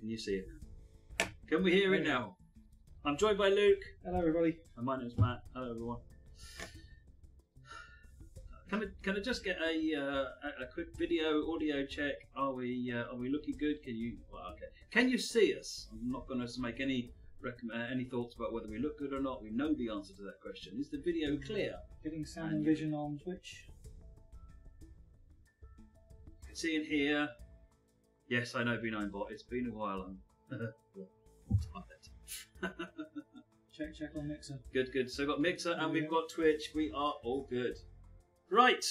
Can you see it? Can we hear it now? I'm joined by Luke. Hello, everybody. And my name's Matt. Hello, everyone. Can I just get a quick video audio check? Are we looking good? Can you? Well, okay. Can you see us? I'm not going to make any thoughts about whether we look good or not. We know the answer to that question. Is the video clear? Getting sound and vision on Twitch. You can see and hear. Yes, I know B9 bot. It's been a while. I'm tired. Check on Mixer. Good. So we've got Mixer and we've got Twitch. We are all good. Right.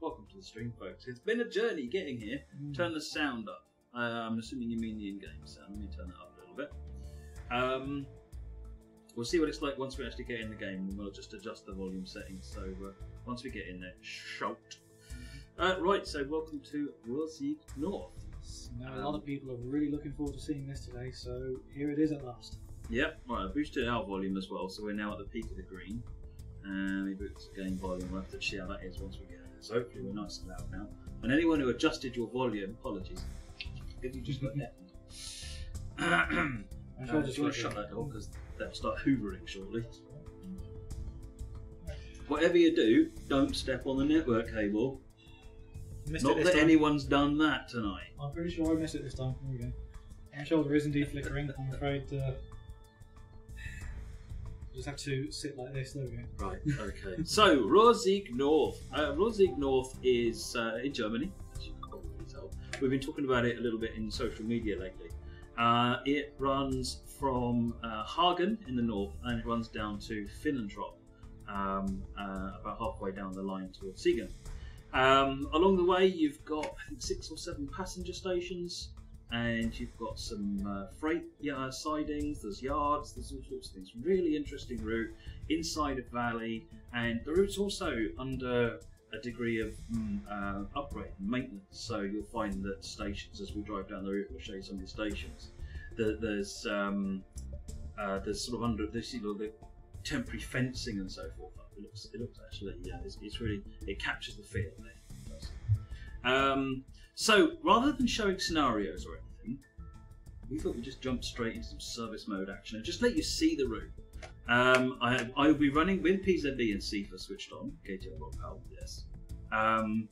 Welcome to the stream, folks. It's been a journey getting here. Turn the sound up. I'm assuming you mean the in-game sound. Let me turn it up a little bit. We'll see what it's like once we actually get in the game, and we'll just adjust the volume settings. So once we get in there, shout. Right. So welcome to Ruhr Sieg Nord. Now a lot of people are really looking forward to seeing this today, so here it is at last. Yep, right, I boosted our volume as well, so we're now at the peak of the green. And we boosted the game volume, we'll have to see how that is once we get there. So hopefully we're nice and loud now. And anyone who adjusted your volume, apologies. If you just got that. I'm just going to shut that door because they'll start hoovering shortly. Whatever you do, don't step on the network cable. Not that anyone's done that tonight. I'm pretty sure I missed it this time. There we go. My shoulder is indeed flickering. I'm afraid just have to sit like this. There we go. Right, okay. So, Ruhr Sieg Nord. Ruhr Sieg Nord is in Germany, as you can probably tell. We've been talking about it a little bit in social media lately. It runs from Hagen in the north and it runs down to Finnentrop, about halfway down the line towards Siegen. Along the way you've got I think 6 or 7 passenger stations and you've got some freight sidings, there's yards, there's all sorts of things. Really interesting route inside a valley, and the route's also under a degree of upgrade and maintenance, so you'll find that stations, as we drive down the route, we'll show you some of the stations, there's sort of under this, you know, the temporary fencing and so forth. It looks actually, it's really, it captures the feel there. So rather than showing scenarios or anything, we thought we'd just jump straight into some service mode action and just let you see the route. I will be running with PZB and CIFA switched on, KTL Rock Pal, yes. And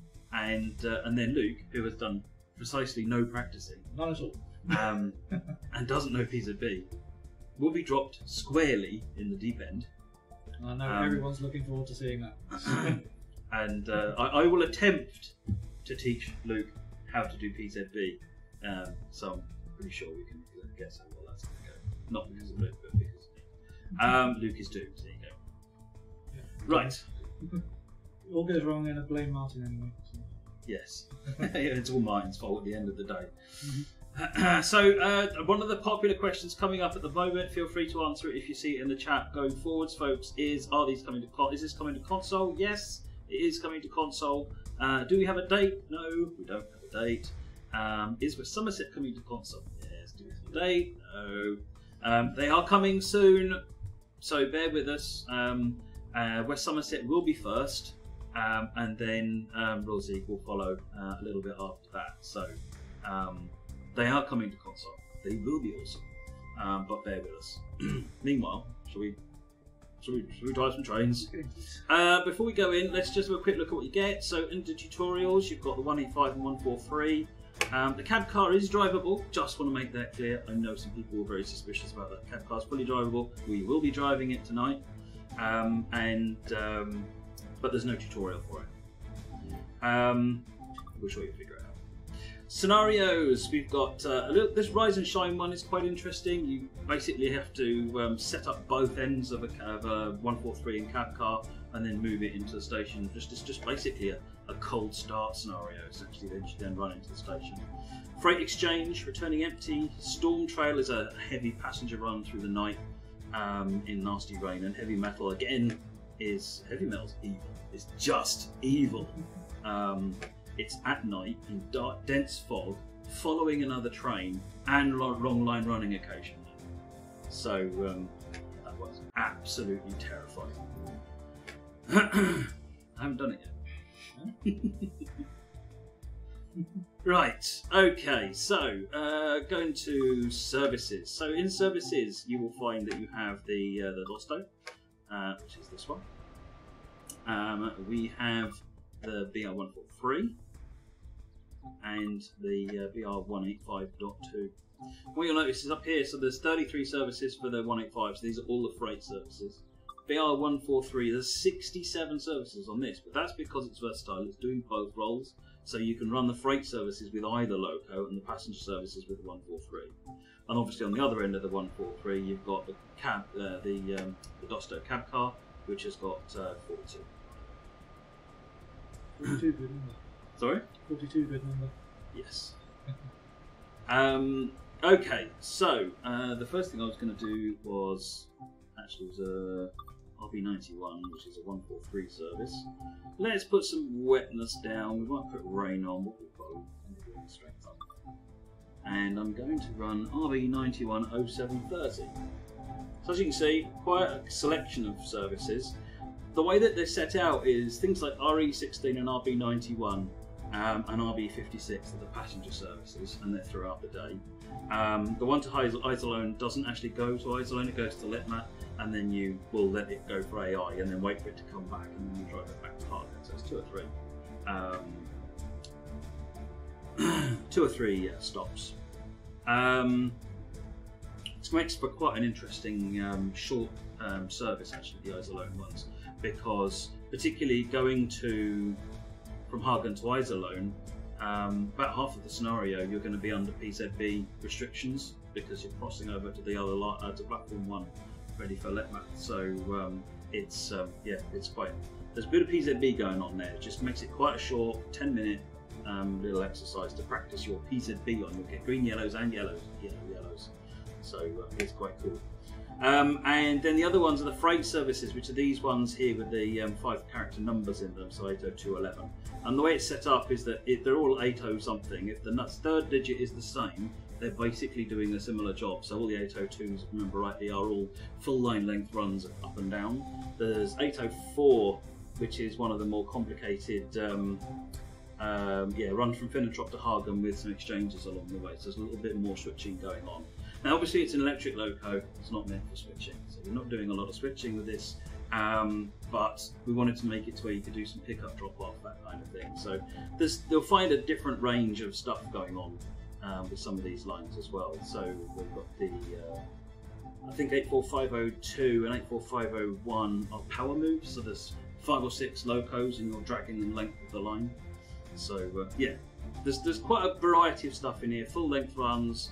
then Luke, who has done precisely no practicing, none at all, and doesn't know PZB, will be dropped squarely in the deep end. I know everyone's looking forward to seeing that. And I will attempt to teach Luke how to do PZB, so I'm pretty sure we can guess how well that's going to go. Not because of Luke, but because of me. Luke is doomed, there you go. Yeah. Right. All goes wrong and I blame Martin anyway. So. Yes. It's all Martin's fault at the end of the day. So one of the popular questions coming up at the moment, feel free to answer it if you see it in the chat going forwards, folks, is is this coming to console? Yes, it is coming to console. Do we have a date? No, we don't have a date. Is West Somerset coming to console? Yes. Do we have a date? No. They are coming soon, so bear with us. West Somerset will be first, and then Ruhr Sieg will follow a little bit after that. So they are coming to console. They will be awesome, but bear with us. Meanwhile, shall we drive some trains? Before we go in, let's just have a quick look at what you get. So in the tutorials, you've got the 185 and 143. The cab car is drivable, just want to make that clear. I know some people were very suspicious about that. Cab car is fully drivable. We will be driving it tonight, but there's no tutorial for it. We'll show you figure it out. Scenarios, we've got this Rise and Shine one is quite interesting. You basically have to set up both ends of a 143 in cab car and then move it into the station. It's just basically a cold start scenario, essentially. Then you then run into the station. Freight exchange, returning empty. Storm Trail is a heavy passenger run through the night in nasty rain, and heavy metal again is heavy's evil. It's just evil. It's at night in dark, dense fog, following another train, and wrong line running occasionally. So that was absolutely terrifying. I haven't done it yet. Right, okay, so going to services. So in services, you will find that you have the Dosto, which is this one. We have the BR143 and the BR185.2. What you'll notice is up here, so there's 33 services for the 185s. These are all the freight services. BR143, there's 67 services on this, but that's because it's versatile. It's doing both roles, so you can run the freight services with either loco and the passenger services with the 143. And obviously on the other end of the 143, you've got the cab, the Dosto cab car, which has got 42. 42 good number. Sorry? 42 good number. Yes. Okay, so the first thing I was going to do was a RB91, which is a 143 service. Let's put some wetness down. We might put rain on. We'll put both. Strength up. And I'm going to run RB91 0730. So as you can see, quite a selection of services. The way that they're set out is things like RE16 and RB91 and RB56 are the passenger services, and they're throughout the day. The one to Iserlohn doesn't actually go to Iserlohn, it goes to Letmat, and then you will let it go for AI and then wait for it to come back, and then you drive it back to Hagen. So it's 2 or 3 stops. It makes for quite an interesting short service, actually, the Iserlohn ones, because particularly going from Hagen to Iserlohn, about half of the scenario you're going to be under PZB restrictions because you're crossing over to the other to platform 1, ready for Letmat. So it's quite, there's a bit of PZB going on there. It just makes it quite a short 10-minute little exercise to practice your PZB on. You'll get green, yellows, and yellows. So it's quite cool. And then the other ones are the freight services, which are these ones here with the 5-character numbers in them, so 80211. And the way it's set up is that they're all 80 something. If the third digit is the same, they're basically doing a similar job. So all the 802s, if I remember rightly, are all full line length runs up and down. There's 804, which is one of the more complicated run from Finnentrop to Hagen with some exchanges along the way. So there's a little bit more switching going on. Now obviously it's an electric loco, it's not meant for switching, so we're not doing a lot of switching with this, but we wanted to make it to where you could do some pickup, drop off, that kind of thing. So they'll find a different range of stuff going on with some of these lines as well. So we've got the, I think 84502 and 84501 are power moves, so there's 5 or 6 locos and you're dragging the length of the line. So there's quite a variety of stuff in here, full length runs,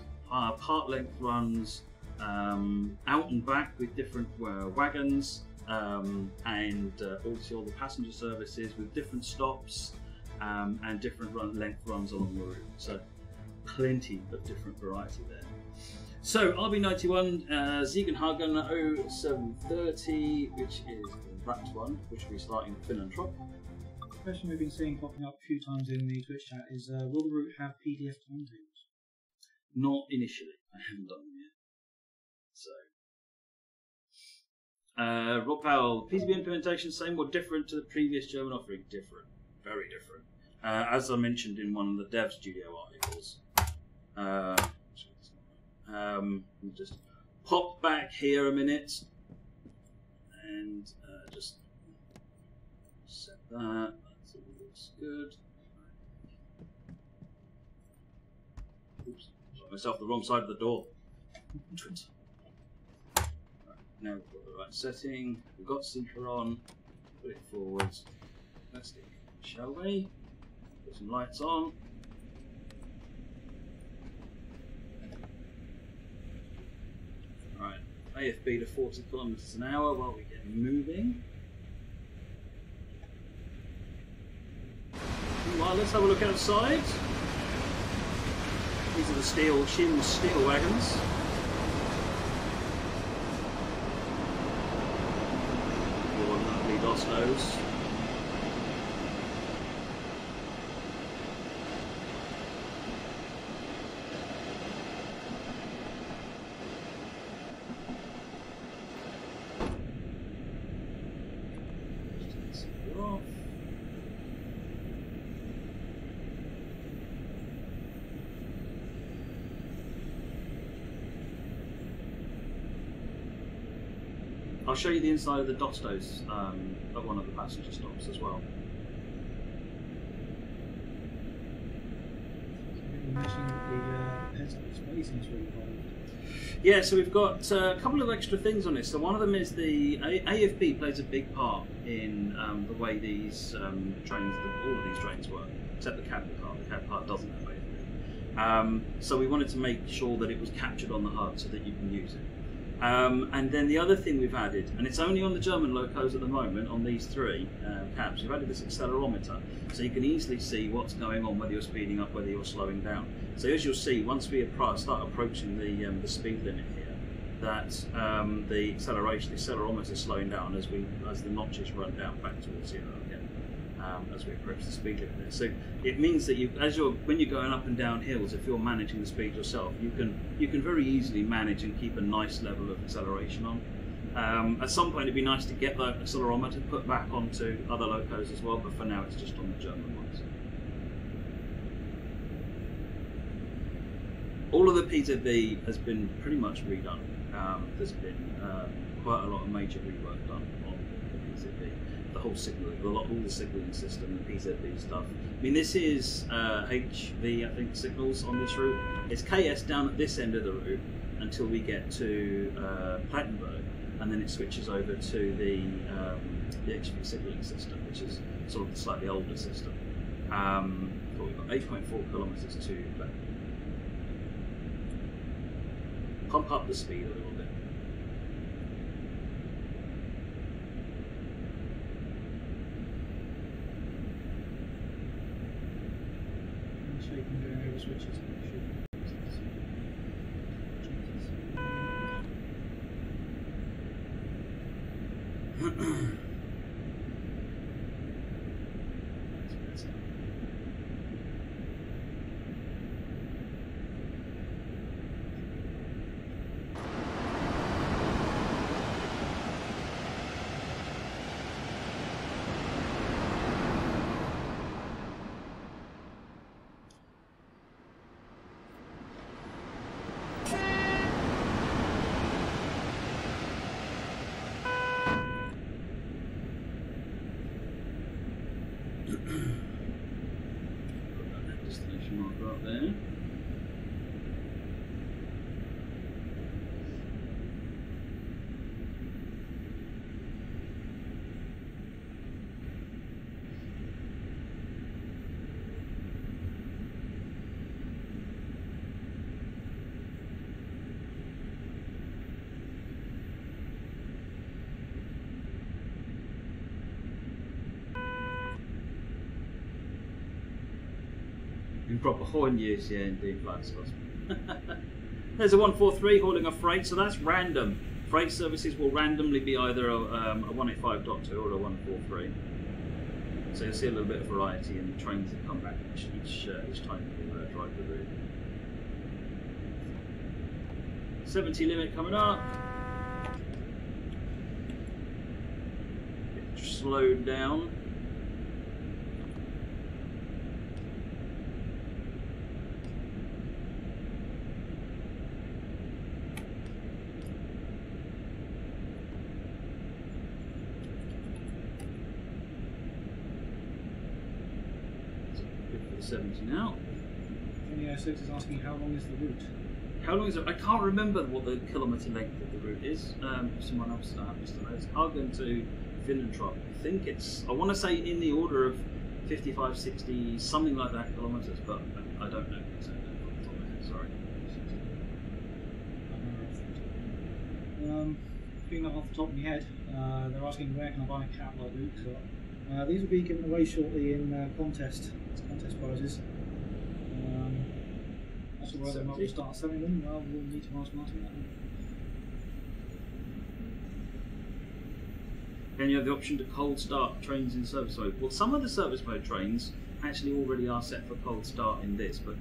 part length runs, out and back with different wagons, and also all the passenger services with different stops and different length runs along the route. So plenty of different variety there. So RB91 Ziegenhagen 0730, which is that one, which will be starting at Finnentrop. The question we've been seeing popping up a few times in the Twitch chat is, will the route have PDF timetables? Not initially. I haven't done them yet. So, Rob Powell, PCB implementation same or different to the previous German offering? Different, very different. As I mentioned in one of the Dev Studio articles. Let me just pop back here a minute and just set that. That looks good. Oops. Myself the wrong side of the door. Right, now we've got the right setting, we've got Seeker on, put it forwards. Let's get it, shall we? Put some lights on. Right, AFB to 40 kilometers an hour while we get moving. Meanwhile, let's have a look outside. These are the Shim's steel wagons. Your lovely Dostos. I'll show you the inside of the Dostos at one of the passenger stops as well. You mentioned that the heads-up display seems really well. Yeah, so we've got a couple of extra things on this. So one of them is the AFB plays a big part in the way these trains, all of these trains work, except the cab car. The cab car doesn't have AFB. So we wanted to make sure that it was captured on the HUD so that you can use it. And then the other thing we've added, and it's only on the German locos at the moment, on these three cabs, we've added this accelerometer, so you can easily see what's going on, whether you're speeding up, whether you're slowing down. So as you'll see, once we start approaching the speed limit here, that the accelerometer is slowing down as the notches run down back towards zero again, as we approach the speed limit there. So it means that when you're going up and down hills, if you're managing the speed yourself, you can very easily manage and keep a nice level of acceleration on. At some point it'd be nice to get that accelerometer put back onto other locos as well, but for now it's just on the German ones. All of the PZB has been pretty much redone. There's been quite a lot of major rework done on the PZB. The whole signalling, all the signalling system, the PZB stuff. I mean, this is HV, I think, signals on this route. It's KS down at this end of the route until we get to Plattenberg, and then it switches over to the HV signalling system, which is sort of the slightly older system. But we've got 8.4 kilometers to Plattenberg. Pump up the speed a little bit. Switches. Destination marker up there. In proper horn use, yeah, indeed, like sauce. There's a 143 hauling a freight, so that's random. Freight services will randomly be either a 185.2 or a 143. So you'll see a little bit of variety in the trains that come back each time you drive the route. 70 limit coming up. Get slowed down. Good for the 70 now. ES6 is asking how long is the route? How long is it? I can't remember what the kilometre length of the route is. Someone else happens to know. It's Hagen to Finnentrop. I think it's, I want to say in the order of 55, 60, something like that kilometres, but I don't know exactly off the top of my head, sorry. Being off the top of my head, they're asking where can I buy a cat like Luke. So, these will be given away shortly in contest prizes. As to whether or not we start selling them, well, we'll need to ask Martin that one. Then you have the option to cold start trains in service mode. Well, some of the service mode trains actually already are set for cold start in this, but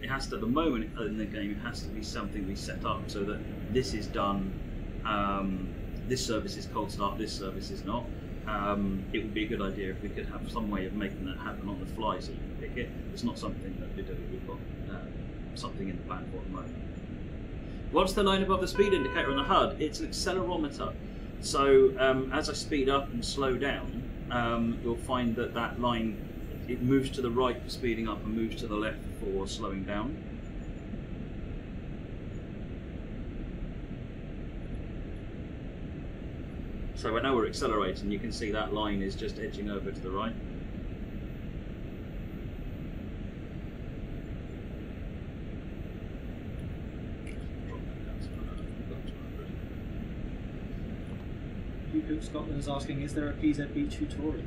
it has to, at the moment in the game, it has to be something we set up so that this is done, this service is cold start, this service is not. It would be a good idea if we could have some way of making that happen on the fly so you can pick it. It's not something that we do, we've got something in the plan for the moment. What's the line above the speed indicator on the HUD? It's an accelerometer. So as I speed up and slow down, you'll find that that line, it moves to the right for speeding up and moves to the left for slowing down. So I know we're accelerating, you can see that line is just edging over to the right. Scotland is asking, is there a PZB tutorial?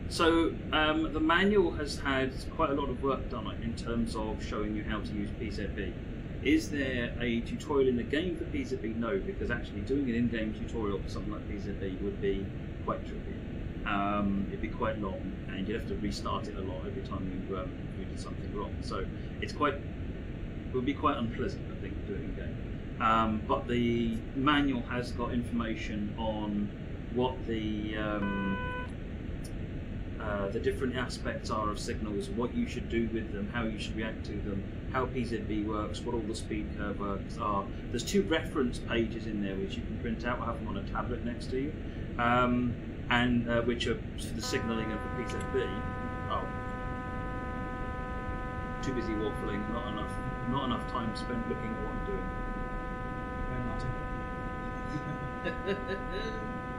So the manual has had quite a lot of work done in terms of showing you how to use PZB. Is there a tutorial in the game for PZB? No, because actually doing an in-game tutorial for something like PZB would be quite tricky. It'd be quite long, and you'd have to restart it a lot every time you did something wrong. So it would be quite unpleasant, I think, doing in game. But the manual has got information on what the different aspects are of signals, what you should do with them, how you should react to them, how PZB works, what all the speed curve works are. There's 2 reference pages in there which you can print out or have them on a tablet next to you, and which are for the signalling of the PZB. Oh, too busy waffling, not enough time spent looking at what I'm doing.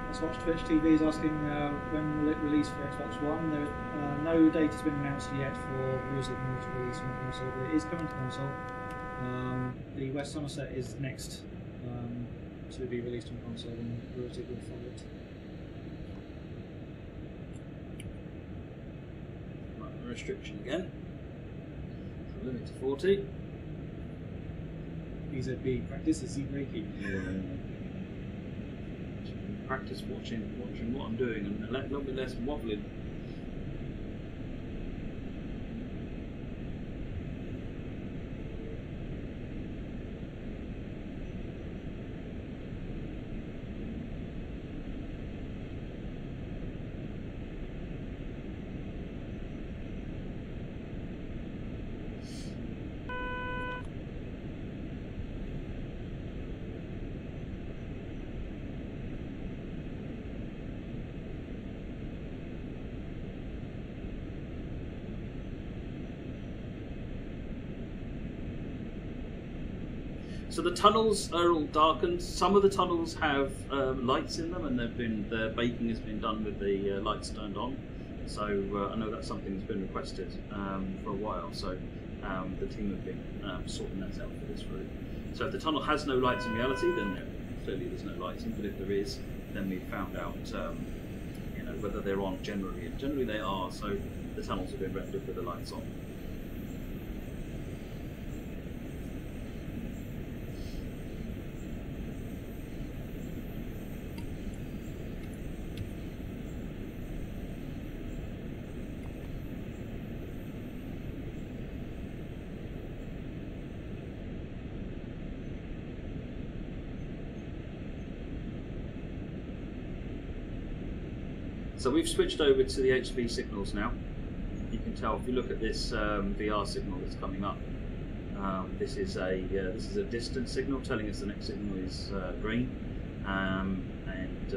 Let's watch Twitch TV is asking when will it release for Xbox One. No date has been announced yet for Ruhr Sieg Nord to release on console, but it is coming to console. The West Somerset is next to be released on console, and Ruhr Sieg will follow it. Right, restriction again. So limit to 40. PZB practice is Reiki. Practice watching what I'm doing and a little bit less wobbling. So the tunnels are all darkened. Some of the tunnels have lights in them, and the baking has been done with the lights turned on. So I know that's something that's been requested for a while. So the team have been sorting that out for this route. So if the tunnel has no lights in reality, then clearly there's no lighting. But if there is, then we've found out whether they're on generally. And generally they are. So the tunnels have been rendered with the lights on. So we've switched over to the HV signals now. You can tell if you look at this VR signal that's coming up. This is a distance signal telling us the next signal is green, and it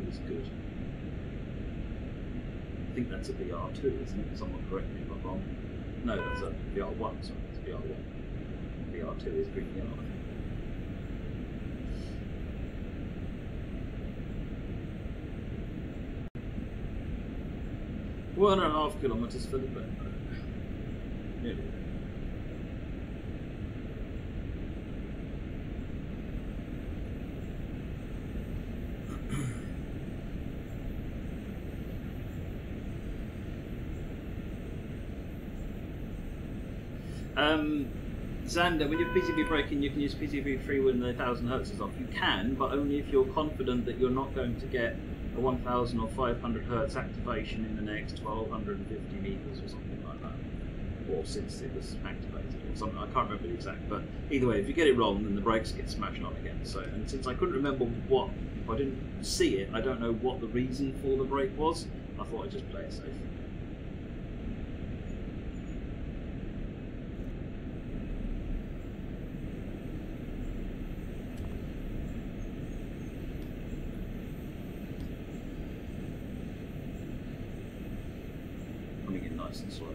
is good. I think that's a VR2, isn't it? Someone correct me if I'm wrong. No, that's a VR1. Sorry, it's VR1. VR2 is green yellow. 1.5 kilometers for the back. Nearly there. Xander, when you're PCB braking, you can use PCB free when the 1000 Hz is off. You can, but only if you're confident that you're not going to get a 1000 or 500 Hz activation in the next 1250 meters or something like that, or since it was activated or something. I can't remember the exact, but either way, if you get it wrong, then the brakes get smashed on again. So, and since I couldn't remember what, if I didn't see it, I don't know what the reason for the brake was. I thought I'd just play it safe. nice and slow.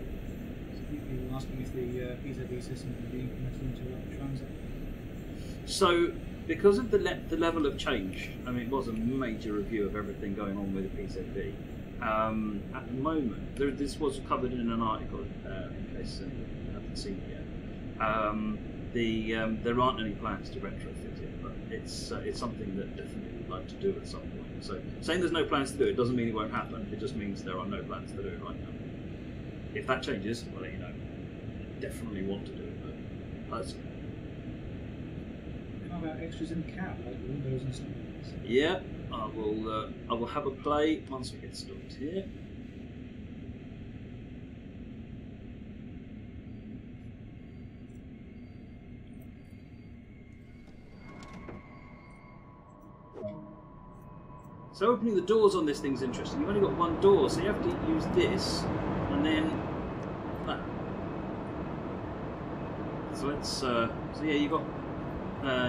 People asking if the PZB system can be implemented into transit. So, because of the level of change, I mean, it was a major review of everything going on with the PZB. At the moment, this was covered in an article, in case you haven't seen it yet. There aren't any plans to retrofit it, but it's something that definitely we'd like to do at some point. So, saying there's no plans to do it doesn't mean it won't happen. It just means there are no plans to do it right now. If that changes, I'll let you know. I definitely want to do it, though, personally. How about extras in the cab, like windows and stuff? Yeah, I will have a play once we get stopped here. So opening the doors on this thing's interesting. You've only got one door, so you have to use this, and then that. So let's. So yeah, you got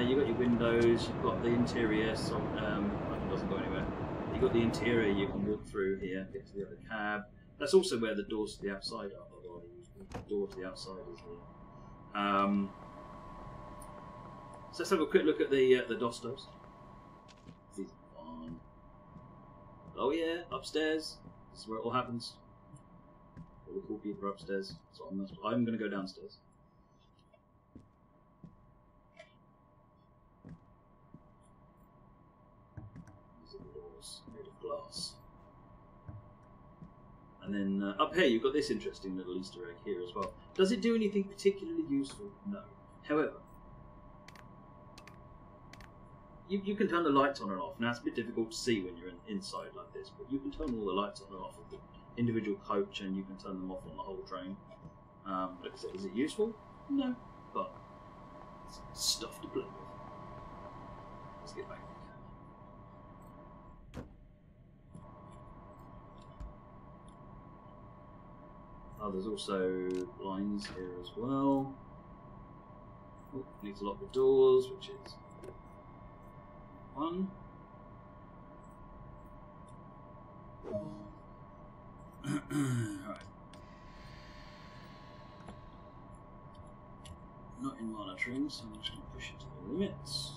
your windows. You've got the interior. So it doesn't go anywhere. You've got the interior. You can walk through here, get to the other cab. That's also where the doors to the outside are. By the way, the door to the outside is here. So let's have a quick look at the Dostos. Oh yeah, upstairs. This is where it all happens. All the cool people are upstairs. So I'm going to go downstairs. These are the doors made of glass. And then up here you've got this interesting little Easter egg here as well. Does it do anything particularly useful? No. However, you can turn the lights on and off. Now it's a bit difficult to see when you're inside like this, but you can turn all the lights on and off of the individual coach, and you can turn them off on the whole train. Like I said, is it useful? No, but it's stuff to play with. Let's get back to the cab. Oh, there's also blinds here as well. Oh, need to lock the doors, which is one. Right. Not in monitoring, so I'm just going to push it to the limits.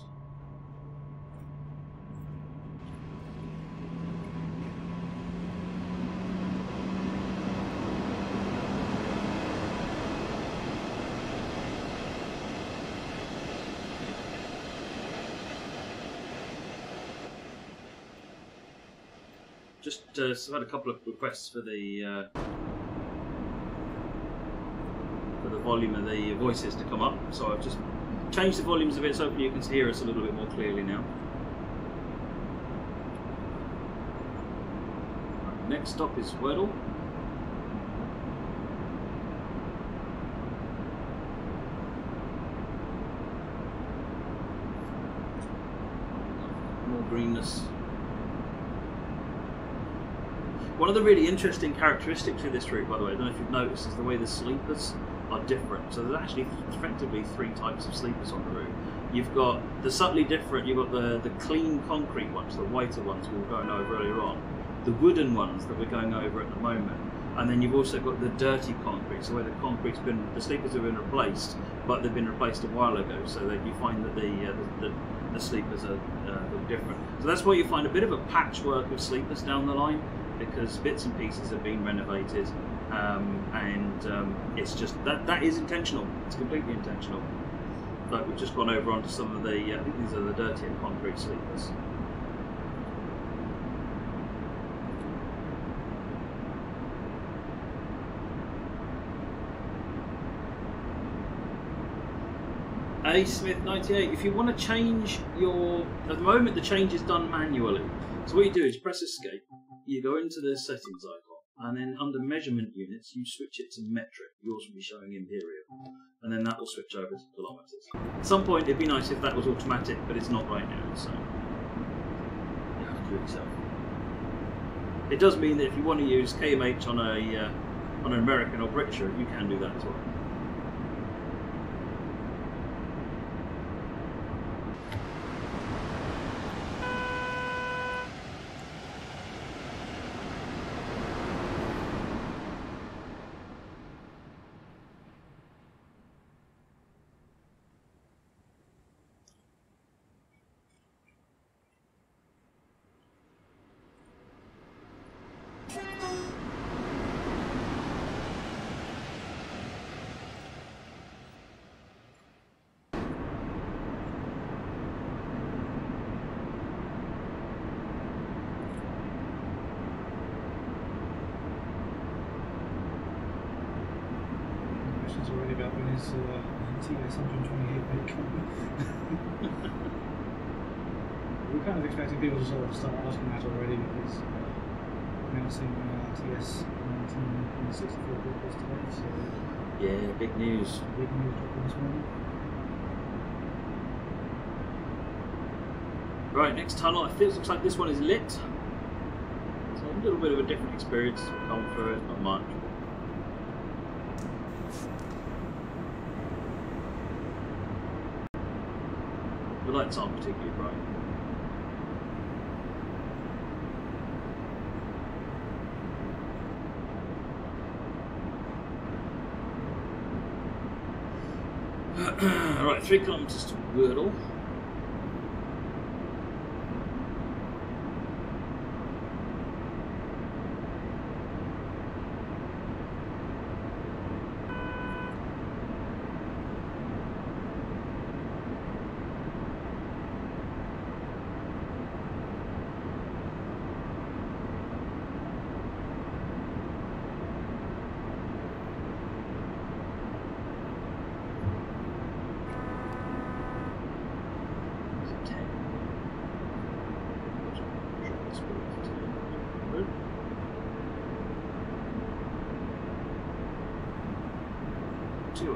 Just had a couple of requests for the volume of the voices to come up, so I've just changed the volumes a bit so you can hear us a little bit more clearly now. Right, next stop is Wordle. More greenness. One of the really interesting characteristics of this route, by the way, I don't know if you've noticed, is the way the sleepers are different. So there's actually effectively three types of sleepers on the route. You've got the subtly different, you've got the clean concrete ones, the whiter ones we were going over earlier on, the wooden ones that we're going over at the moment, and then you've also got the dirty concrete, so where the sleepers have been replaced, but they've been replaced a while ago, so that you find that the sleepers are different. So that's why you find a bit of a patchwork of sleepers down the line, because bits and pieces have been renovated, and it's just that is intentional. It's completely intentional. But we've just gone over onto some of the I think these are the dirtier concrete sleepers. A Smith 98. If you want to change at the moment the change is done manually. So what you do is press escape. You go into the settings icon, and then under measurement units, you switch it to metric. Yours will be showing imperial, and then that will switch over to kilometres. At some point, it'd be nice if that was automatic, but it's not right now, so you have to do it yourself. It does mean that if you want to use KMH on an American or British route, you can do that as well. questions already about when his TS 128 may come. We're kind of expecting people to sort of start asking that already because announcing TS 1964 vehicles today. So yeah, big news. Big news dropping this morning. Right, next tunnel. I think it looks like this one is lit. So a little bit of a different experience. We'll come through it, not much. The lights aren't particularly bright. Right, 3 kilometres to Wordle.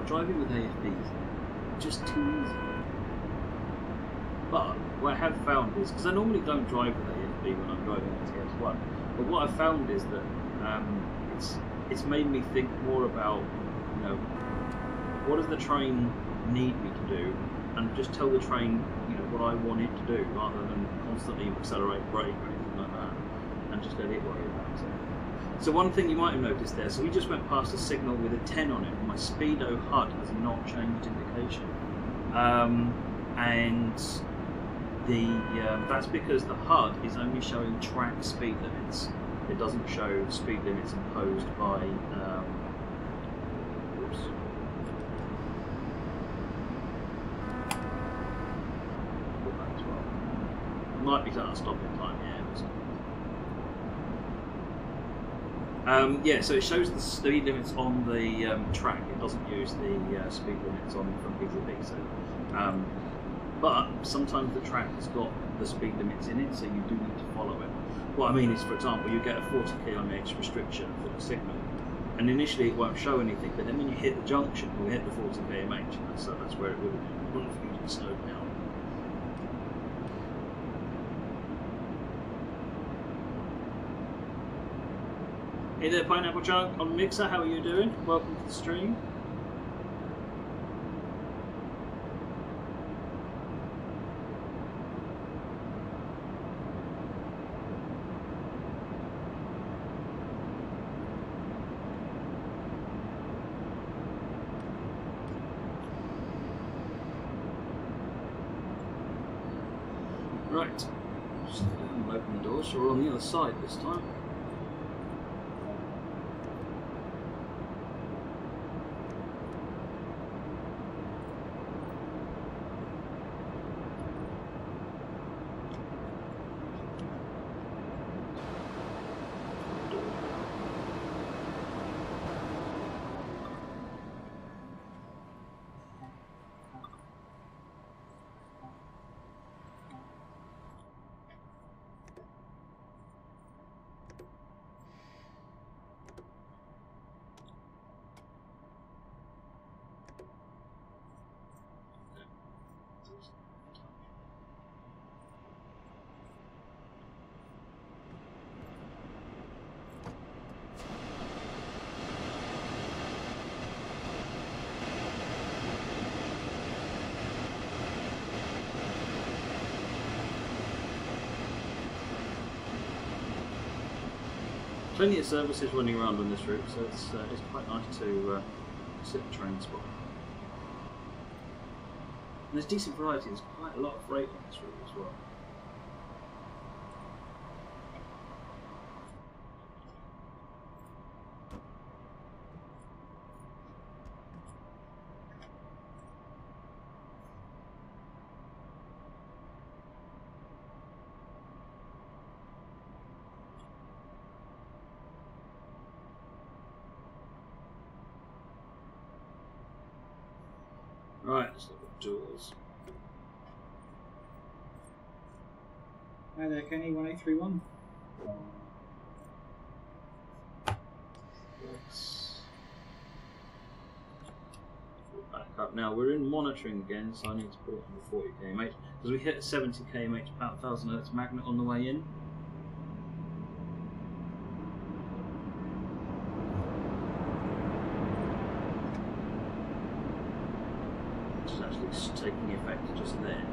Driving with AFB is just too easy. But what I have found is, because I normally don't drive with AFB when I'm driving a TS1, but what I've found is that it's made me think more about, you know, what does the train need me to do, and just tell the train, you know, what I want it to do, rather than constantly accelerate, brake, or anything like that, and just let it worry about it. So one thing you might have noticed there, so we just went past a signal with a 10 on it, and my speedo HUD has not changed indication. And that's because the HUD is only showing track speed limits. It doesn't show speed limits imposed by might be done at stopping time, yeah. Yeah, so it shows the speed limits on the track. It doesn't use the speed limits on from vis-a-vis. So, but sometimes the track has got the speed limits in it, so you do need to follow it. What I mean is, for example, you get a 40 km restriction for the signal, and initially it won't show anything, but then when you hit the junction, you'll hit the 40 km, so that's where it would have been for you to slow down. Hey there, Pineapple Chunk on Mixer, how are you doing? Welcome to the stream. Right, just open the door, so we're on the other side this time. Plenty of services running around on this route, so it's quite nice to sit the train spot. And there's decent variety, there's quite a lot of freight on this route as well. Right, let's look at doors. Hi there, Kenny, 1831. Let's back up. Now we're in monitoring again, so I need to put it on the 40 kmh because we hit a 70 kmh per 1000 Hz magnet on the way in. Which is actually taking effect just there.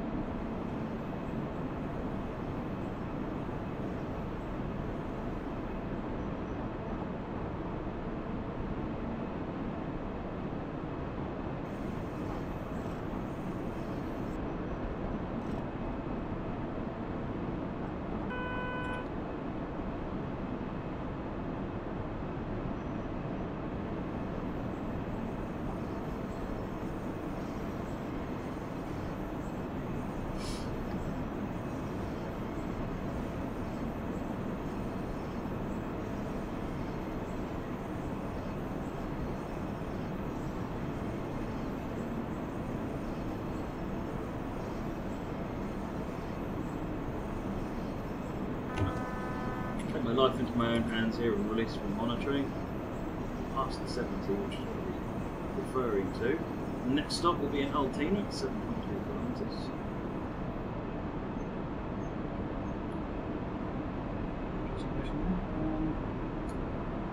My life into my own hands here and release from monitoring. Past the 70, which is what we're referring to. The next stop will be in Altina at 7.2 kilometres.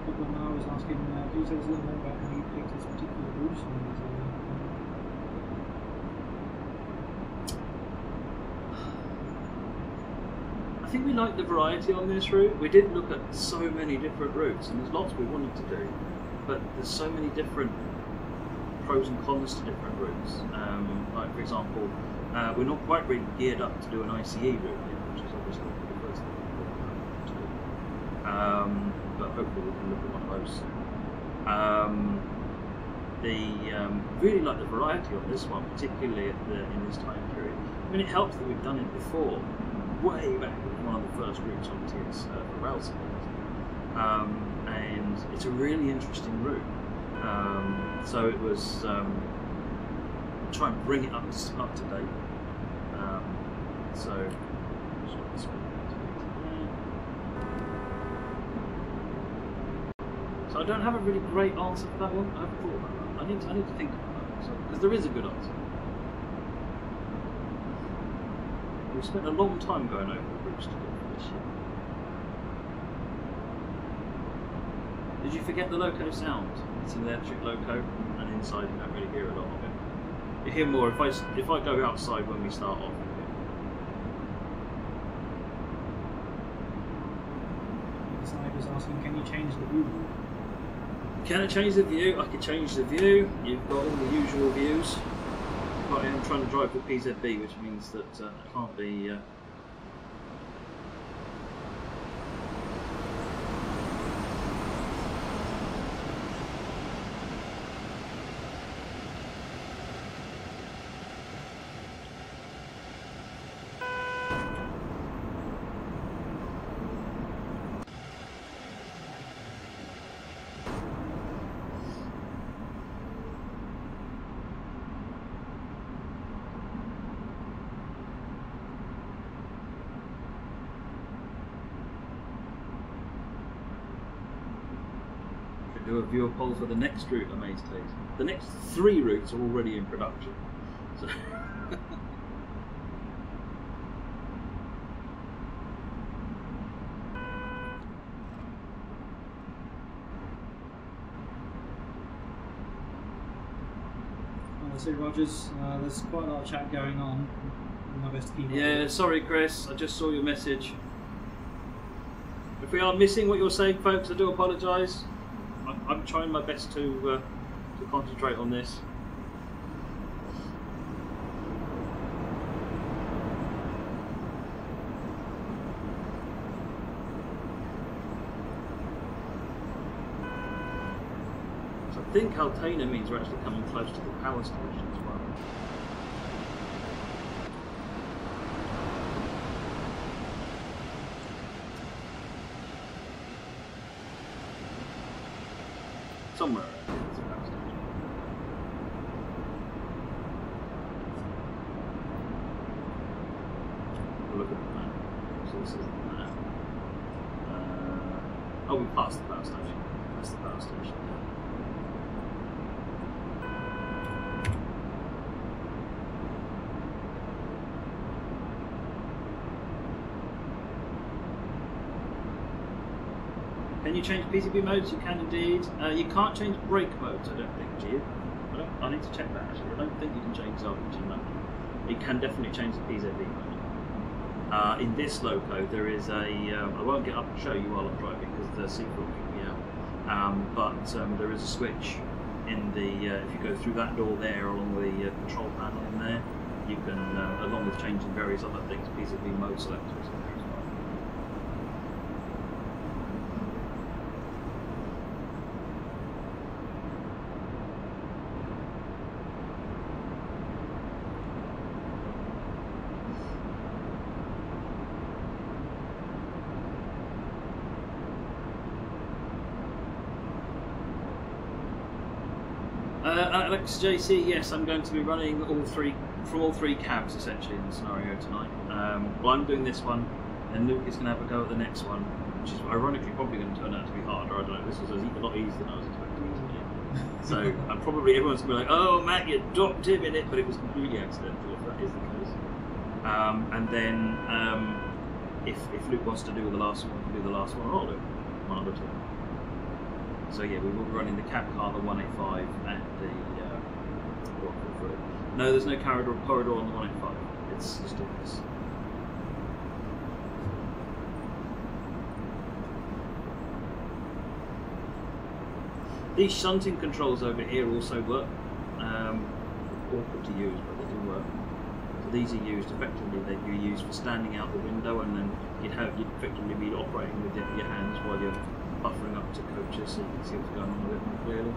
People now is asking, do you tell us a little more about how you picked this particular route? I think we like the variety on this route. We did look at so many different routes, and there's lots we wanted to do, but there's so many different pros and cons to different routes. Like for example, we're not quite really geared up to do an ICE route yet, which is obviously the first thing we want to do. But hopefully we can look at one of those soon. Really like the variety on this one, particularly in this time period. I mean, it helps that we've done it before, way back with one of the first routes on TS for rail support. And it's a really interesting route. So it was try and bring it up to date. So I don't have a really great answer for that one. I haven't thought about that. I need to think about that because there is a good answer. We spent a long time going over the routes together this year. Did you forget the loco sound? It's an electric loco, and inside you don't really hear a lot of it. You hear more if I go outside when we start off. Sniper's asking, can you change the view? Can I change the view? I can change the view. You've got all the usual views. But I am trying to drive with PZB, which means that I can't be. Do a viewer poll for the next route, amazed Hayes. The next 3 routes are already in production. So So Rogers, there's quite a lot of chat going on. My best to keep yeah, sorry Chris, I just saw your message. If we are missing what you're saying, folks, I do apologise. I'm trying my best to concentrate on this. So I think Altena means we're actually coming close to the power station as well. Somewhere around here, there's a power station. isn't that? Oh, we passed the power station. That's the power station. Can you change PCB modes? You can indeed. You can't change brake modes, I don't think, do you? I need to check that actually. I don't think you can change the RPG mode. You can definitely change the PZB mode. In this loco, there is a. I won't get up and show you while I'm driving because the seat will kick me out. But there is a switch in the. If you go through that door there along the control panel in there, you can, along with changing various other things, PCB mode selectors in there as well. Alex JC, yes, I'm going to be running from all three cabs essentially in the scenario tonight. Well, I'm doing this one, and Luke is going to have a go at the next one, which is ironically probably going to turn out to be harder. I don't know. This was a lot easier than I was expecting it to be. So, and probably everyone's going to be like, "Oh, Matt, you dropped him in it," but it was completely accidental if that is the case. And then, if Luke wants to do the last one, we'll do the last one, or I'll do one other two. So yeah, we will be running the cab car, the 185, and the no, there's no corridor on the 185. It's just this. These shunting controls over here also work. Awkward to use, but they do work. So these are used effectively. That you use for standing out the window, and then you'd effectively be operating with your hands while you're buffering up to coaches, so you can see what's going on a bit more clearly.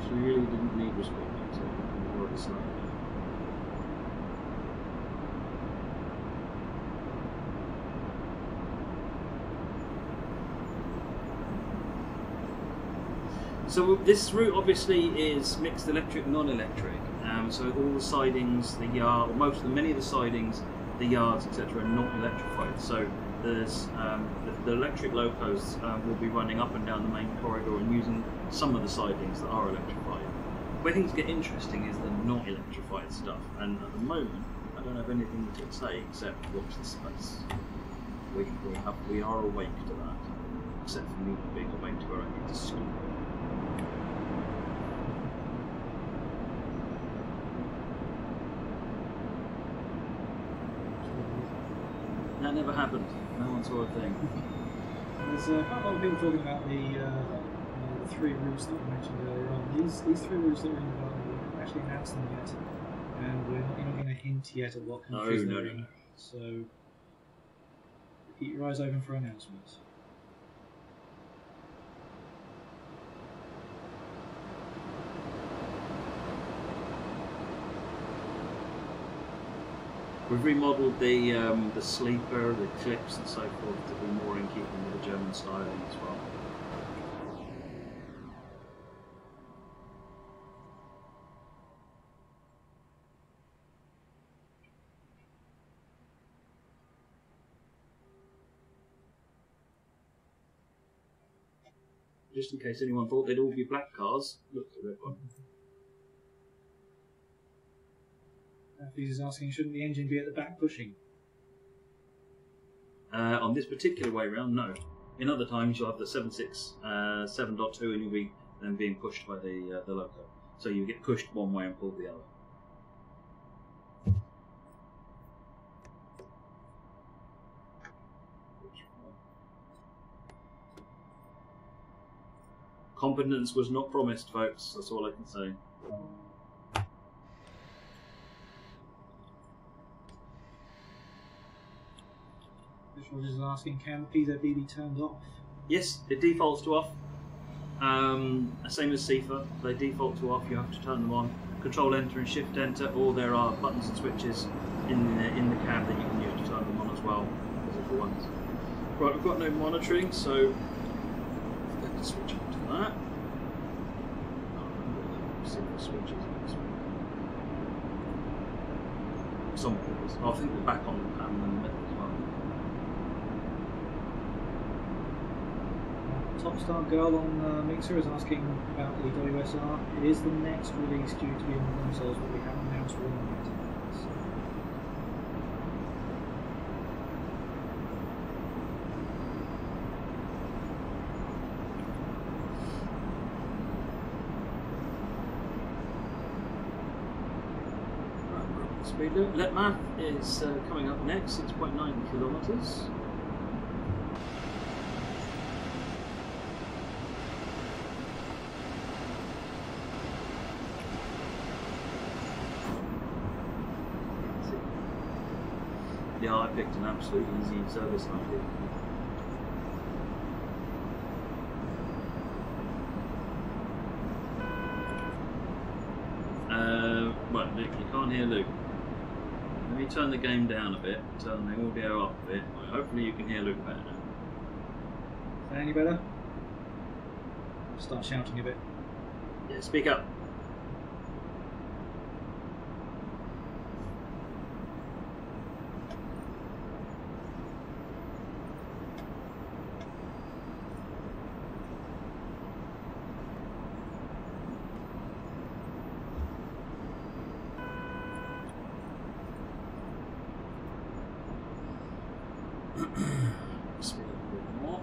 It really didn't need responding to it, already started. So this route obviously is mixed electric, non-electric. So all the sidings, the yard, or many of the sidings, the yards, etc., are not electrified. So there's the electric locos will be running up and down the main corridor and using some of the sidings that are electrified. Where things get interesting is the not electrified stuff. And at the moment, I don't have anything to say except watch the space. We are awake to that, except for me being awake to where I need to sleep. That never happened. No one saw a thing. There's quite a lot of people talking about the three routes that we mentioned earlier on. These three routes that are in development, we haven't actually announced them yet, and we're not even going to hint yet at what countries they're in. So keep your eyes open for announcements. We've remodelled the sleeper, the clips and so forth to be more in keeping with the German styling as well. Just in case anyone thought they'd all be black cars, look, the red one. He's is asking, shouldn't the engine be at the back pushing? On this particular way round, no. In other times, you'll have the 7.6, 7.2, and you'll be then being pushed by the loco. So you get pushed one way and pulled the other. Competence was not promised, folks. That's all I can say. Rogers is asking, can the PZB be turned off? Yes, it defaults to off. Same as CIFA, they default to off. You have to turn them on. Control Enter and Shift Enter, or there are buttons and switches in the cab that you can use to turn them on as well. Physical ones. Right, we've got no monitoring, so let's switch on to that. CIFA switches. Some quarters. I think we're back on the panel in the middle as well. Top Star Girl on Mixer is asking about the WSR. It is the next release due to be on the consoles, but we haven't announced one yet. Speed limit map is coming up next, 6.9 kilometers. Yeah, I picked an absolute easy service idea. Well, Luke, you can't hear Luke. Let me turn the game down a bit, turn the audio up a bit. Well, hopefully you can hear Luke better now. Is that any better? Start shouting a bit. Yeah, speak up. Speak up a bit more.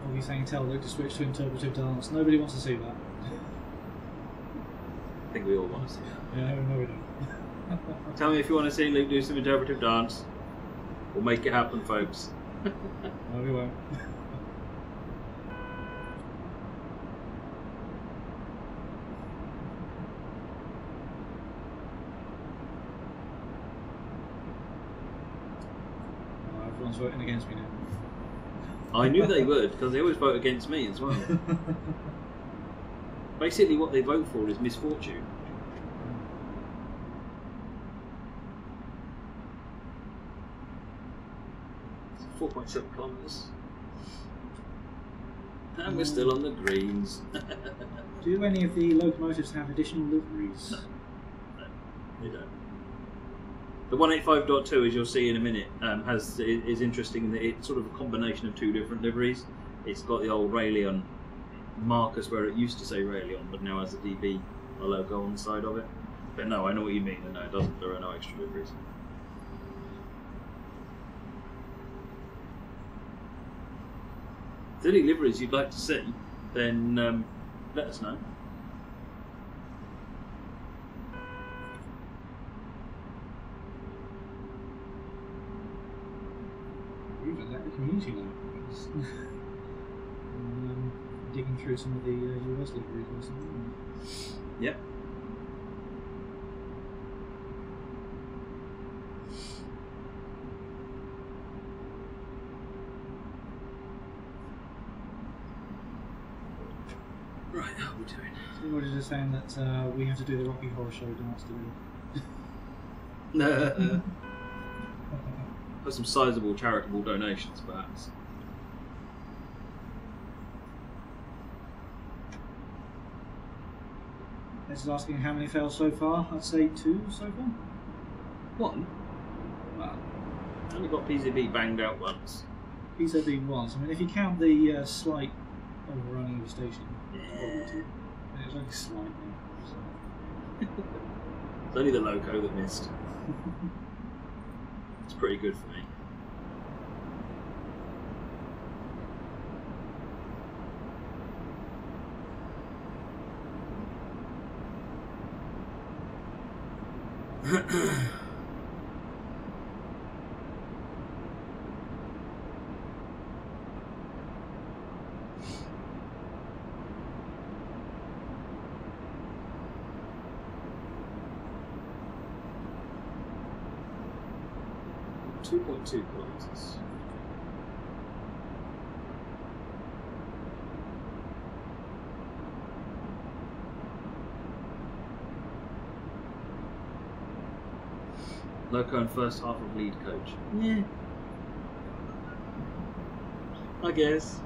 Or are you saying tell Luke to switch to interpretive dance? Nobody wants to see that. I think we all want to see that. Yeah, no, we don't. Tell me if you want to see Luke do some interpretive dance. We'll make it happen, folks. No, we won't. Everyone's voting against me now. I knew they would, because they always vote against me as well. Basically what they vote for is misfortune. It's 4.7 kilometres. And we're still on the greens. Do any of the locomotives have additional liveries? No, they don't. The 185.2, as you'll see in a minute, is interesting in that it's sort of a combination of two different liveries. It's got the old Railion Marcus where it used to say Railion, but now has a DB logo on the side of it. But no, I know what you mean, and no, it doesn't. There are no extra liveries. If there are any liveries you'd like to see, then let us know. Let the community know. Digging through some of the US liveries or something. Yep. Right, how are we doing? Somebody just saying that we have to do the Rocky Horror Show dance today. No. For some sizable charitable donations, perhaps. This is asking how many failed so far. I'd say 2 so far. 1? Well, I only got PCB banged out once. PCB once. I mean, if you count the slight overrunning of the station, Yeah. it's only slightly. So. It's only the loco that missed. It's pretty good for me. .2 kilometers. Loco and first half of lead coach. Yeah. I guess.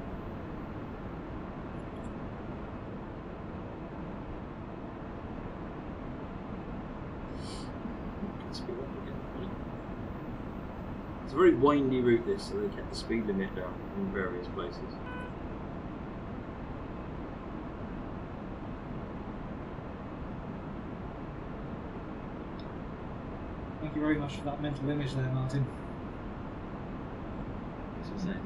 It's a very windy route this, so they kept the speed limit down in various places. Thank you very much for that mental image there, Martin. What's he saying?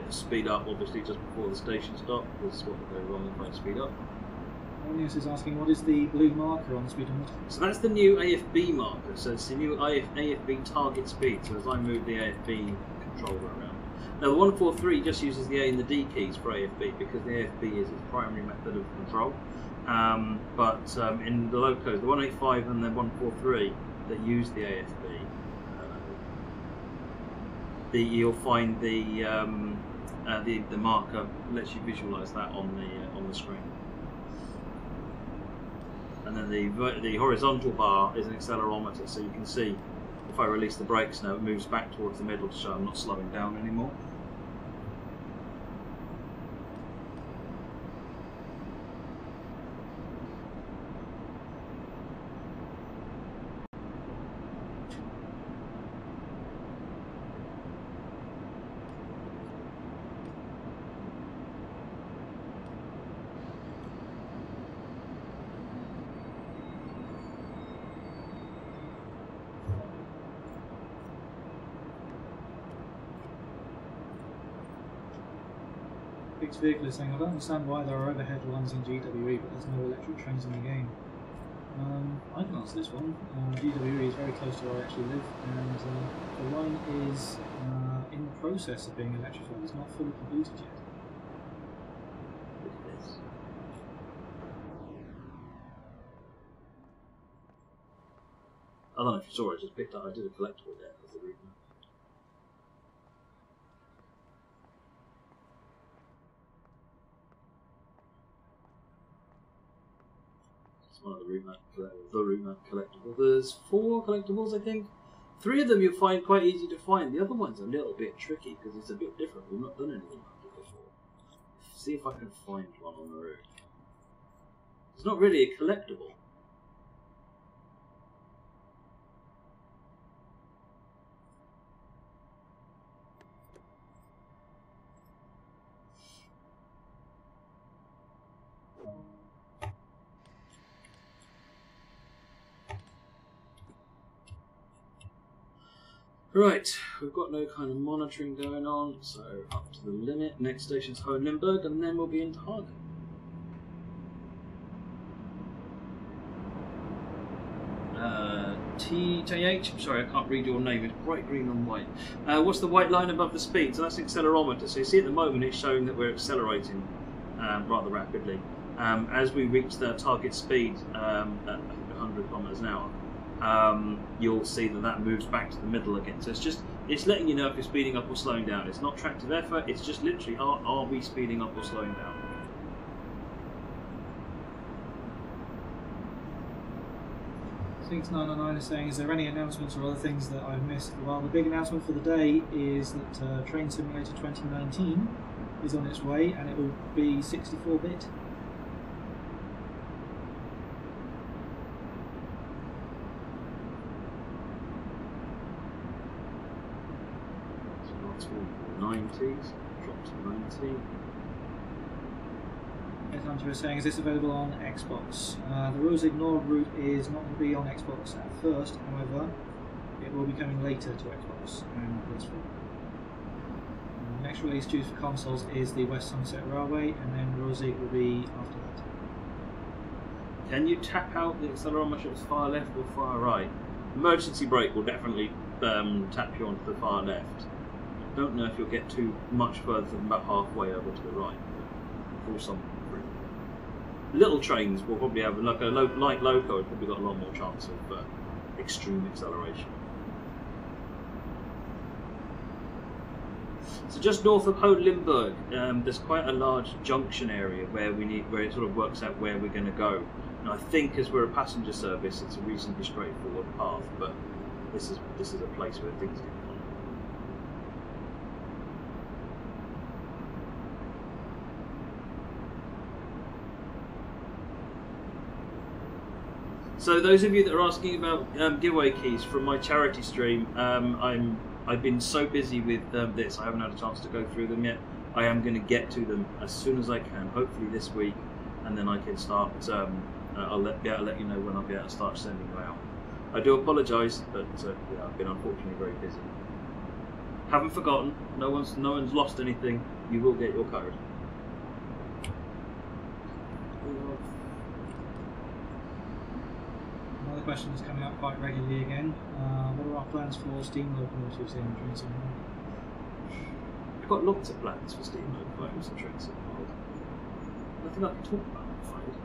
Speed up, obviously, just before the station stop, because what would go wrong if I speed up. Onius is asking, what is the blue marker on the speedometer? So that's the new AFB marker, so it's the new AFB target speed, so as I move the AFB controller around. Now the 143 just uses the A and the D keys for AFB, because the AFB is its primary method of control. But in the locos, the 185 and the 143 that use the AFB, you'll find the marker lets you visualise that on the screen, and then the horizontal bar is an accelerometer, so you can see if I release the brakes now, it moves back towards the middle to show I'm not slowing down anymore. Fixed vehicle is saying, I don't understand why there are overhead lines in GWE, but there's no electric trains in the game. I can answer this one. GWE is very close to where I actually live, and the line is in the process of being electrified. It's not fully completed yet. I don't know if you saw it, I just picked up, I did a collectible there as the route map. It's one of the route map collectible. There's 4 collectibles, I think. 3 of them you'll find quite easy to find. The other one's a little bit tricky because it's a bit different. We've not done anything like it before. See if I can find one on the route. It's not really a collectible. Right, we've got no kind of monitoring going on, so up to the limit. Next station's Hohenlimburg, and then we'll be into Hagen. TH, sorry, I can't read your name, it's bright green on white. What's the white line above the speed? So that's the accelerometer. So you see at the moment it's showing that we're accelerating rather rapidly. As we reach the target speed at 100 kilometers an hour, you'll see that moves back to the middle again. So it's letting you know if you're speeding up or slowing down. It's not tractive effort, it's just literally are we speeding up or slowing down. Sinks999 is saying, is there any announcements or other things that I've missed? Well, the big announcement for the day is that Train Simulator 2019 is on its way, and it will be 64-bit. So 90s, drop to 90. Hunter is saying, is this available on Xbox? The Ruhr Sieg Nord route is not going to be on Xbox at first, however, it will be coming later to Xbox and PS4. The next release due for consoles is the West Sunset Railway, and then Ruhr Sieg will be after that. Can you tap out the accelerometer as far left or far right? Emergency brake will definitely tap you onto the far left. I don't know if you'll get too much further than about halfway over to the right, but for some reason. little trains will probably have, like a light loco, has probably got a lot more chance of extreme acceleration. So just north of Hohenlimburg, there's quite a large junction area where it sort of works out where we're going to go. And I think as we're a passenger service, it's a reasonably straightforward path, but this is a place where things get fun. So those of you that are asking about giveaway keys from my charity stream, I've been so busy with this, I haven't had a chance to go through them yet. I am going to get to them as soon as I can, hopefully this week, and then I can start. I'll be able to let you know when I'll be able to start sending them out. I do apologise, but yeah, I've been unfortunately very busy. Haven't forgotten. No one's lost anything. You will get your code. Another question that's coming up quite regularly again. What are our plans for steam locomotives in Trinity? I've got lots of plans for steam locomotives in Trinity. Nothing I can talk about, I'm afraid.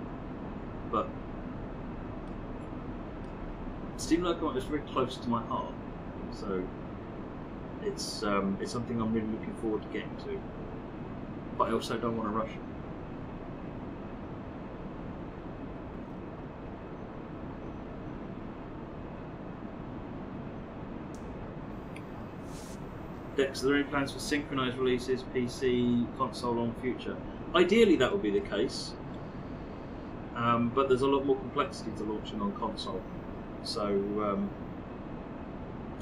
But steam locomotive is very close to my heart, so it's something I'm really looking forward to getting to. But I also don't want to rush it. Dex, are there any plans for synchronized releases, PC, console on future? Ideally that would be the case, but there's a lot more complexity to launching on console. So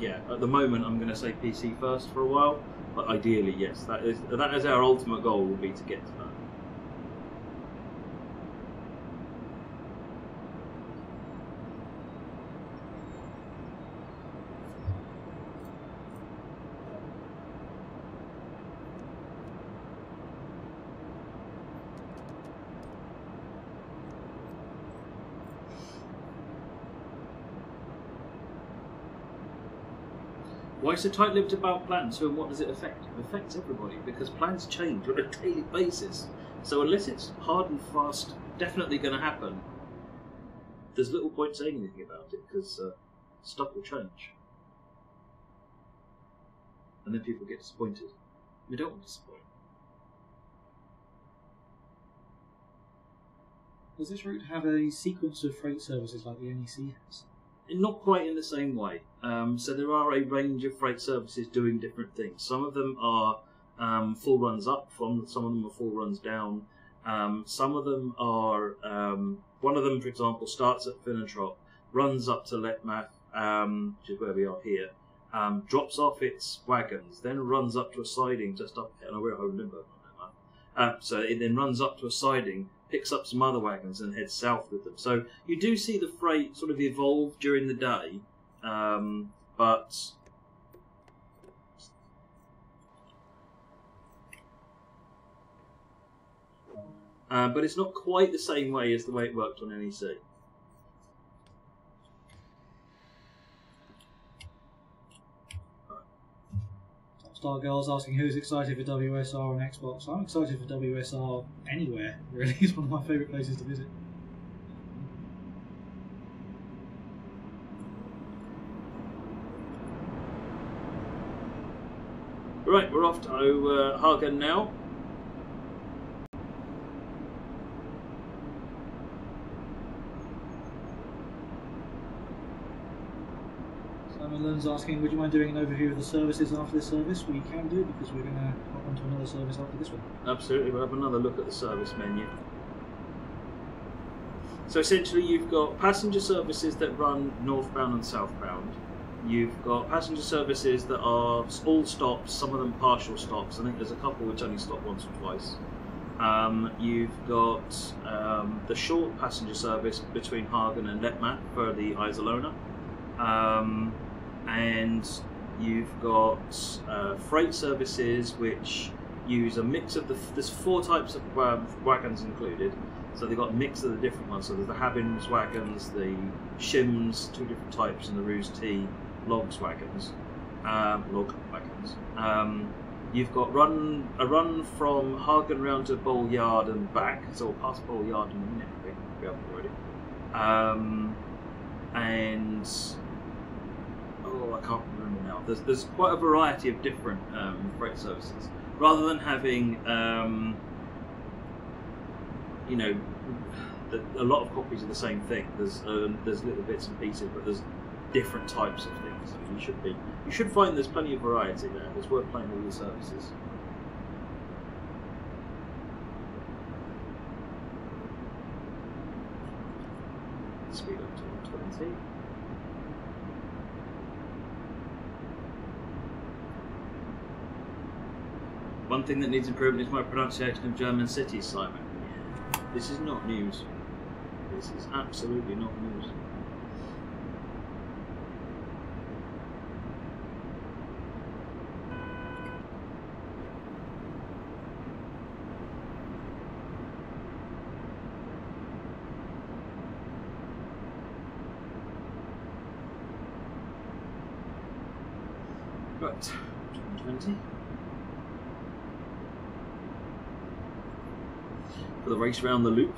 yeah, at the moment I'm going to say PC first for a while, but ideally yes, that is our ultimate goal, will be to get to that. Why so tight-lipped about plans? So what does it affect? It affects everybody because plans change on a daily basis. So unless it's hard and fast, definitely going to happen, there's little point saying anything about it because stuff will change. And then people get disappointed. We don't want to disappoint. Does this route have a sequence of freight services like the NEC has? Not quite in the same way. So there are a range of freight services doing different things. Some of them are full runs up, some of them are full runs down. Some of them are, one of them, for example, starts at Finnentrop, runs up to Letmath, which is where we are here, drops off its wagons, then runs up to a siding just up here. No, we're at Hohenlimburg. So it then runs up to a siding, picks up some other wagons and heads south with them. So you do see the freight sort of evolve during the day, but it's not quite the same way as the way it worked on NEC. Stargirl's asking who's excited for WSR on Xbox. I'm excited for WSR anywhere, really. It's one of my favourite places to visit. Right, we're off to Hagen now. Lynn's asking, would you mind doing an overview of the services after this service? We can do, because we're going to hop onto another service after this one. Absolutely, we'll have another look at the service menu. So essentially you've got passenger services that run northbound and southbound. You've got passenger services that are all stops, some of them partial stops. I think there's a couple which only stop once or twice. You've got the short passenger service between Hagen and Letmath for the Iserlohner. And you've got freight services which use a mix of there's 4 types of wagons included, so they've got a mix of the different ones. So there's the Habins wagons, the Shims, 2 different types, and the Ruse T log wagons. You've got a run from Hagen round to Bowl Yard and back, so we'll pass Bowl Yard in a minute, I think, we haven't already. And oh, I can't remember now. There's quite a variety of different freight services. Rather than having you know, a lot of copies of the same thing. There's little bits and pieces, but there's different types of things. So you should find there's plenty of variety there. It's worth playing all the services. Speed up to 120. One thing that needs improvement is my pronunciation of German cities, Simon. This is not news. This is absolutely not news. Right, 220. For the race around the loop.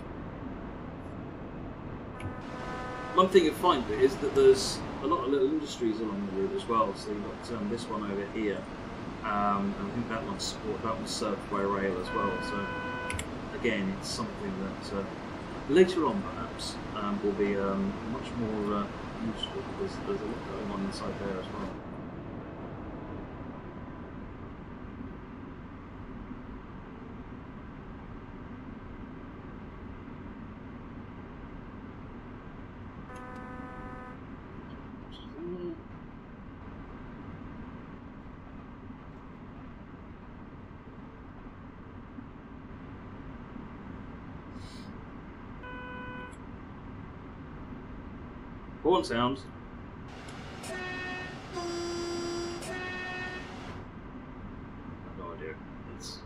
One thing you find is that there's a lot of little industries along the route as well. So you've got this one over here, and I think that one's served by rail as well. So again, it's something that later on perhaps will be much more useful, because there's a lot going on inside there as well. Horn sounds. No idea. It's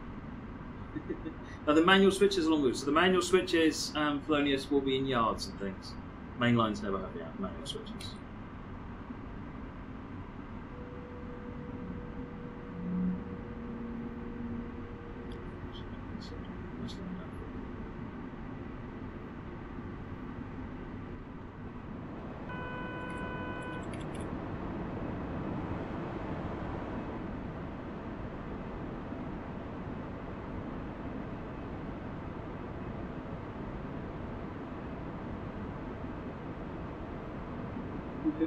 now the manual switches along the route. So the manual switches, Polonius, will be in yards and things. Main lines never have manual switches.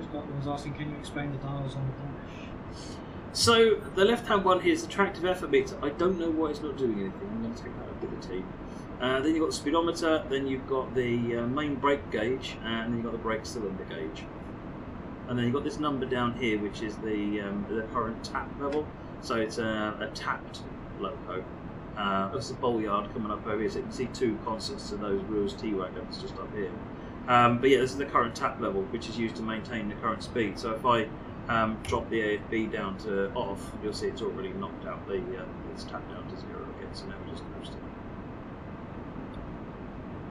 Scotland was asking, can you explain the dials on the dash? So the left-hand one here is the tractive effort meter. I don't know why it's not doing anything. I'm going to take that up with the team. Then you've got the speedometer. Then you've got the main brake gauge, and then you've got the brake cylinder gauge. And then you've got this number down here, which is the current tap level. So it's a tapped loco. That's the bowl yard coming up over here. So you can see two constants to those Ruhr's T-wagons just up here. But yeah, this is the current tap level, which is used to maintain the current speed. So if I drop the AFB down to off, you'll see it's already knocked out the it's tapped down to 0 again. So now we're just coasting.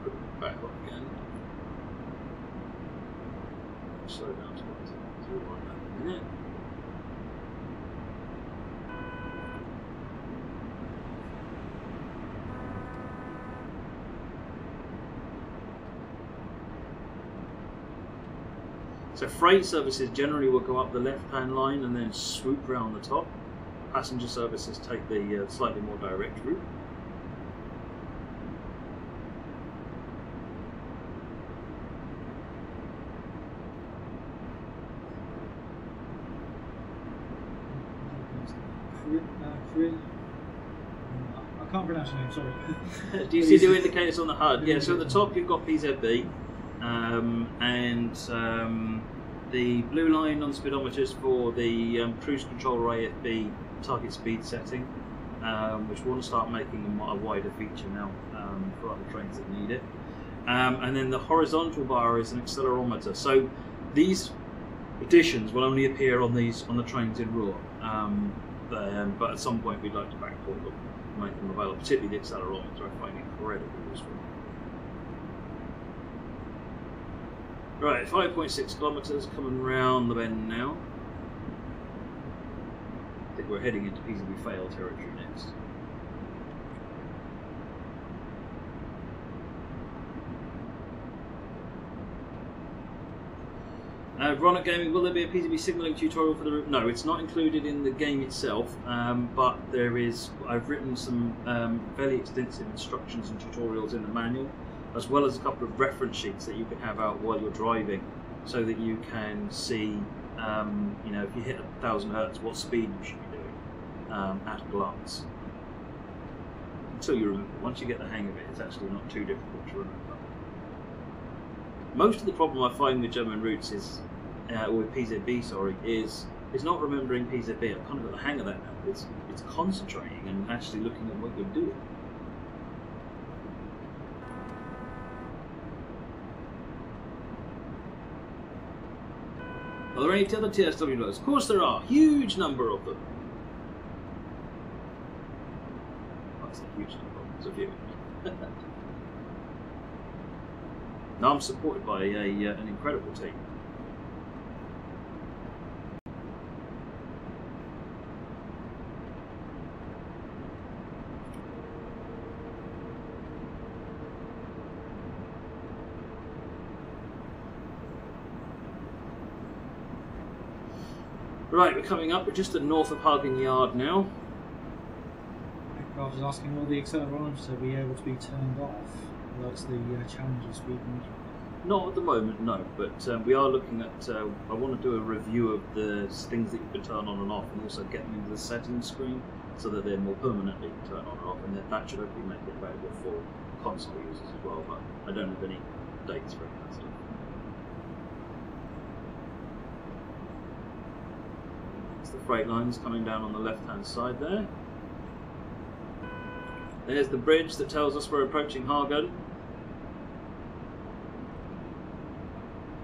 Put it back up again. Slow down to 1 minute. So freight services generally will go up the left-hand line and then swoop round the top. Passenger services take the slightly more direct route. I can't pronounce your name, sorry. Do you see the indicators on the HUD? Yeah, so at the top you've got PZB. And the blue line on speedometers for the cruise control or AFB target speed setting, which we want to start making a wider feature now for other trains that need it. And then the horizontal bar is an accelerometer. So these additions will only appear on the trains in Ruhr, but at some point we'd like to backport them, make them available. Particularly the accelerometer, I find incredibly useful. Right, 5.6 kilometres coming round the bend now. I think we're heading into PCB fail territory next. Ronit Gaming, will there be a PCB signalling tutorial for the route? No, it's not included in the game itself, but there is. I've written some fairly extensive instructions and tutorials in the manual, as well as a couple of reference sheets that you can have out while you're driving, so that you can see, you know, if you hit 1,000 hertz, what speed you should be doing at a glance. Until you remember. Once you get the hang of it, it's actually not too difficult to remember. Most of the problem I find with German routes is, or with PZB, sorry, is not remembering PZB. I've kind of got the hang of that now. It's concentrating and actually looking at what you're doing. Are there any other TSW loads? Of course there are. Huge number of them. That's a huge number. It's a few. Now I'm supported by an incredible team. Right, we're coming up. We're just to the north of Hagen Yard now. I was asking, will the accelerometer be able to be turned off? That's the challenge of speed management. Not at the moment, no, but we are looking at, I want to do a review of the things that you can turn on and off, and also get them into the settings screen so that they're more permanently turned on and off, and that should hopefully make it available for console users as well, but I don't have any dates for that stuff. It's the freight lines coming down on the left hand side there. There's the bridge that tells us we're approaching Hagen.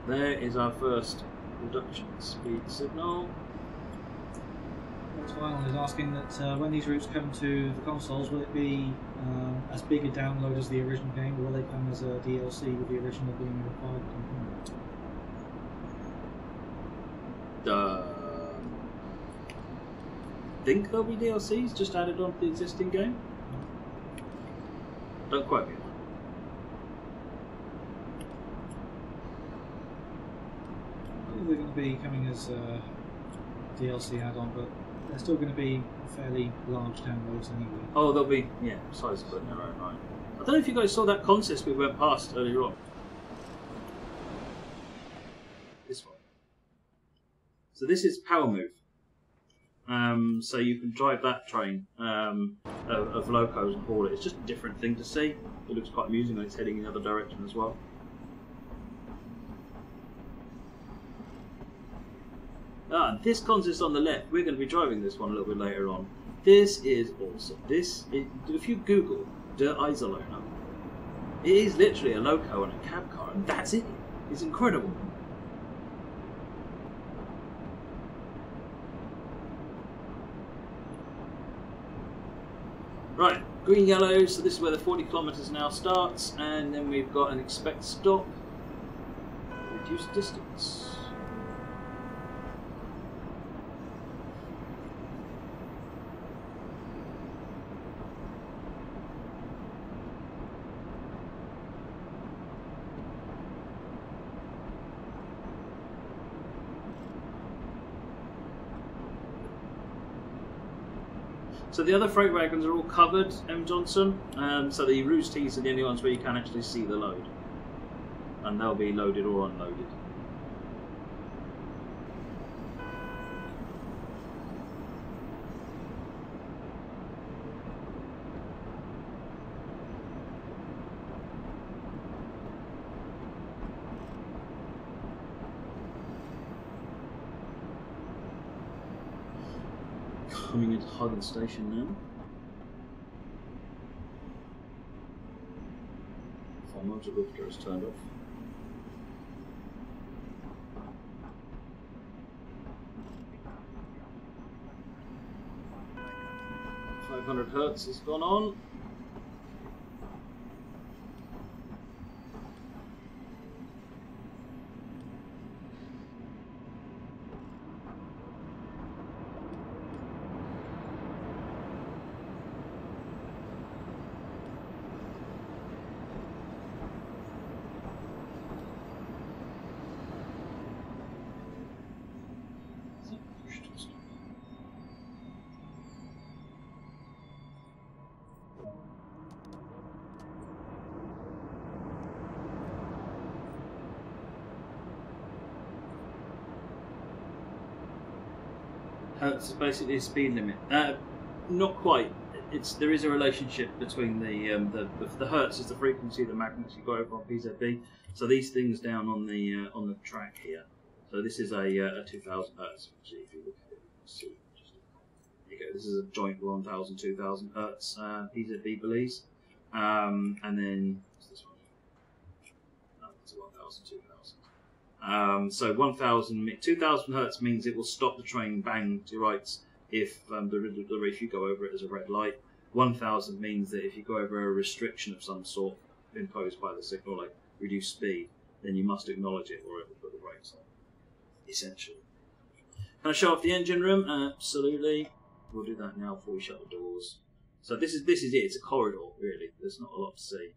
There is our first reduction speed signal. Next final is asking that when these routes come to the consoles, will it be as big a download as the original game, or will they come as a DLC with the original being a required component? I think there'll be DLCs just added on to the existing game. Don't quote me. They're going to be coming as a DLC add-on, but they're still going to be fairly large downloads anyway. Oh, they'll be, yeah, sizable in their own right. I don't know if you guys saw that contest we went past earlier on. This one. So this is Power Move. So you can drive that train of locos and haul it. It's just a different thing to see. It looks quite amusing when it's heading in the other direction as well. This consist on the left. We're going to be driving this one a little bit later on. This is awesome. If you Google Der Eiserlohner, it is literally a loco and a cab car, and that's it. It's incredible. Right, green, yellow, so this is where the 40 kilometres now starts, and then we've got an expect stop, reduce distance. So the other freight wagons are all covered, M. Johnson, so the Ruhr T's are the only ones where you can actually see the load. And they'll be loaded or unloaded. Coming into Hagen Station now. Motor lifter is turned off. .500 hertz has gone on. Hertz is basically a speed limit. Not quite. There is a relationship between the hertz is the frequency, the magnitude you go over on PZB. So these things down on the track here. So this is a 2000 hertz. Actually, if you look at it, see. There you go. This is a joint 1000, 2000 hertz PZB Belize. And then what's this one? Oh, it's a 1000, 2000. So 2000 hertz means it will stop the train bang to your rights if if you go over it as a red light. 1000 means that if you go over a restriction of some sort imposed by the signal, like reduce speed, then you must acknowledge it or it will put the brakes on. Essentially. Can I show off the engine room? Absolutely. We'll do that now before we shut the doors. So this is it. It's a corridor, really. There's not a lot to see.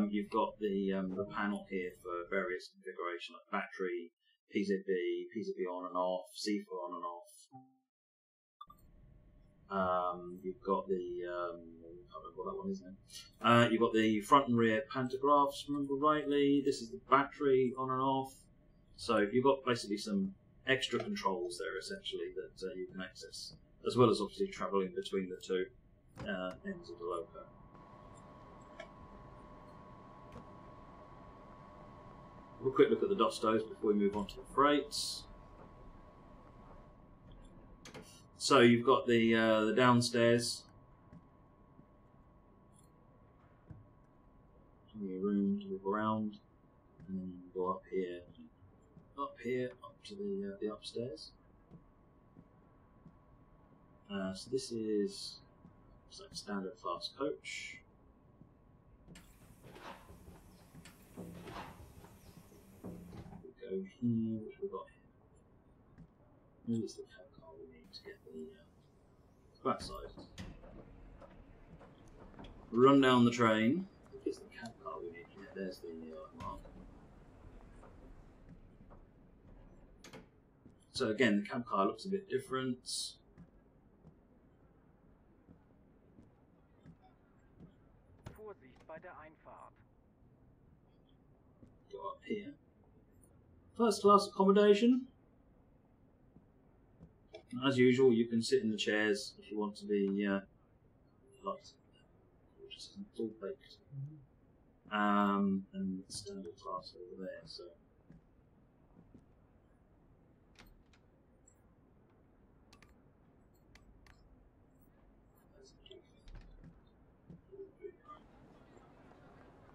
You've got the panel here for various configuration, like battery, PZB on and off, C4 on and off. You've got the I can't remember what that one is now. You've got the front and rear pantographs, remember rightly. This is the battery on and off. So you've got basically some extra controls there, essentially, that you can access, as well as obviously travelling between the two ends of the loco. Have a quick look at the Dostos before we move on to the freights. So you've got the downstairs. Your room to move around, and then you go up here, up to the upstairs. So this is like a standard class coach. We go here, which we've got here. Maybe it's the cab car we need to get the backside. Run down the train. I think it's the cab car we need. Yeah, there's the mark. So again, the cab car looks a bit different. Go up here. First class accommodation. As usual, you can sit in the chairs if you want to be light, which is all baked. And standard class over there. So.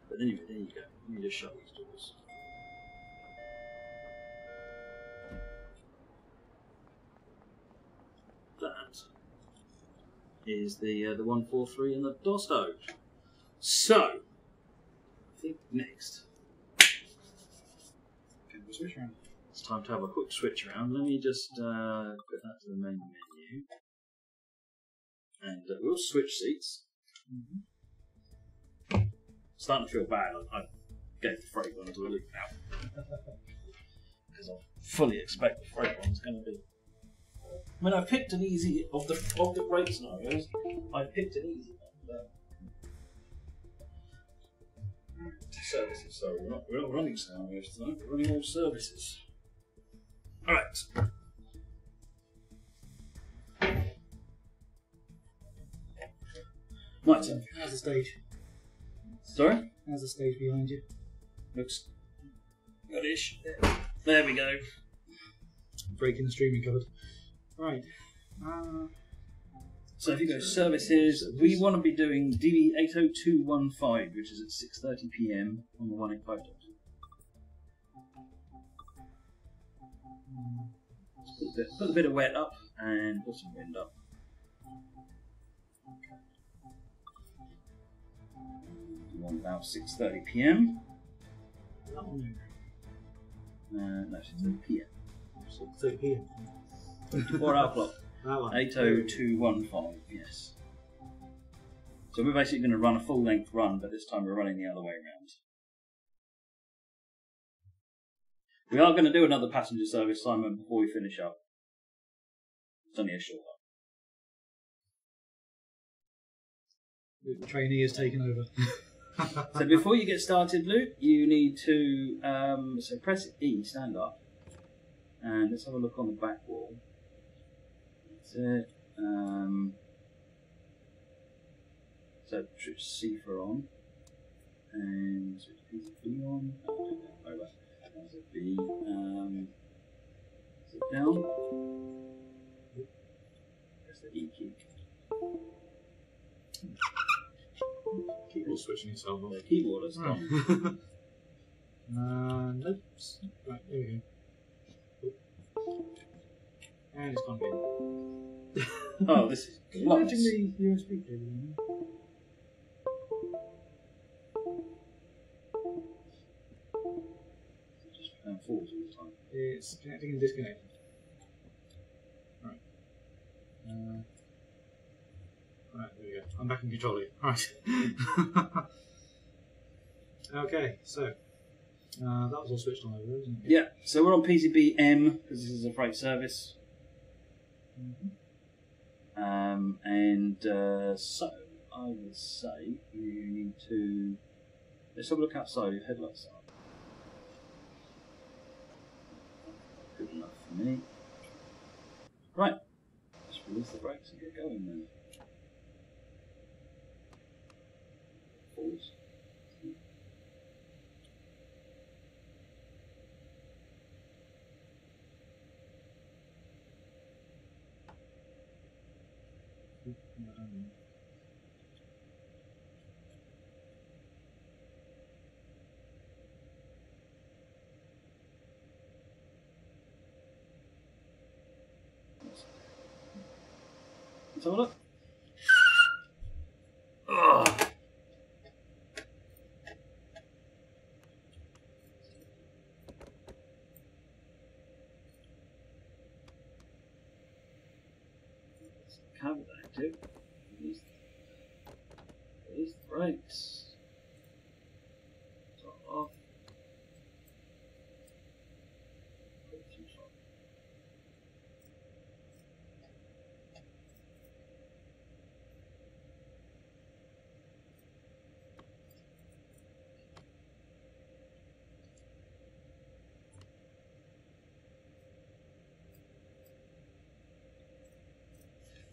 But anyway, there you go. Let me just shut these doors. That is the 143 and the Dosto. So, I think next Switch around. it's time to have a quick switch around. Let me just put that to the main menu, and we'll switch seats. Starting to feel bad. I gave the freight one to a look now because I fully expect the freight one's going to be. I mean, I picked an easy of the brake scenarios. I picked an easy one. Services. Sorry, we're not running scenarios tonight. We're running all services. All right. My turn. How's the stage? Sorry? How's the stage behind you? Looks goodish. There we go. Breaking the streaming cupboard. Right. So if you go services, we want to be doing DB80215, which is at 6:30 PM on the 185. Put a bit of wet up and put some wind up. On about 6:30 PM. No, 6:30 PM. 6:30 PM. 24-hour clock. That one. 80215, yes. So we're basically going to run a full-length run, but this time we're running the other way around. We are going to do another passenger service, Simon, before we finish up. It's only a short one. The trainee has taken over. So before you get started, Luke, you need to so press E, stand up, and let's have a look on the back wall. That's it. So cipher on, and switch piece of B on. Over. There's a B. Sit down. Press the E key. Keyboard switching yourself on. The keyboard is gone. Nope. Right, there we go. And it's gone again. Oh, this is Can you imagine the USB cable? Just falls all the time. It's connecting and disconnecting. Right. Right, there we go. I'm back in control here. Right. Okay, so that was all switched on over, isn't it? Yeah, so we're on PCB M because this is a freight service. So I would say you need to let's have a look outside. Your headlights are good enough for me. Right, let's release the brakes and get going then. Pause. Let's have a look. Ugh. Cover that too. Release the brakes. Top off.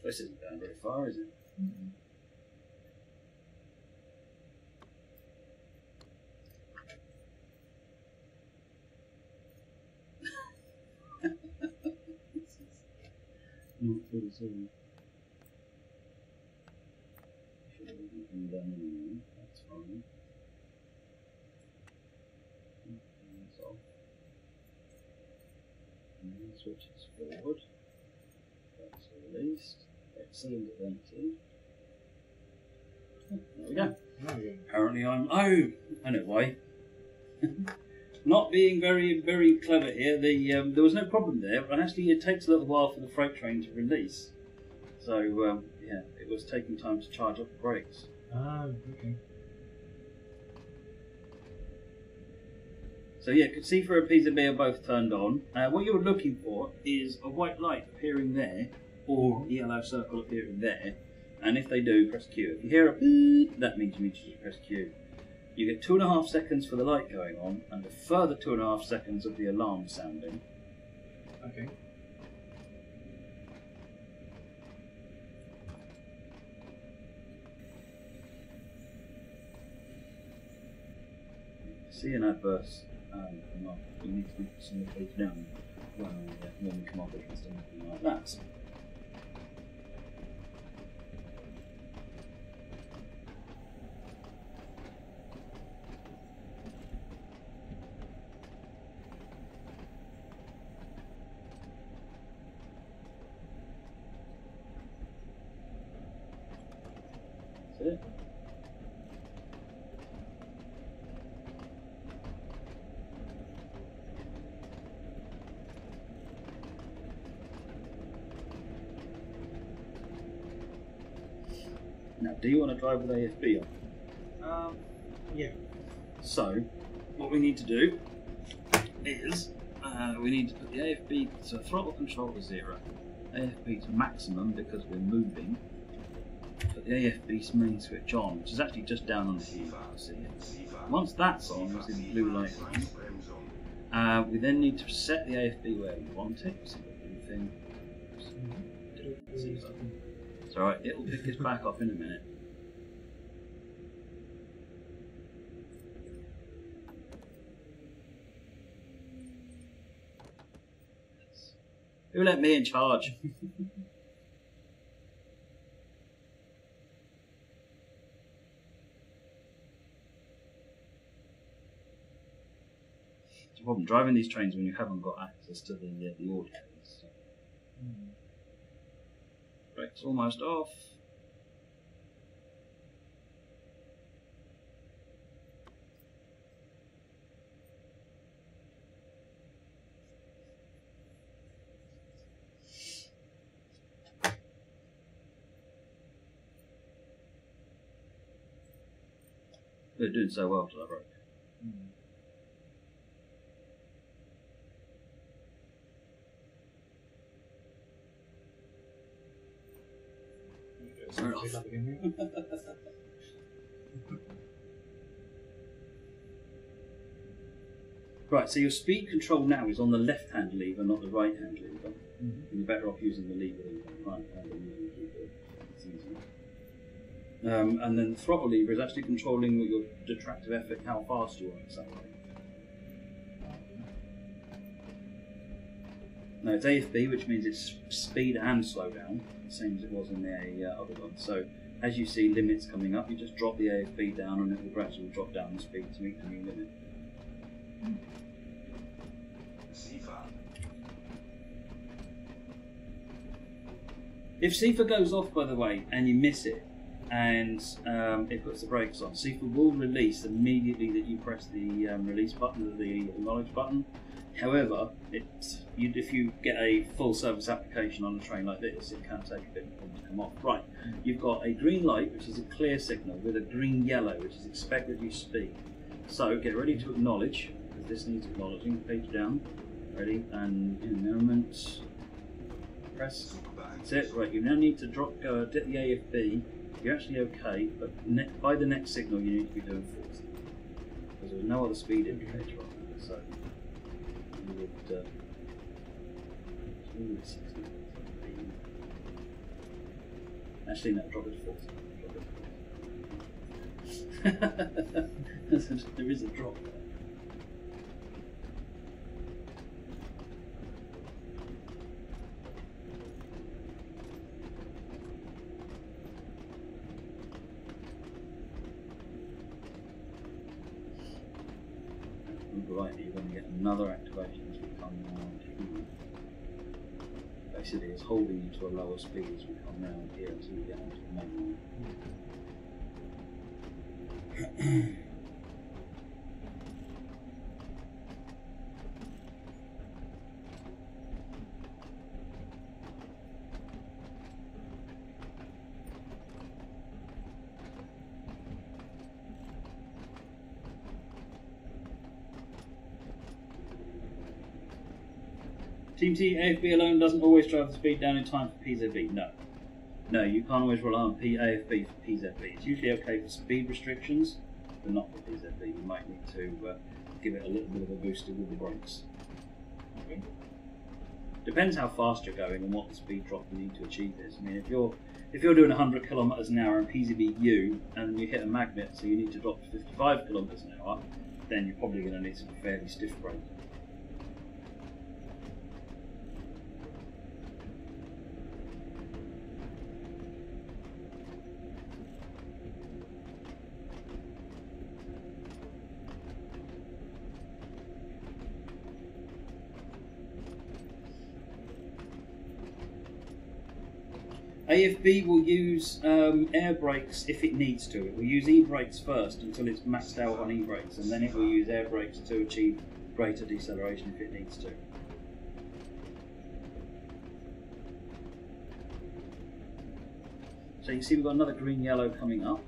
This isn't going very far, is it? Mm-hmm. Not good at all. Should have been done anyway. That's fine. That's off. And then switches forward. That's released. Cylinder empty. There we go. Apparently I'm... Oh! I know why. Not being very, very clever here, there was no problem there, but actually it takes a little while for the freight train to release. So, yeah, it was taking time to charge up the brakes. Ah, okay. So yeah, cipher and PCB are both turned on. What you're looking for is a white light appearing there, or a yellow circle appearing there, and if they do, press Q. If you hear a beep, that means you need to press Q. You get 2.5 seconds for the light going on, and a further 2.5 seconds of the alarm sounding. Okay. See an adverse you need to put some of the page down when we come up against anything like that. That's it. Now, do you want to drive with AFB on? Yeah. So, what we need to do is we need to put the AFB, so throttle control to 0, AFB to maximum because we're moving. Put the AFB main switch on, which is actually just down on the keyboard. See it. Once that's on, you see the blue light on. We then need to set the AFB where we want it. See the blue thing. It's alright, it'll pick us back up in a minute. Who let me in charge? It's a problem driving these trains when you haven't got access to the audio. Brakes almost off. They're doing so well till I broke. Right, so your speed control now is on the left-hand lever, not the right-hand lever. And you're better off using the lever than the right-hand than using the keyboard. It's easier. And then the throttle lever is actually controlling your detractive effort, how fast you want to accelerate. Now it's AFB, which means it's speed and slow down, the same as it was in the other one. So as you see limits coming up, you just drop the AFB down and it will gradually drop down the speed to meet the new limit. If CIFA goes off, by the way, and you miss it, and it puts the brakes on, CIFA will release immediately that you press the release button, the acknowledge button. However, if you get a full service application on a train like this, it can take a bit of time to come off. Right, you've got a green light, which is a clear signal, with a green yellow, which is expect reduced speed. So get ready to acknowledge, because this needs acknowledging. Page down, ready, and in a moment, press. That's it. Right, you now need to dip the AFB. You're actually okay, but by the next signal you need to be doing 40, because there's no other speed indicator on there. So you would. Actually, no, drop it to 40. There is a drop there. Right, you're going to get another activation as we come round here. Basically, it's holding you to a lower speed as we come round here until we get onto the main line. Team T, AFB alone doesn't always drive the speed down in time for PZB. No. No, you can't always rely on AFB for PZB. It's usually okay for speed restrictions, but not for PZB. You might need to give it a little bit of a booster with the brakes. Okay. Depends how fast you're going and what the speed drop you need to achieve is. I mean, if you're doing 100 kilometers an hour in PZB-U and you hit a magnet, so you need to drop to 55 kilometers an hour, then you're probably going to need some fairly stiff braking. AFB will use air brakes if it needs to. It will use e-brakes first until it's maxed out on e-brakes, and then it will use air brakes to achieve greater deceleration if it needs to. So you see we've got another green-yellow coming up.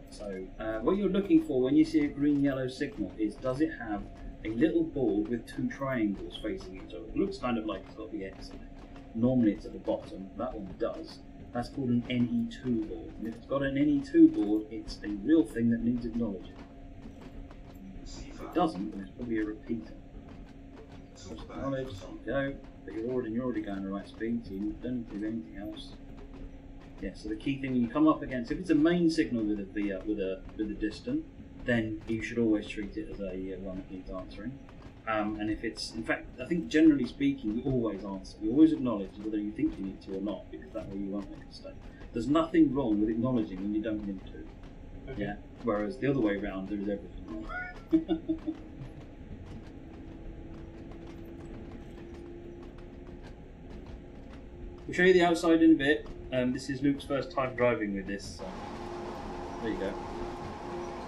So what you're looking for when you see a green-yellow signal is, does it have a little board with two triangles facing each other? It looks kind of like it's got the X in it. Normally it's at the bottom, that one does. That's called an NE2 board. And if it's got an NE2 board, it's a real thing that needs acknowledging. If it doesn't, then it's probably a repeater. Acknowledge, there you go. But you're already going the right speed, so you don't do anything else. Yeah, so the key thing when you come up against, if it's a main signal with a distant, then you should always treat it as a one that needs answering. And if it's, in fact, I think generally speaking, you always answer. You always acknowledge whether you think you need to or not, because that way you won't make a mistake. There's nothing wrong with acknowledging when you don't need to. Okay. Yeah. Whereas the other way around, there is everything wrong. We'll show you the outside in a bit. This is Luke's first time driving with this. So there you go.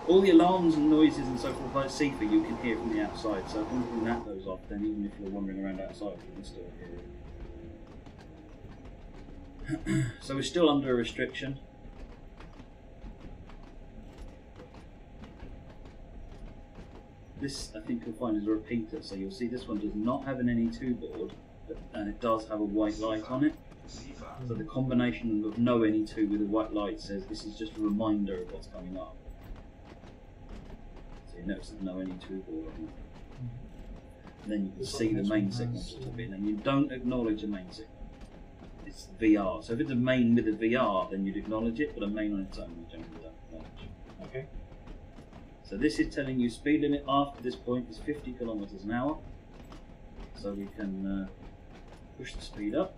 All the alarms and noises and so forth like Seafer you can hear from the outside, so if anything that goes off, then even if you're wandering around outside, you can still hear it. So we're still under a restriction. This, I think you'll find, is a repeater, so you'll see this one does not have an NE2 board, and it does have a white light on it. So the combination of no NE2 with a white light says this is just a reminder of what's coming up. So you notice there's no NE2 board on it. And then you can see the main signal just a bit, and you don't acknowledge a main signal. It's VR. So if it's a main with a VR, then you'd acknowledge it, but a main on its own, you generally don't acknowledge. Okay. So this is telling you speed limit after this point is 50 kilometers an hour. So we can push the speed up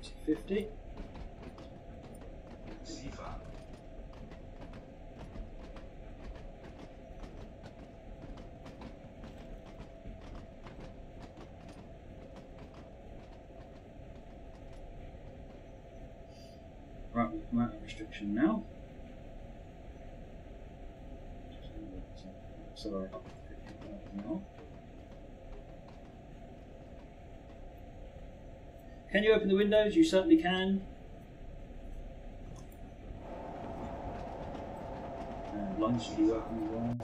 to 50. Right, we've come out of restriction now. Accelerate up to 50 kilometers an hour. Can you open the windows? You certainly can. And lines should be working as well.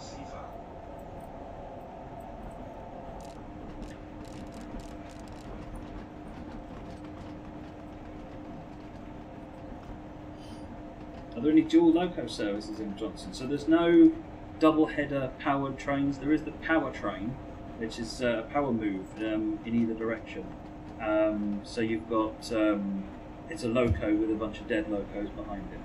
Are there any dual loco services in Johnson? So there's no double header powered trains. There is the power train, which is a power move in either direction. So you've got, it's a loco with a bunch of dead locos behind it.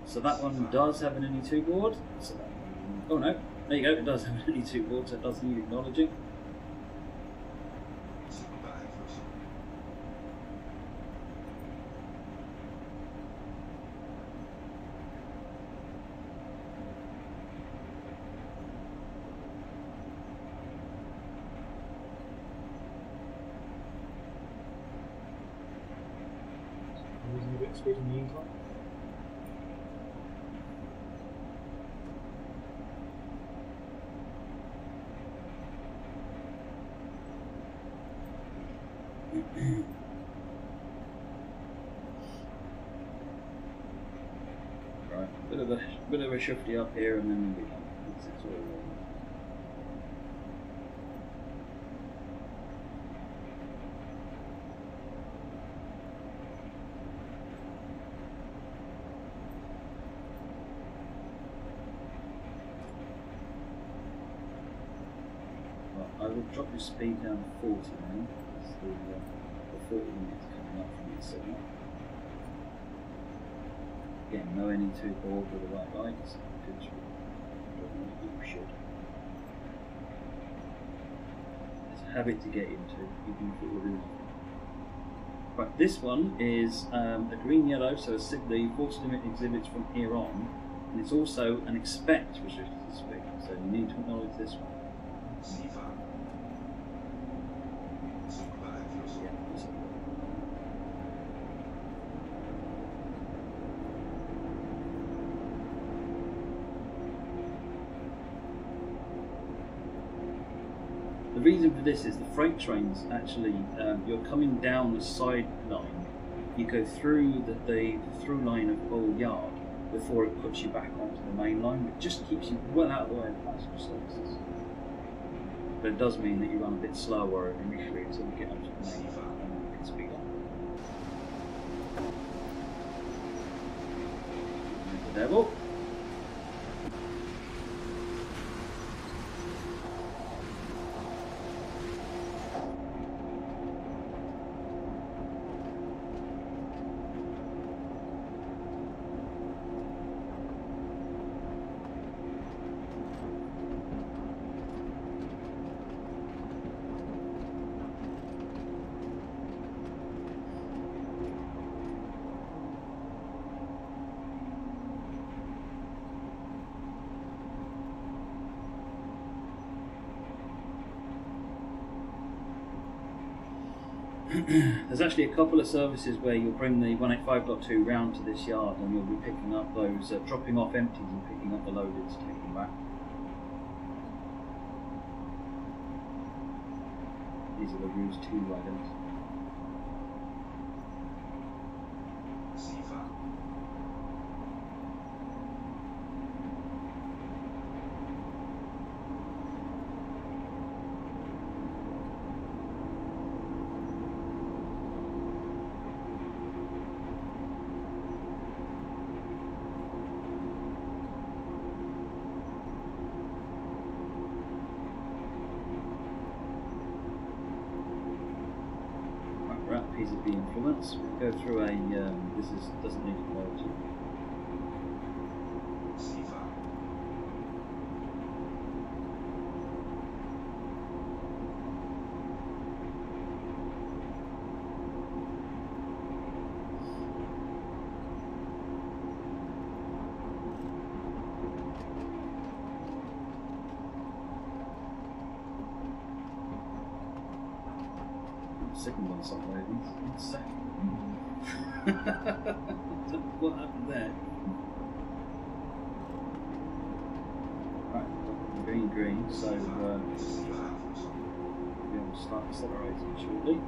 So that one does have an NE2 board. So that one, oh no, there you go, it does have an NE2 board, so it does need acknowledging. Losing a bit of speed in the incline. Right, bit of a shifty up here, and then we'll be done. It's all I will drop your speed down to 40 now. It's the 40 minutes coming up from the signal. Again, no NE2 board with the right lights. Good. You should. It's a habit to get into, even if it would. Right, this one is a green-yellow, so the force limit exhibits from here on, and it's also an expect restricted speed, so you need to acknowledge this one. The reason for this is the freight trains actually, you're coming down the side line, you go through the through line of Bull Yard before it puts you back onto the main line, which just keeps you well out of the way of the passenger services. But it does mean that you run a bit slower initially until you get up to the main line and you can speed up. The devil. there's actually a couple of services where you'll bring the 185.2 round to this yard and you'll be picking up those, dropping off empties and picking up the loaded to take them back. These are the Ruhr 2 wagons. PCB influence. We'll go through a, doesn't need to load. Second one's uploading. What happened there? Right, green, so we'll be able to start accelerating shortly.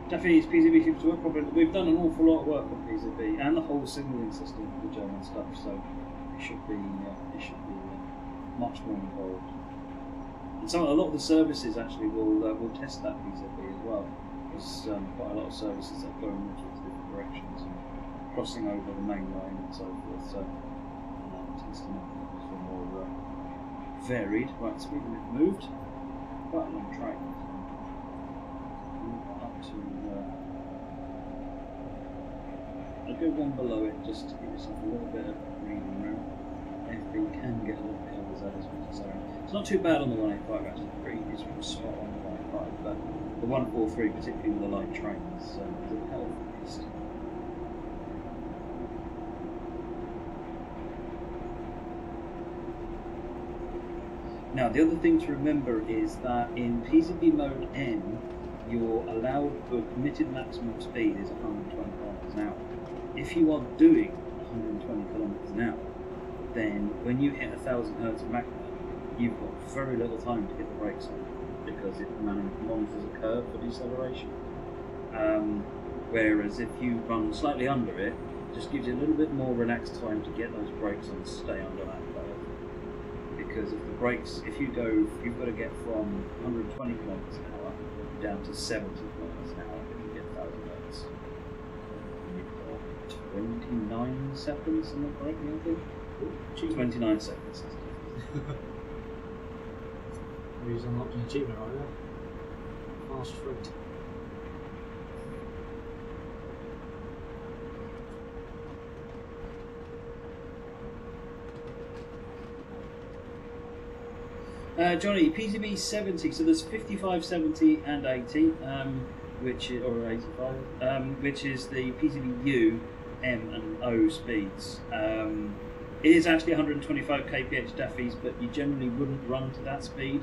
Japanese PCB seems to work properly. We've done an awful lot of work on PCB and the whole signalling system for the German stuff, so it should be much more involved. And a lot of the services actually will test that PCB as well. There's quite a lot of services that go in different directions, and crossing over the main line and so forth. So testing it for more varied. Right, speed limit moved. Quite a long track. I'll go one below it just to give yourself a little bit of breathing room. FB can get a little bit overzealous with the zone. It's not too bad on the 185 actually, it's pretty spot on the 185, but the 143, particularly with the light trains, is a hell of a beast. Now, the other thing to remember is that in PCB mode N, your allowed or permitted maximum speed is 120 km an hour. If you are doing 120 km an hour, then when you hit 1000 Hz magnet, you've got very little time to get the brakes on because it monitors a curve for deceleration. Whereas if you run slightly under it, it just gives you a little bit more relaxed time to get those brakes on and stay under that curve. Because if the brakes, you've got to get from 120 km an hour down to 70 km an hour if you get 1000 Hz. You've got 29 seconds, am I correct? I think 29 seconds. He's unlocked an achievement right there. Fast freight. Johnny, PCB 70, so there's 55, 70 and 80, which is, or 85, which is the PCB U, M and O speeds. It is actually 125 kph Daffys, but you generally wouldn't run to that speed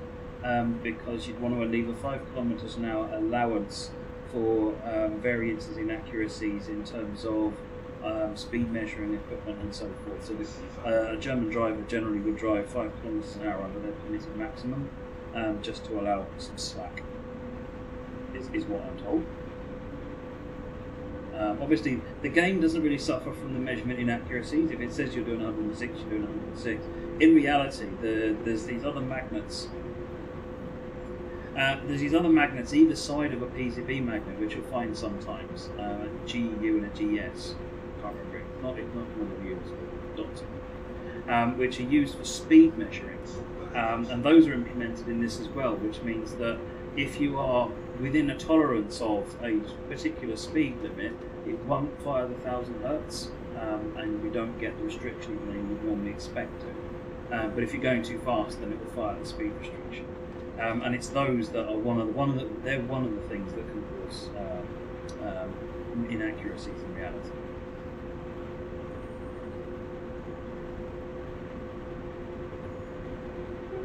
because you'd want to leave a 5 km an hour allowance for variances in accuracies in terms of speed measuring equipment and so forth. So a German driver generally would drive 5 km an hour under their permitted maximum just to allow some slack, is what I'm told. Obviously, the game doesn't really suffer from the measurement inaccuracies. If it says you're doing 106, you're doing 106. In reality, there's these other magnets. There's these other magnets either side of a PCB magnet, which you'll find sometimes, a GU and a GS. Can't remember. Not one of U's, dots. Which are used for speed measuring, and those are implemented in this as well, which means that if you are within a tolerance of a particular speed limit, it won't fire the 1000 Hertz, and you don't get the restriction that you would normally expect to. But if you're going too fast, then it will fire the speed restriction. And it's those that are one of the things that can cause inaccuracies in reality.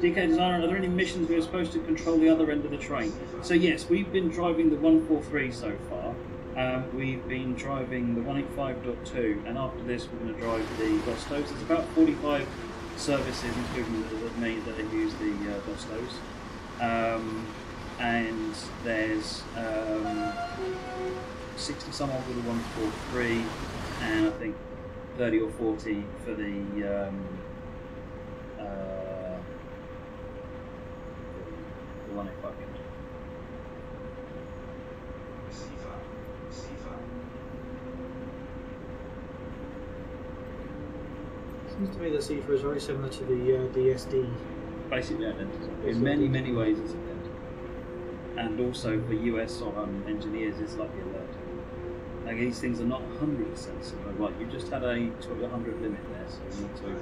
DK Designer, are there any missions we are supposed to control the other end of the train? So yes, we've been driving the 143 so far. We've been driving the 185.2, and after this we're going to drive the Dostos. There's about 45 services, including me, that use the Dostos. And there's 60 some odd with the 143, and I think 30 or 40 for the 185. Seems to me that CIFA is very similar to the DSD. Basically identical. In many, many ways it's identical. And also for US engineers, it's like the alert. Like, these things are not 100% similar. Right, you just had a 100 limit there, so you need to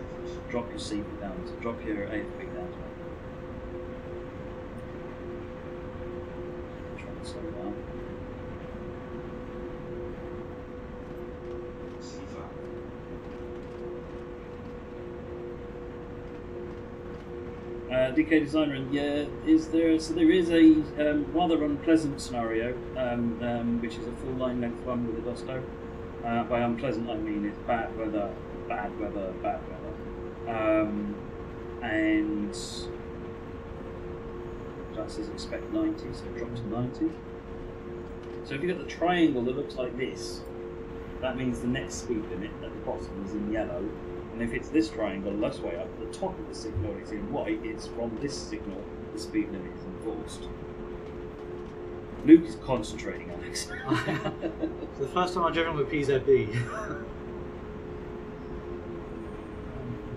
drop your CIFA down, to drop your AFB down to try and slow down. DK Designer, and yeah, there is a rather unpleasant scenario, which is a full line length one with a Dosto. By unpleasant, I mean it's bad weather, and that says expect 90, so it drops to 90. So if you get the triangle that looks like this, that means the next speed limit at the bottom is in yellow. And if it's this triangle this way up, the top of the signal is in white. It's from this signal the speed limit is enforced. Luke is concentrating, Alex. It's the first time I've driven with PZB. I'm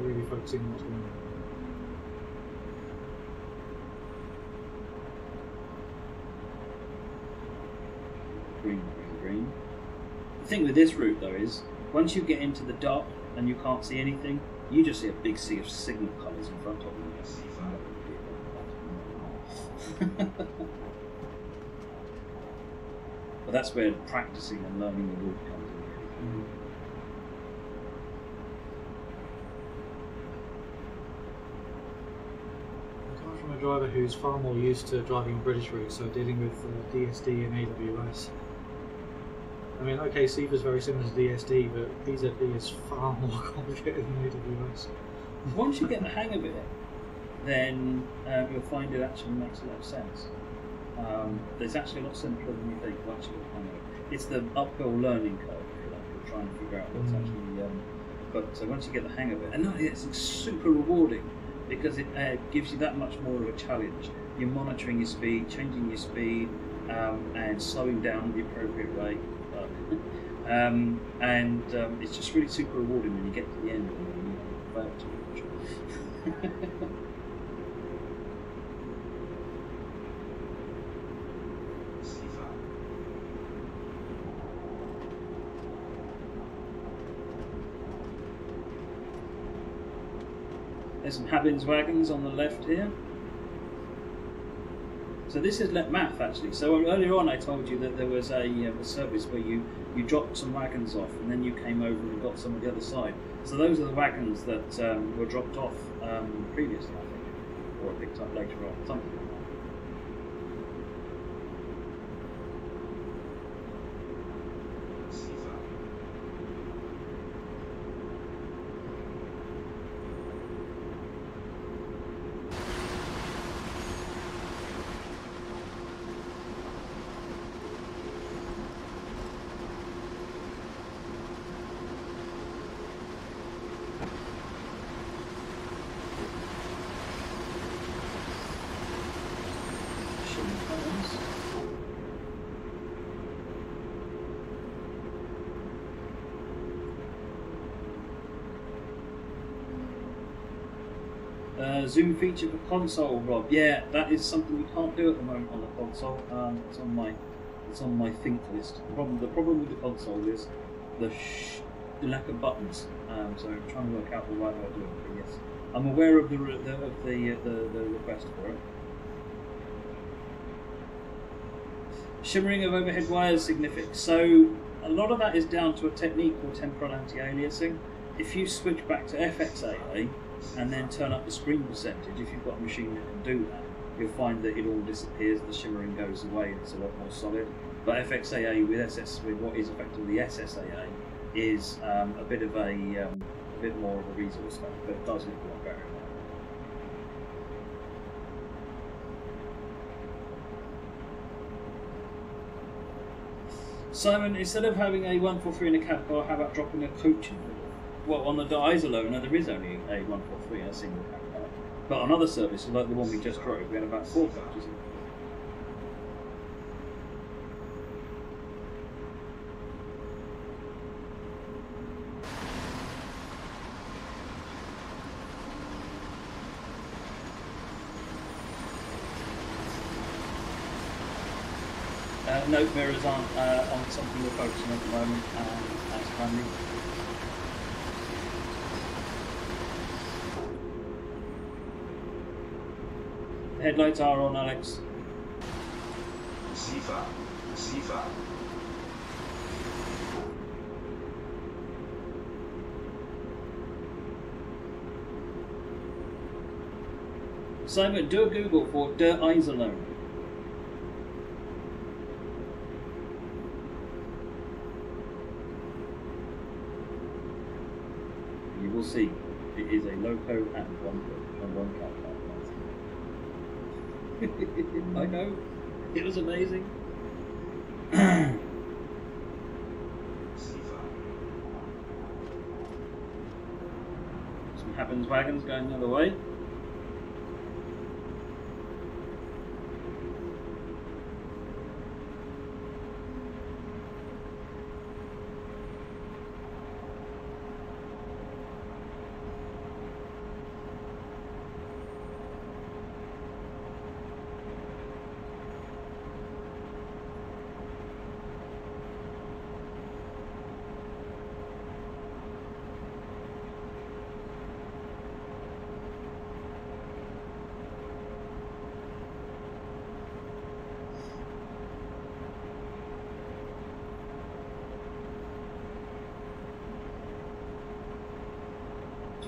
really focusing on what's going on. Green. The thing with this route though is, once you get into the dark and you can't see anything, you just see a big sea of signal colours in front of you. But that's where practicing and learning the route comes in. I'm coming from a driver who's far more used to driving on British routes, so dealing with DSD and AWS. I mean, okay, CIFA is very similar to DSD, but PZB is far more complicated than AWS. Once you get the hang of it, then you'll find it actually makes a lot of sense. It's actually a lot simpler than you think once you get the hang of it. It's the uphill learning curve, if you like. You're trying to figure out what's actually. But once you get the hang of it, and no, it's super rewarding because it gives you that much more of a challenge. You're monitoring your speed, changing your speed, and slowing down the appropriate way. It's just really super rewarding when you get to the end and you fail too much. There's some Habins wagons on the left here. So this is Let Math actually. So earlier on I told you that there was a service where you dropped some wagons off and then you came over and got some on the other side. So those are the wagons that were dropped off previously, I think, or picked up later on, something like that. Zoom feature for console, Rob. Yeah, that is something we can't do at the moment on the console. It's on my think list. The problem with the console is the lack of buttons. So I'm trying to work out the right way of doing it. But yes, I'm aware of the request for it. Shimmering of overhead wires significant. So a lot of that is down to a technique called temporal anti-aliasing. If you switch back to FXAA and then turn up the screen percentage, if you've got a machine that can do that, you'll find that it all disappears, the shimmering goes away, and it's a lot more solid. But FXAA with what is effectively SSAA is a bit more of a resource factor, but it does look a lot better. Simon, instead of having a 143 in a cab car, how about dropping a coach in? Well, on the dies alone, no, there is only a 143 in a single cab car. But on other services, like the one we just drove, we had about 4 coaches. Note mirrors aren't on something we're focusing on at the moment, as handy. The headlights are on, Alex. Sifa. Simon, do a Google for Der Eisenlohn. You will see it is a loco and one car. I know, it was amazing. Some Happens wagons going the other way.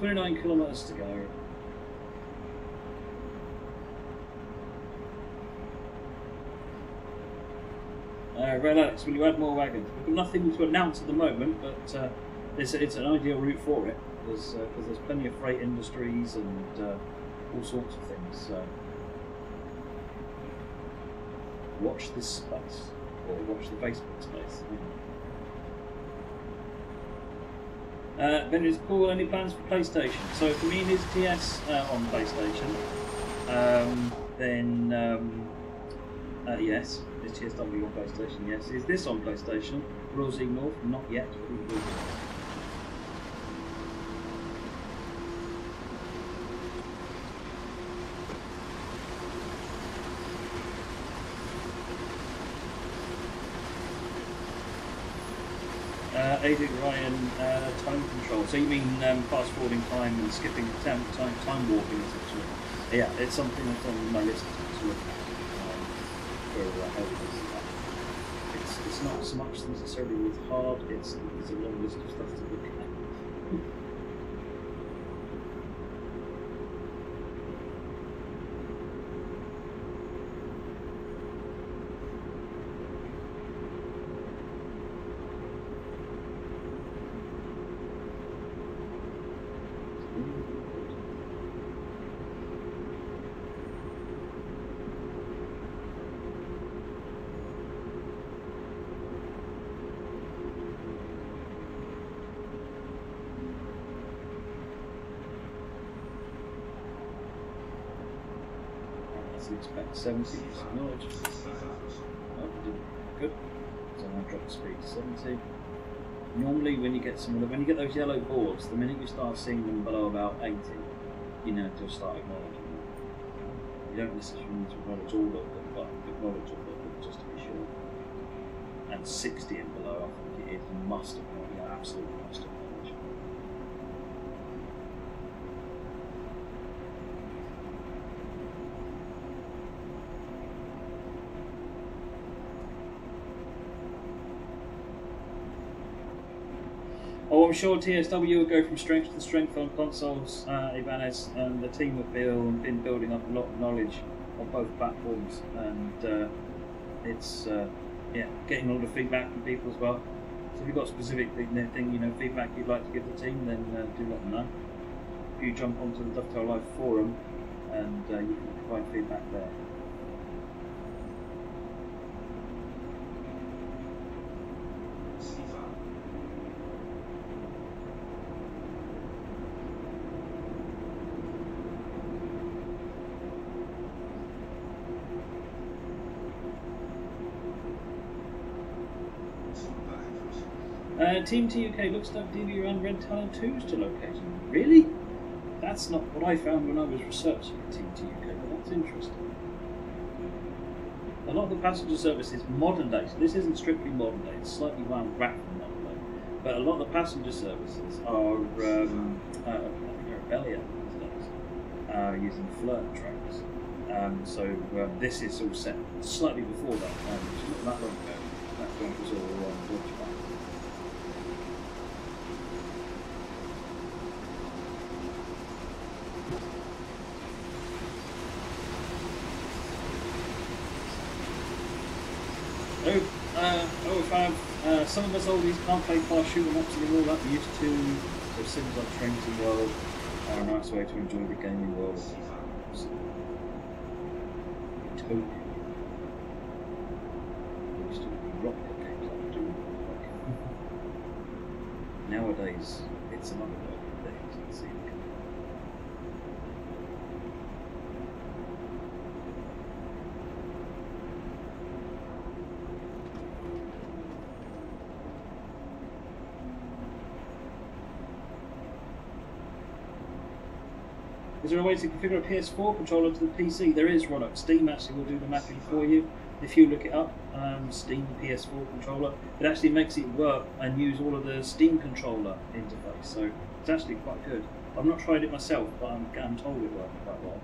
.29 kilometres to go. Red Alex, will you add more wagons? We've got nothing to announce at the moment, but it's an ideal route for it, because there's plenty of freight industries and all sorts of things. So watch this space, or watch the Facebook space. Then it's cool. Any plans for PlayStation? So if Kameen is TS on PlayStation, then yes, is TSW on PlayStation? Yes. Is this on PlayStation? Ruhr Sieg Nord? Not yet. Aiding Ryan, time control. So you mean fast forwarding time and skipping time warping essentially? Yeah, it's something that's on my list to look at for helpers. It's not so much necessarily with hard. It's a long list of stuff to look at. as expected. 70, acknowledge. Oh, didn't. Good. So I'm going to drop the speed to 70. Normally, when you get those yellow boards, the minute you start seeing them below about 80, you know, just start acknowledging them. You don't necessarily need to acknowledge all of them, but acknowledge all of them just to be sure. And 60 and below, I think it is must acknowledge. Yeah, absolutely must acknowledge. Oh, I'm sure TSW will go from strength to strength on consoles, Ibanez, and the team have been building up a lot of knowledge on both platforms, and it's getting a lot of feedback from people as well. So if you've got specific feedback you'd like to give the team, then do let them know. If you jump onto the Dovetail Live forum, and you can provide feedback there. Team TUK looks like DV around Red Tunnel 2's to location. Really? That's not what I found when I was researching Team TUK, but that's interesting. A lot of the passenger services modern day, so this isn't strictly modern day, it's slightly wound back from modern day, but a lot of the passenger services are, I think they're Belia these days, using flirt trains. So this is all set slightly before that, it's not that long ago. That's when it was all launched back. Some of us oldies can't play fast shooting ups anymore like we used to, so sims like Trinity World are a nice way to enjoy the gaming world. Totally. We used to rock the games like we do. Nowadays, it's another world of things, you can see. Is there a way to configure a PS4 controller to the PC? There is, Roddock. Steam actually will do the mapping for you. If you look it up, Steam PS4 controller, it actually makes it work and use all of the Steam controller interface. So it's actually quite good. I've not tried it myself, but I'm told it works quite well.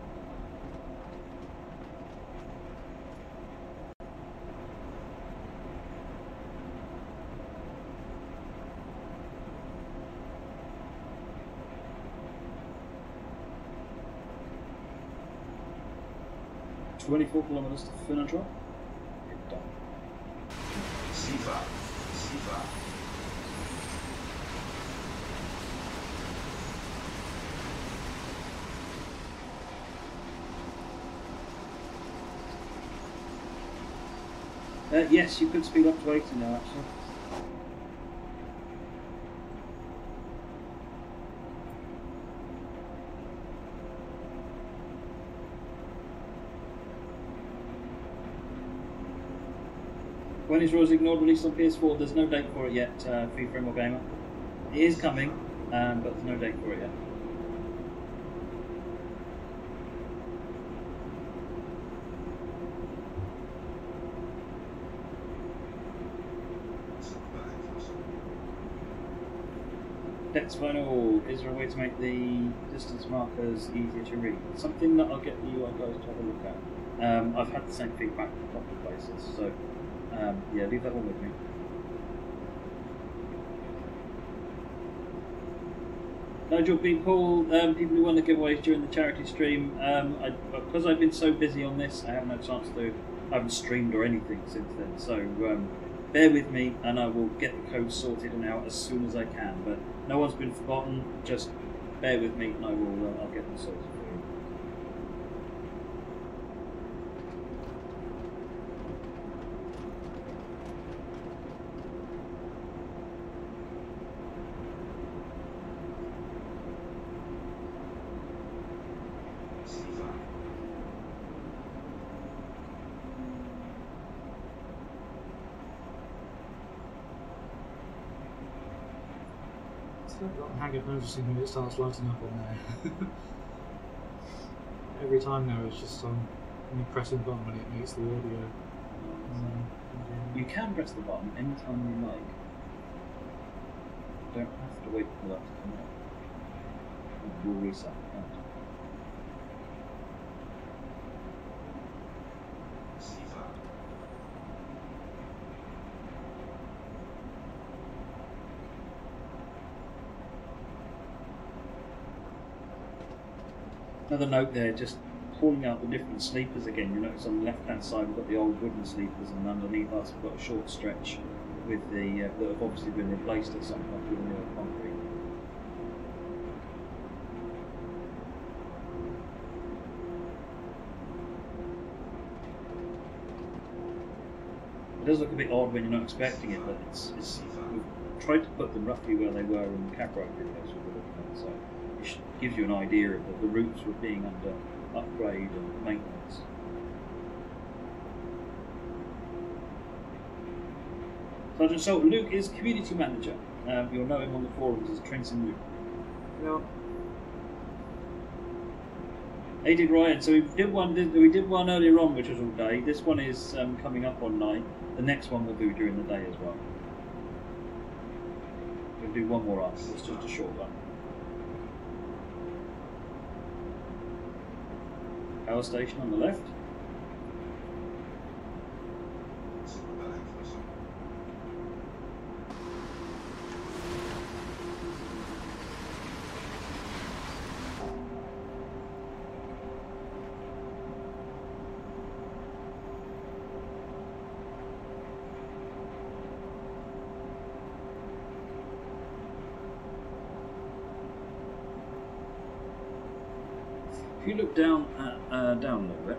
$24 kilometers to Finlandra. Get done. Sifa. Yes, you could speed up to 80 now, actually. When is Ruhr Sieg Nord released on PS4? There's no date for it yet, Frame or Gamer. It is coming, but there's no date for it yet. Dex Final, is there a way to make the distance markers easier to read? Something that I'll get you guys to have a look at. I've had the same feedback from a couple of places, so yeah, leave that one with me. Nigel B. Paul, people who won the giveaways during the charity stream, because I've been so busy on this, I haven't had a chance to, I haven't streamed or anything since then, so bear with me and I will get the code sorted and out as soon as I can, but no one's been forgotten, just bear with me and I'll get them sorted for you. I've got a hang of noticing when it starts lighting up on there. Every time now it's just when you press the button when it makes the audio. You can press the button anytime you like. You don't have to wait for that to come up. We'll reset that. Another note there, just calling out the different sleepers again. You notice on the left hand side we've got the old wooden sleepers, and underneath us we've got a short stretch with the that have obviously been replaced at some point with the newer concrete. It does look a bit odd when you're not expecting it, but it's we've tried to put them roughly where they were in the Capro videos we were looking at, so it gives you an idea of the routes were being under upgrade and maintenance. Sergeant Salt, Luke is community manager. You'll know him on the forums as Trenton Luke. Yeah. Aided Ryan, so we did one earlier on, which was all day. This one is coming up on night. The next one we'll do during the day as well. We'll do one more after. It's just a short one. Power station on the left. If you look down down a little bit,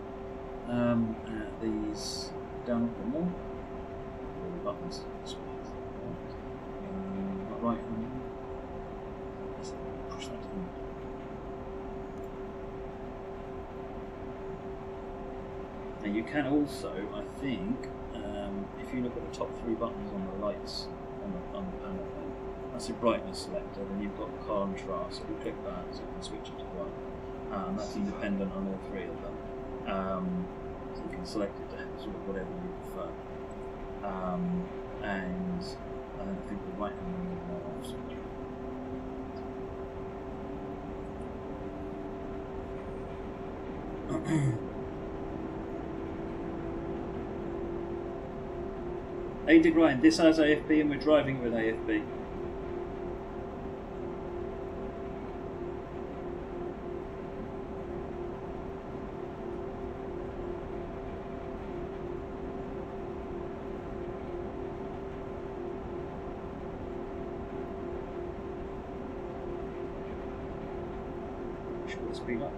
at these down a bit more, the buttons, right hand, push that down. And you can also, I think, if you look at the top three buttons on the lights on the panel, that's your brightness selector. Then you've got the contrast. If you click that, so you can switch it to one. That's independent on all three of them. So you can select it to sort of whatever you prefer. And I think the right hand one will off switch. Aided Ryan, this has AFB and we're driving with AFB. Speed up.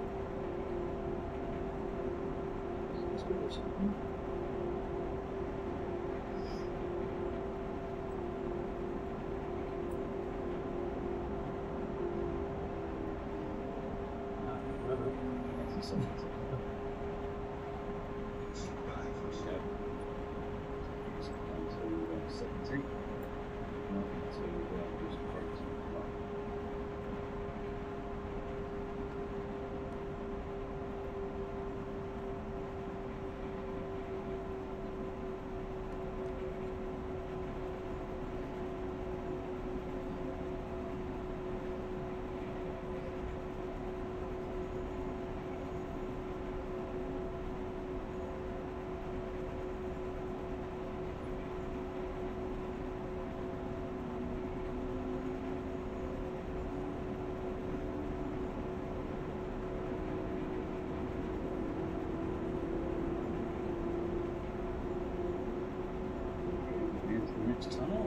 Tunnel.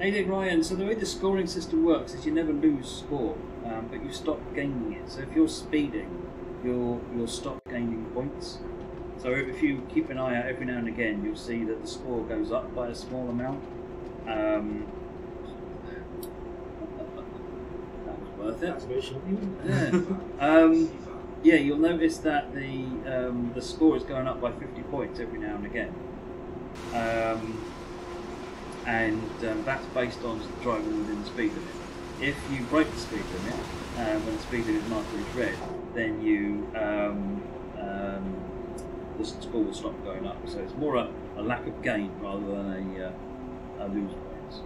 Aided Ryan, so the way the scoring system works is you never lose score, but you stop gaining it. So if you're speeding you'll stop gaining points. So if you keep an eye out every now and again, you'll see that the score goes up by a small amount. That was worth it. That's a bit shocking. Yeah. Yeah, you'll notice that the score is going up by 50 points every now and again. That's based on driving within the speed limit. If you break the speed limit, when the speed limit marker is red, then the score will stop going up. So it's more a lack of gain rather than a lose points.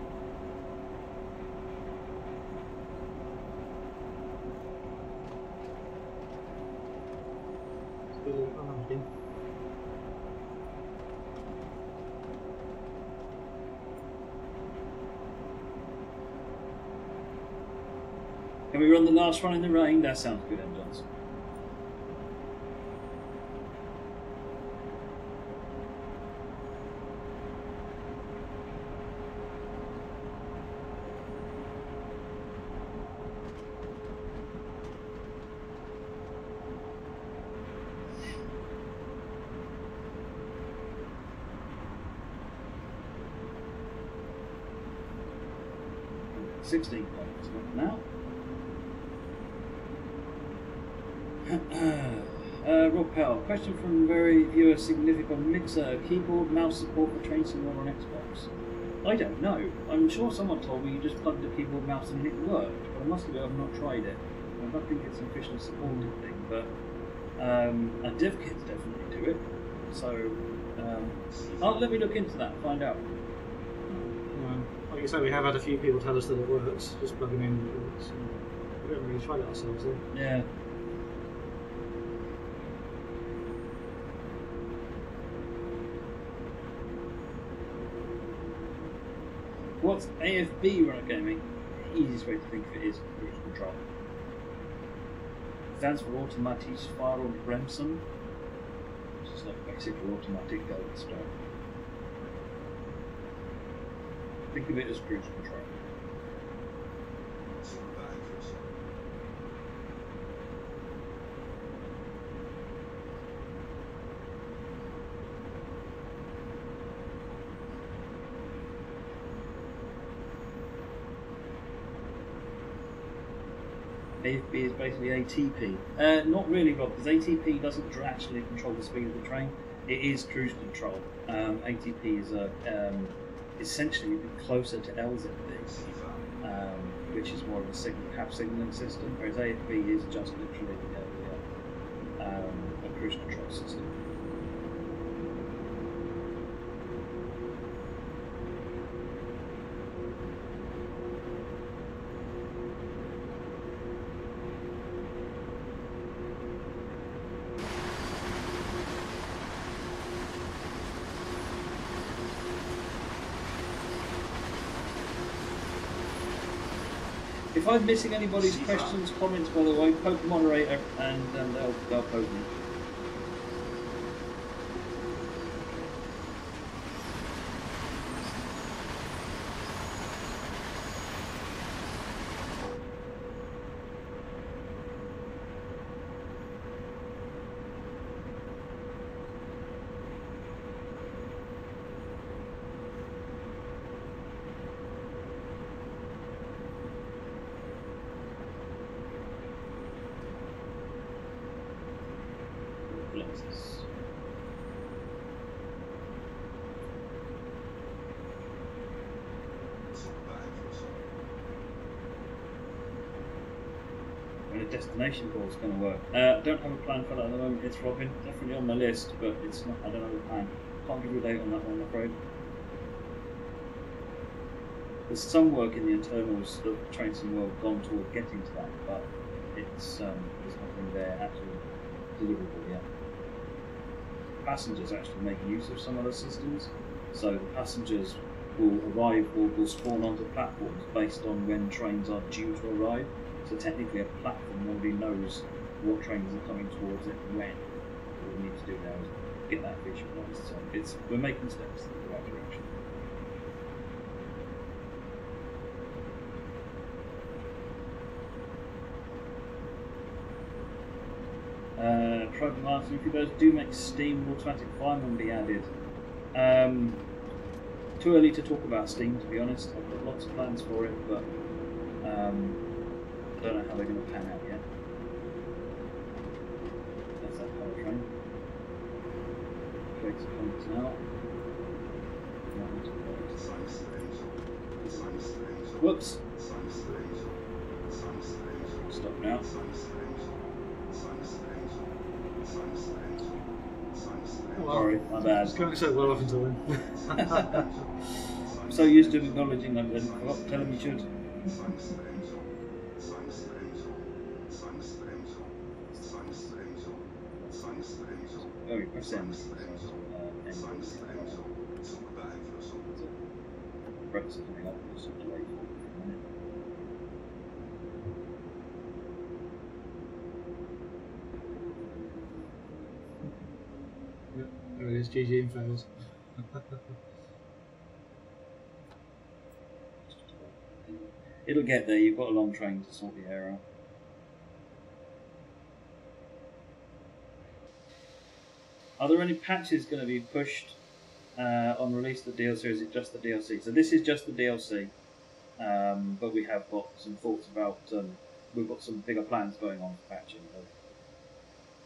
Can we run the last run in the rain? That sounds good, M. Johnson. $16 now. Rob Powell, question from very viewer significant mixer, keyboard, mouse support for Train Sim on Xbox. I don't know. I'm sure someone told me you just plugged the keyboard, mouse and it worked, but I must admit I've not tried it. I don't think it's an officially supported thing, but a dev kits definitely do it. So let me look into that and find out. Like you say, we have had a few people tell us that it works, just plugging in it works. We haven't really tried it ourselves though. Yeah. What's AFB run gaming? The easiest way to think of it is cruise control. It stands for Automatisch Fahren und Bremsen, which is like basically automatic go and stop. Think of it as cruise control. AFB is basically ATP. Not really, Rob, because ATP doesn't actually control the speed of the train. It is cruise control. ATP is essentially a bit closer to LZB, which is more of a cab signalling system, whereas AFB is just literally a cruise control system. If I'm missing anybody's questions, comments, by the way, poke the moderator and they'll poke me. When a destination call is going to work. Don't have a plan for that at the moment. It's Robin, definitely on my list, but it's not. I don't have a plan. Can't give you a date on that one, I'm afraid. There's some work in the internals of Train Sim World gone toward getting to that, but it's there's nothing there actually deliverable yet. Passengers actually make use of some of those systems, so the passengers will arrive or will spawn onto platforms based on when trains are due to arrive. So technically a platform already knows what trains are coming towards it and when. What we need to do now is get that visualised. So we're making steps in the right direction. Trevor Martin, if you guys do make Steam, automatic fireman be added. Too early to talk about Steam, to be honest. I've got lots of plans for it, but I don't know how they're going to pan out yet. That's that power train. Flex comments now. Whoops. Stop now. Sorry, my bad. It's going so well up until then. I'm so used to acknowledging them, then I forgot to tell him you should. Oh, you press M. Breakfast coming up, just have to wait for a minute. Yep, there it is, GG and fails. It'll get there, you've got a long train to sort the air out. Are there any patches going to be pushed on release of the DLC, or is it just the DLC? So this is just the DLC, but we have got some thoughts about, we've got some bigger plans going on for patching.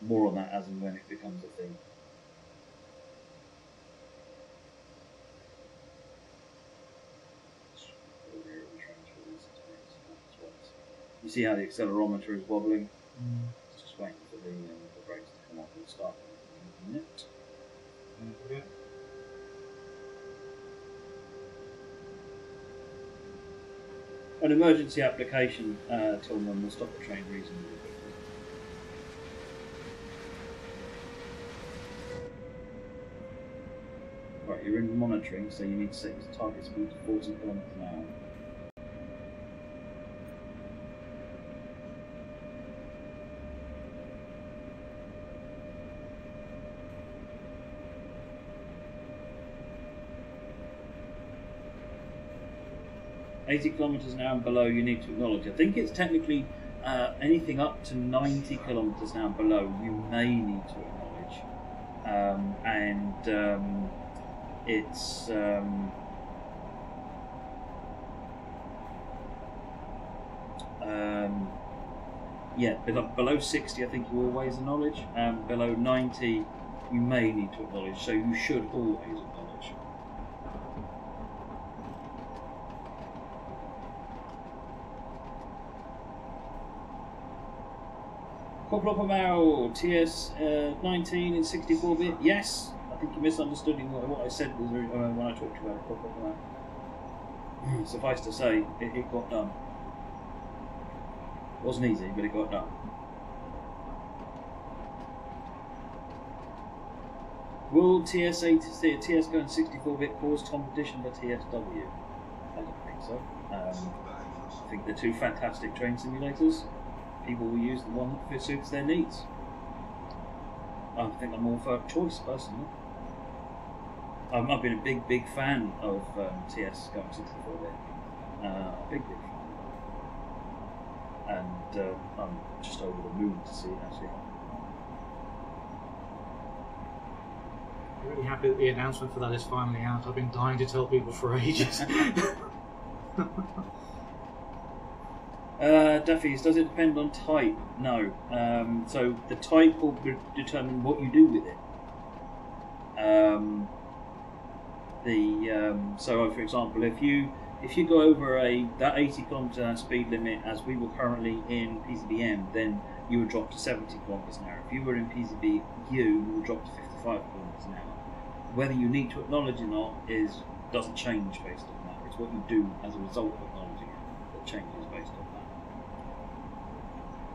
More on that as and when it becomes a thing. You see how the accelerometer is wobbling? Just waiting for the brakes to come off and start in a minute. Yeah. An emergency application Tillman will stop the train reasonably quickly. Right, you're in monitoring, so you need to set your target speed to 40 km/h. $80 km/h and below you need to acknowledge. I think it's technically anything up to 90 km/h and below you may need to acknowledge. It's yeah, below 60 I think you always acknowledge. Below 90 you may need to acknowledge, so you should always acknowledge. Quadruple TS 19 in 64-bit. Yes, I think you misunderstood what I said when I talked about quadruple. Suffice to say, it got done. It wasn't easy, but it got done. Will TS going 64-bit cause competition for TSW? I don't think so. I think they're two fantastic train simulators. People will use the one that suits their needs. I think I'm all for choice, personally. I've been a big fan of TS going 64-bit. Big fan. And I'm just over the moon to see it actually happen. I'm really happy that the announcement for that is finally out. I've been dying to tell people for ages. Duffy's, does it depend on type? No. So the type will determine what you do with it. So for example, if you go over that 80 km/h speed limit as we were currently in PCBM, then you would drop to 70 km/h. If you were in PCBU, you would drop to 55 km/h. Whether you need to acknowledge or not doesn't change based on that. It's what you do as a result of acknowledging it that changes based on that.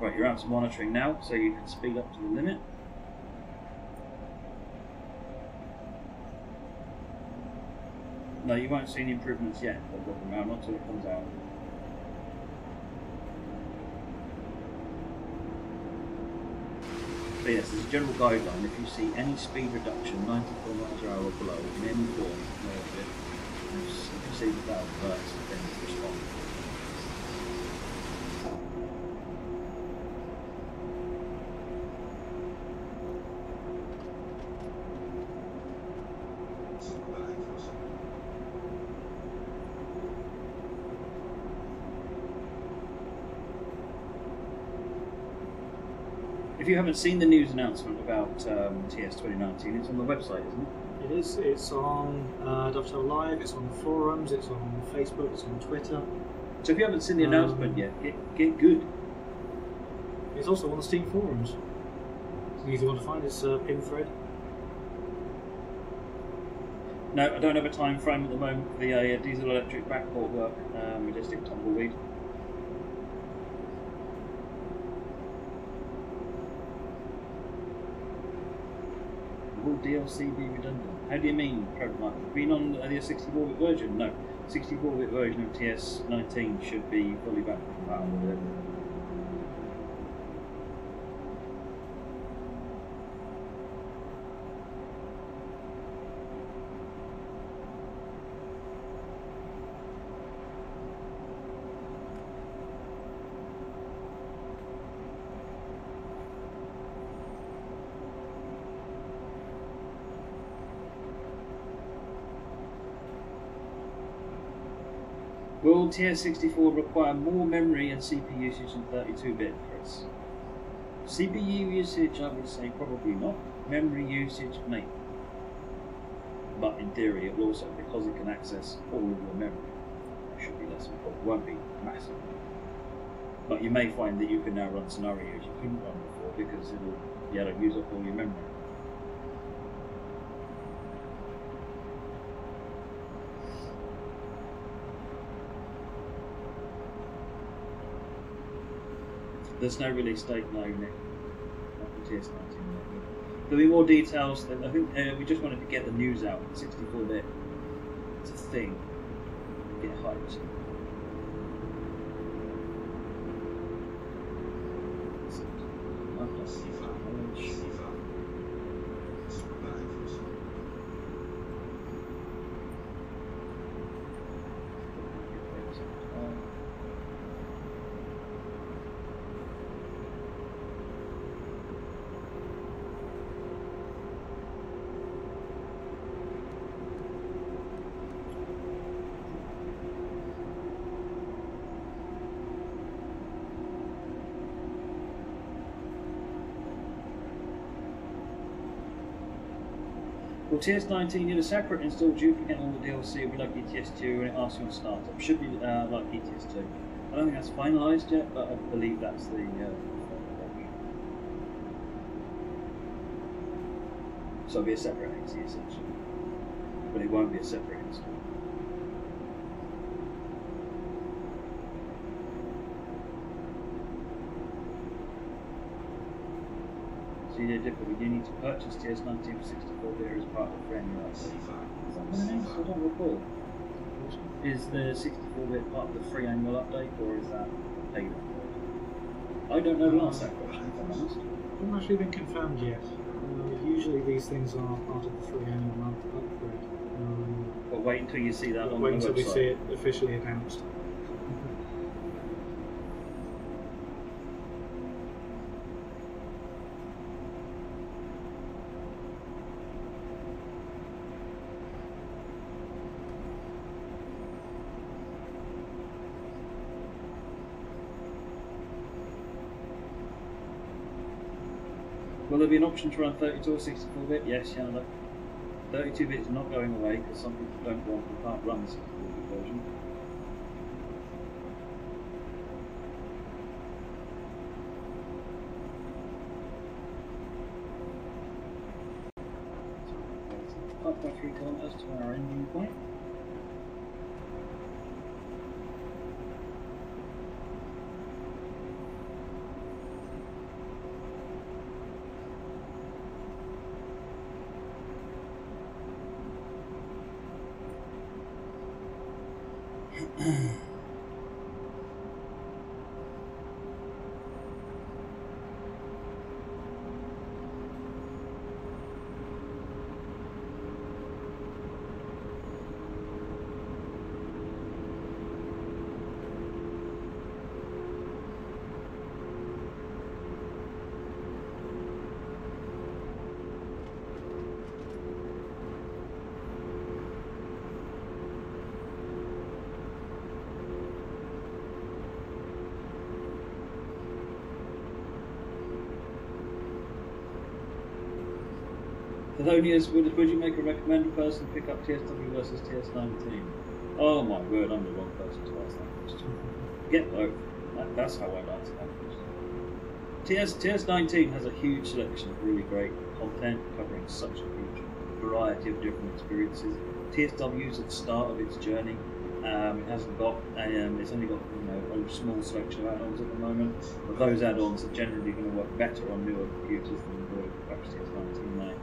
Right, you're out to monitoring now, so you can speed up to the limit. No, you won't see any improvements yet, not until it comes out. But yes, as a general guideline, if you see any speed reduction, 90 km/h or below, in any form, if you see that alerts, then respond. If you haven't seen the news announcement about TS 2019, it's on the website, isn't it? It is. It's on Dovetail Live. It's on the forums. It's on Facebook. It's on Twitter. So if you haven't seen the announcement yet, get good. It's also on the Steam forums. It's an easy one to find. It's a pin thread. No, I don't have a time frame at the moment for the diesel electric backport work. Majestic Tumbleweed. Will DLC be redundant? How do you mean, Prototype? Been on the 64-bit version? No. 64-bit version of TS19 should be fully backward compatible with everything. Will TS64 require more memory and CPU usage than 32-bit, Chris? CPU usage, I would say probably not. Memory usage, maybe. But in theory, it will also, because it can access all of your memory, it should be less important. It won't be massive. But you may find that you can now run scenarios you couldn't run before because it'll be able to use up all your memory. There's no release date, no, Nick. Not for TS19 yet. There'll be more details. I think we just wanted to get the news out. 64-bit, it's a thing. Get hyped. Will TS19 need a separate install duplicate all the DLC? It'll be like ETS2 when it asks you on startup. Should be like ETS2. I don't think that's finalised yet, but I believe that's the so it'll be a separate AT essentially. But it won't be a separate install. So you need to purchase TS19 for 64-bit as part of the frame update. Is that what it is? I don't recall. Is the 64-bit part of the free annual update, or is that paid update? I don't know the answer to that question, if I'm honest. It hasn't actually been confirmed yet. Usually these things are part of the free annual month upgrade. But wait until you see that on the website. Wait until we see it officially announced. Will there be an option to run 32 or 64-bit? Yes, yeah, look. 32-bit is not going away because some people don't want and can't run the 64-bit version. So, 5.3 kilometers to our ending point. Thelonious, would you make a recommended person pick up TSW versus TS19? Oh my word, I'm the wrong person to ask that question. Get both. That's how I'd answer that question. TS19 has a huge selection of really great content covering such a huge variety of different experiences. TSW is at the start of its journey. It hasn't got, it's only got a small selection of add-ons at the moment. But those add-ons are generally going to work better on newer computers than they would perhaps TS19 might.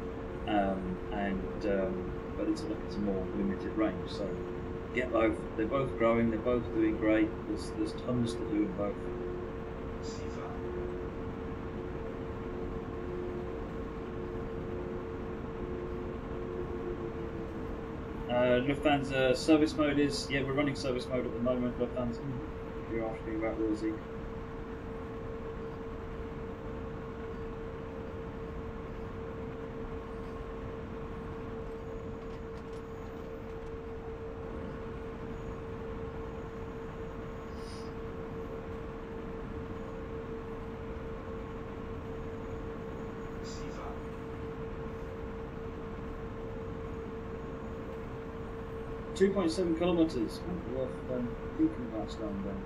But it's a more limited range. So get both. They're both growing. They're both doing great. There's tons to do in both. Lufthansa service mode is, yeah, we're running service mode at the moment, Lufthansa, if you're asking about Ruhr Sieg. – 2.7 kilometres, worth thinking about slowing down.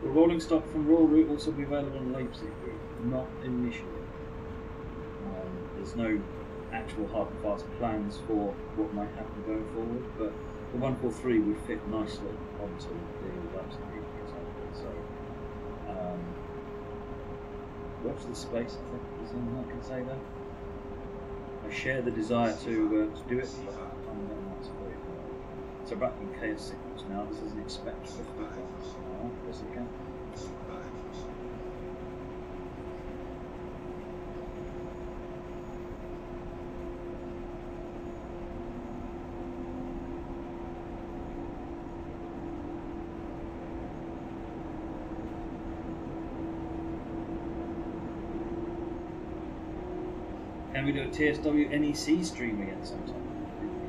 Will rolling stock from Ruhr route also be available on Leipzig route? Not initially. There's no actual hard and fast plans for what might happen going forward, but the 143 would fit nicely onto the Leipzig route, for example. So, watch this space, I think is all I can say there. I share the desire to do it, but I'm not nice for it. So back in KS signals now, this is an expect 50 now, yes again. Can we do a TSW NEC stream again sometime?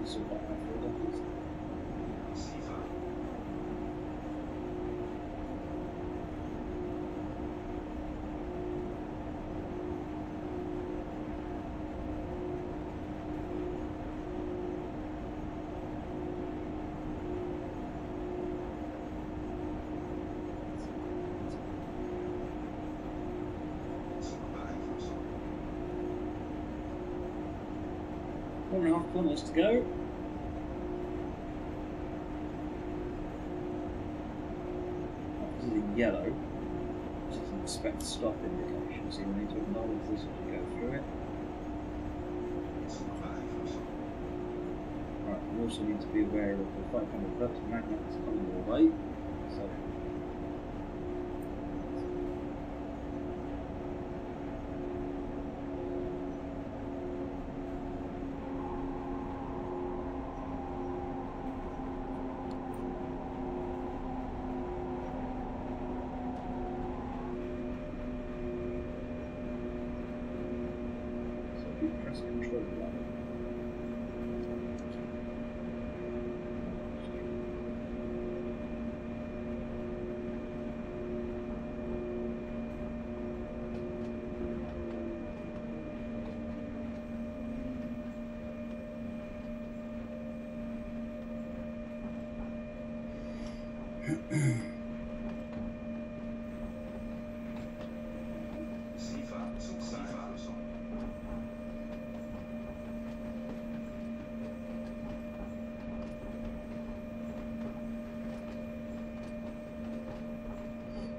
You saw that after it. One and a half kilometres to go. This is in yellow, which is an expect stop indication, so you need to acknowledge this as you go through it. Right, we also need to be aware of the 530 magnet that's coming your way. So press control button.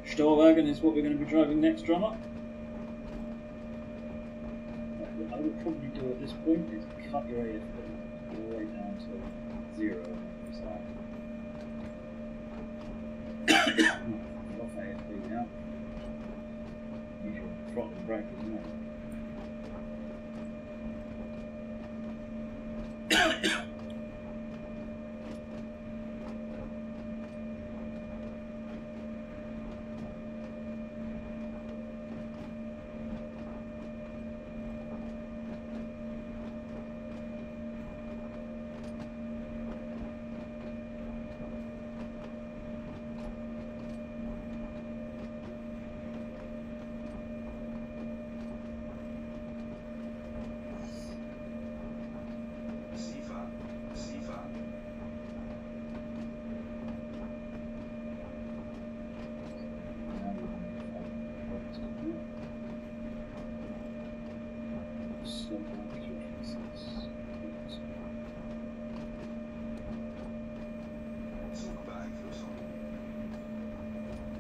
Storwagen is what we're going to be driving next, drummer. What I would probably do at this point is cut your AFB all the way down to 0 and start. Off AFB now. Use your throttle and brake, isn't it?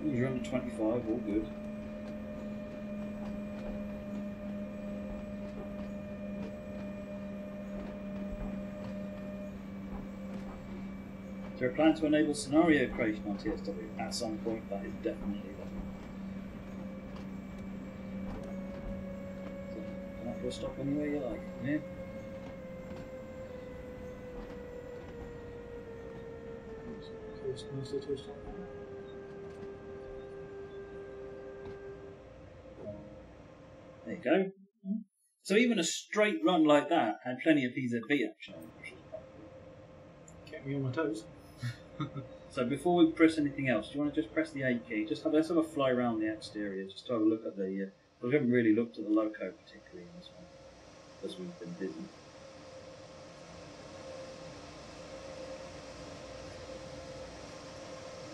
You're under 25, all good. Is there a plan to enable scenario creation on TSW? At some point, that is definitely there. So, can I put a stop anywhere you like? Yeah. There you go. So even a straight run like that had plenty of PZB action on it. Kept me on my toes. So before we press anything else, do you want to just press the A key? Let's have a fly around the exterior, just to have a look at the. We haven't really looked at the loco particularly in this one, because we've been busy.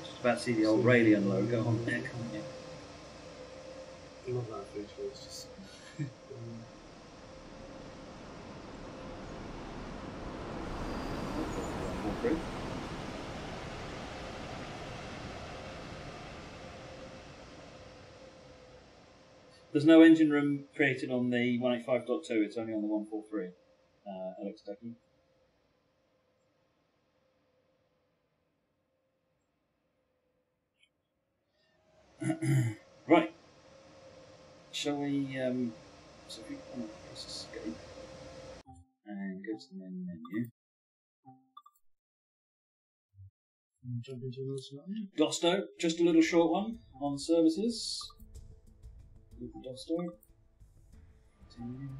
Just about to see the old Raelian logo on there, can't you? I love that feature. It's just. There's no engine room created on the 185.2, it's only on the 143. Alex Ducky. Right. Shall we, so if we want to press escape and go to the main menu. Jump into another scenario. Dosto, just a little short one on services. With the Dosto. Continue.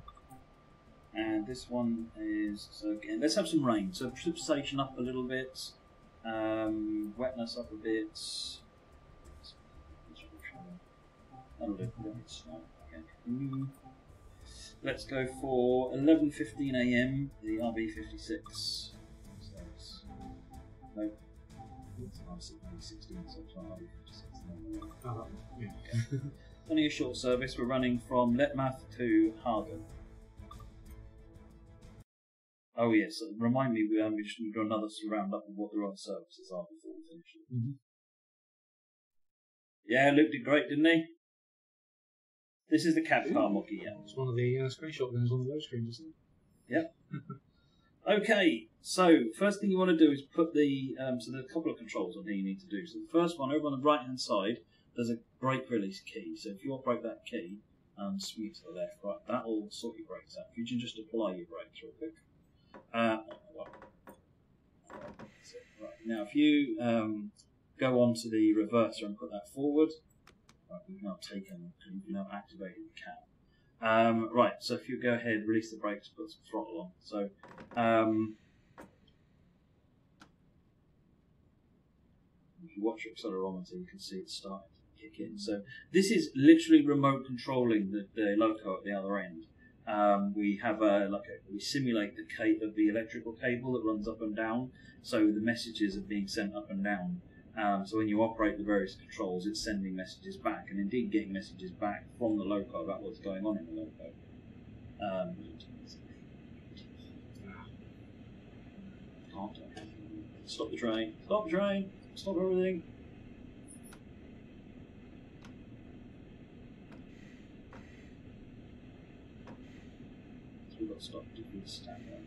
And this one is, so again, let's have some rain. So precipitation up a little bit, wetness up a bit. That'll do. Okay. Let's go for 11:15 AM, the RB56. No. It's RB16, so it's RB56. Oh, yeah. Only a short service. We're running from Letmath to Hagen. Oh yes, remind me, we just need to do another roundup of what the other services are before we finish it. Mm-hmm. Yeah, Luke did great, didn't he? This is the cab car mocky, yeah. It's one of the screenshot guns on the low screen, isn't it? Yep. Okay, so first thing you want to do is put the, so there's a couple of controls on here you need to do. So the first one, over on the right hand side, there's a brake release key. So if you operate that key and swing it to the left, right, that will sort your brakes out. If you can just apply your brakes real quick. Right. Now if you go on to the reverser and put that forward, right, we've now activated the cab. Right, so if you go ahead, release the brakes, put some throttle on. So if you watch your accelerometer, you can see it starting to kick in. So this is literally remote controlling the loco at the other end. We have we simulate the electrical cable that runs up and down, so the messages are being sent up and down. So when you operate the various controls, it's sending messages back, and indeed getting messages back from the loco about what's going on in the loco. Stop the train! Stop the train! Stop everything! So we've got to stop to do the stand up.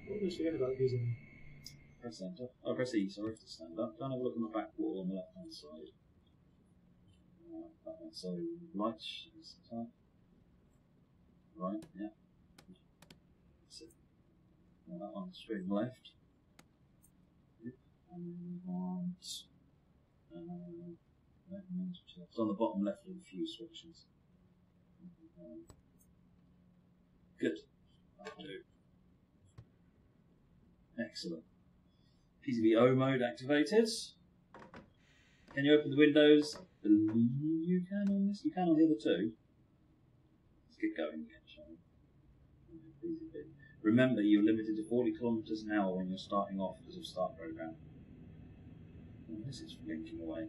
What was forget about using? Press enter. Oh, press E, sorry, to stand up. Don't have a look on the back wall on the left hand side. That one, so right is the top. Right, yeah. That's it. Now that one's straight left. And we want. It's on the bottom left of the few switches. Good. That'll do. Excellent. PCB O mode activated. Can you open the windows? I believe you can on this. You can on the other two. Let's get going again, shall we? PCB. Remember, you're limited to 40 kilometers an hour when you're starting off because of start program. Oh, this is blinking away.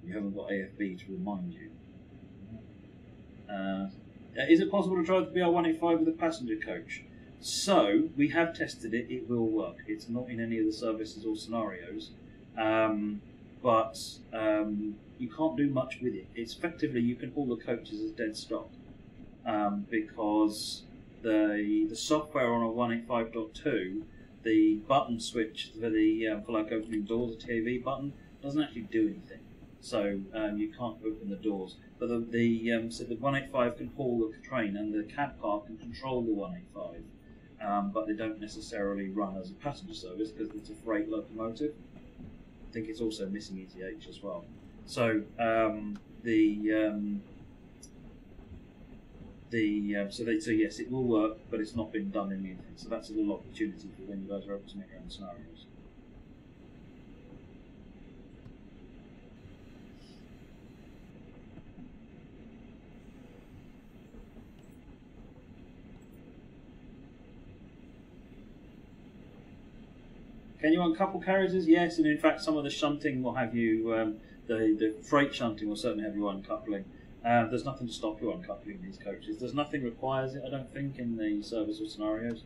You haven't got AFB to remind you. Is it possible to drive the BR185 with a passenger coach? So we have tested it. It will work. It's not in any of the services or scenarios, but you can't do much with it. It's effectively you can haul the coaches as dead stock because the software on a 185.2, the button switch for the for like opening doors, the TV button, doesn't actually do anything. So you can't open the doors. But so the 185 can haul the train, and the cab car can control the 185, but they don't necessarily run as a passenger service because it's a freight locomotive. I think it's also missing ETH as well. So so yes, it will work, but it's not been done in anything. So that's a little opportunity for when you guys are able to make your own scenarios. Can you uncouple carriages? Yes, and in fact some of the shunting will have you, the freight shunting will certainly have you uncoupling. There's nothing to stop you uncoupling these coaches. There's nothing requires it, I don't think, in the service or scenarios.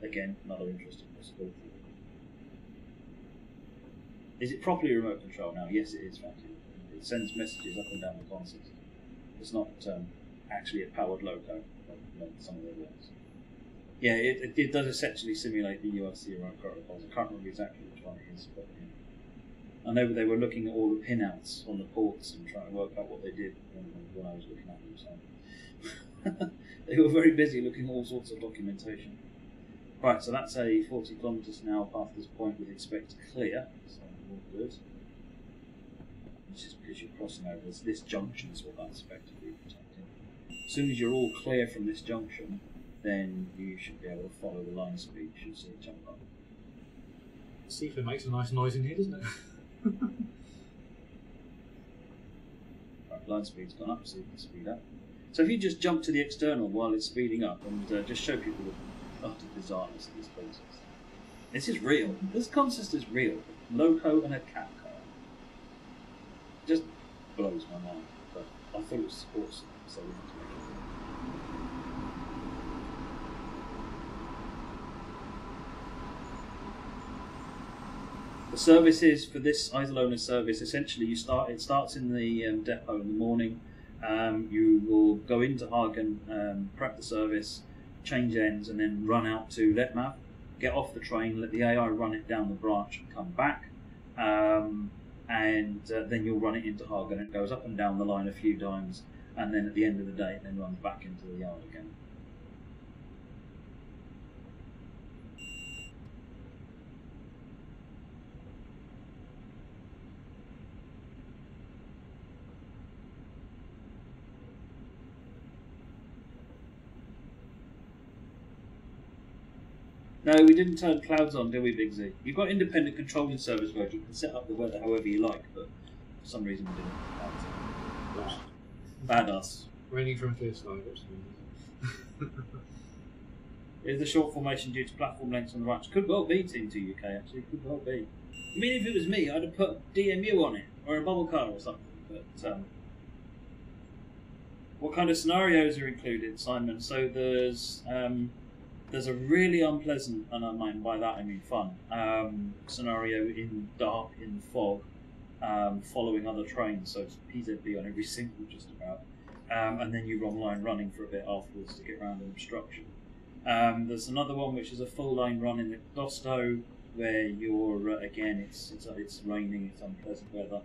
Again, another interesting possibility. Is it properly remote control now? Yes, it is, frankly. It sends messages up and down the console. It's not actually a powered loco, like some of the ones. Yeah, it does essentially simulate the UFC remote protocols. I can't remember exactly which one it is, but yeah. I know they were looking at all the pinouts on the ports and trying to work out what they did when I was looking at them. So they were very busy looking at all sorts of documentation. Right, so that's a 40 kilometres an hour past this point with expect clear, so all good. Which is because you're crossing over this junction is what that's effectively protecting. As soon as you're all clear from this junction, then you should be able to follow the line speed. You should see it jump up. Seafood makes a nice noise in here, doesn't it? Right, line speed's gone up, so you can speed up. So if you just jump to the external while it's speeding up and just show people the utter bizarreness of this process. This is real. This concept is real. Loco and a cat car. It just blows my mind. But I thought it was awesome, so we had to make it. The services for this Isolona service, essentially it starts in the depot in the morning. You will go into Hagen, prep the service, change ends, and then run out to Letmav, get off the train, let the AI run it down the branch and come back, and then you'll run it into Hagen. It goes up and down the line a few times, and then at the end of the day it then runs back into the yard again. No, we didn't turn clouds on, did we, Big Z? You've got independent controlling service mode. You can set up the weather however you like, but for some reason we didn't. Bad us. Raining from clear sky. Is the short formation due to platform lengths on the right? Could well be Team 2 UK, actually. Could well be. I mean, if it was me, I'd have put DMU on it, or a bubble car or something. But what kind of scenarios are included, Simon? So there's a really unpleasant, and by that I mean fun, scenario in dark, in fog, following other trains, so it's PZB on every single just about, and then you're online running for a bit afterwards to get around an obstruction. There's another one which is a full line run in the Dosto, where you're, again, it's raining, it's unpleasant weather.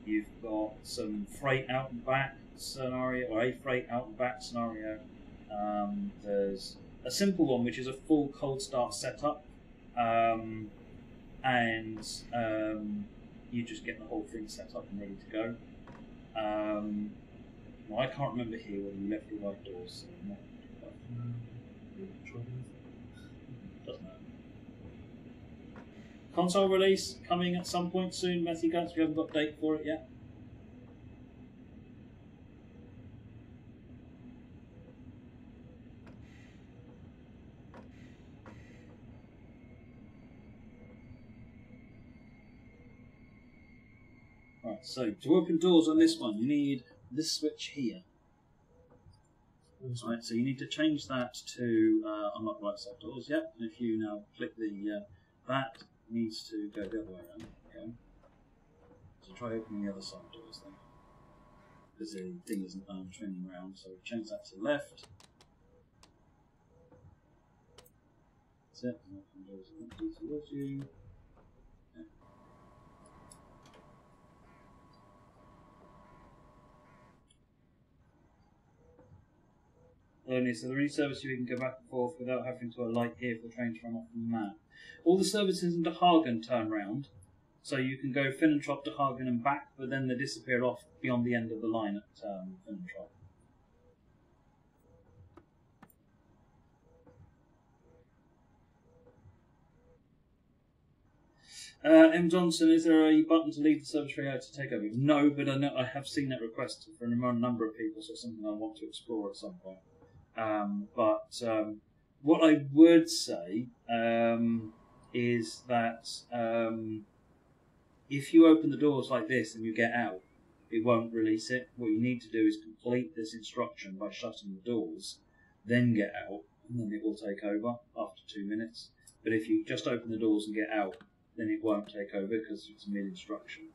You've got some freight out and back scenario, or a freight out and back scenario. There's a simple one which is a full cold start setup, and you just get the whole thing set up and ready to go. Well, I can't remember here whether you left your right doors. So doesn't matter. Console release coming at some point soon, Matthew Guns. We haven't got a date for it yet. Right, so to open doors on this one, you need this switch here. Right, so you need to change that to unlock right side doors. Yep, and if you now click the that needs to go the other way around. Okay. So try opening the other side doors then, because the thing isn't training around. So change that to left. That's it. And open doors empty towards you. Okay. Only so there any service you can go back and forth without having to alight here for the train to run off from the map. All the services into Hagen turn round, so you can go Finnentrop to Hagen and back, but then they disappear off beyond the end of the line at Finnentrop. M. Johnson, is there a button to leave the service area to take over? No, but I know I have seen that request from a number of people, so it's something I want to explore at some point. What I would say is that if you open the doors like this and you get out, it won't release it. What you need to do is complete this instruction by shutting the doors, then get out, and then it will take over after 2 minutes. But if you just open the doors and get out, then it won't take over because it's a mere instruction.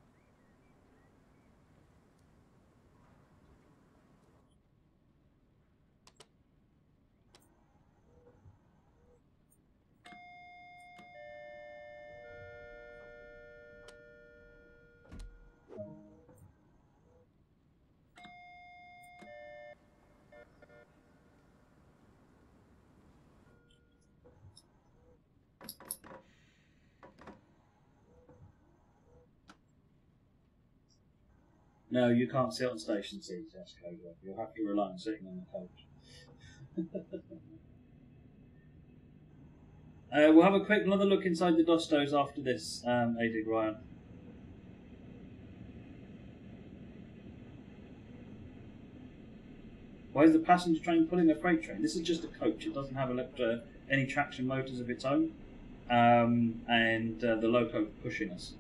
No, you can't sit on station seats, that's code. You'll have to rely on sitting on the coach. We'll have a quick another look inside the Dostos after this, Adig Ryan. Why is the passenger train pulling a freight train? This is just a coach. It doesn't have any traction motors of its own, and the loco pushing us.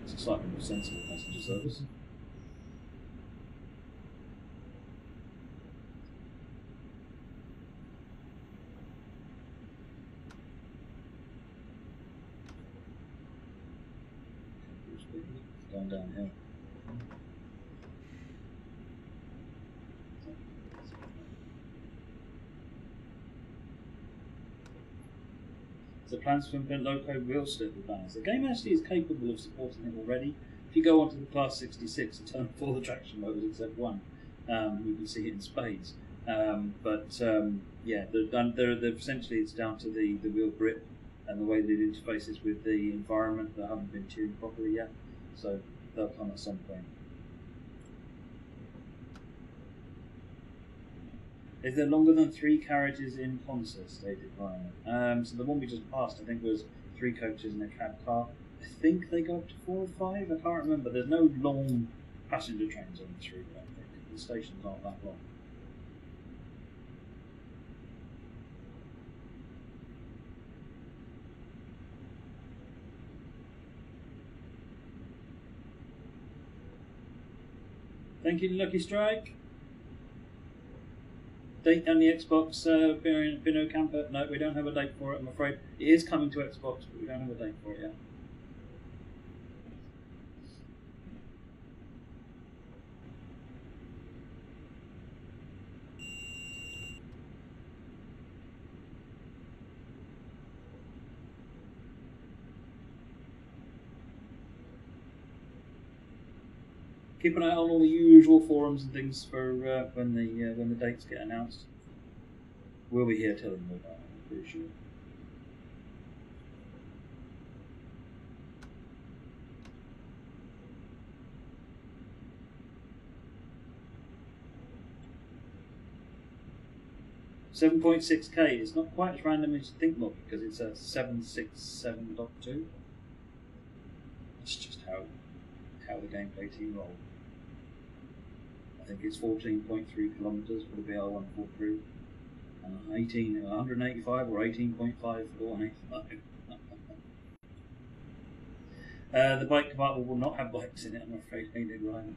It's a slightly more sensible passenger service. Going downhill. The plans for Invent Loco will still be balanced. The game actually is capable of supporting it already. If you go onto the Class 66 and turn off all the traction motors except one, you can see it in spades. Yeah, they're essentially it's down to the wheel grip and the way that it interfaces with the environment that haven't been tuned properly yet. So they'll come at some point. Is there longer than 3 carriages in concert? Stated Ryan. So the one we just passed, I think, was 3 coaches and a cab car. I think they go up to 4 or 5. I can't remember. There's no long passenger trains on this route. I think the stations aren't that long. Thank you, Lucky Strike. Date on the Xbox Bino Camper? No, we don't have a date for it, I'm afraid. It is coming to Xbox, but we don't have a date for it yet. Keep an eye on all the usual forums and things for when the dates get announced. We'll be here telling you about it, I'm pretty sure. $7.6K is not quite as random as you think, Mob, because it's a 767.2. That's just how the gameplay team roll. I think it's 14.3 kilometres for the BR143, 185 or 18.5 or 185. The bike compartment will not have bikes in it, I'm afraid. Hey, did Ryan.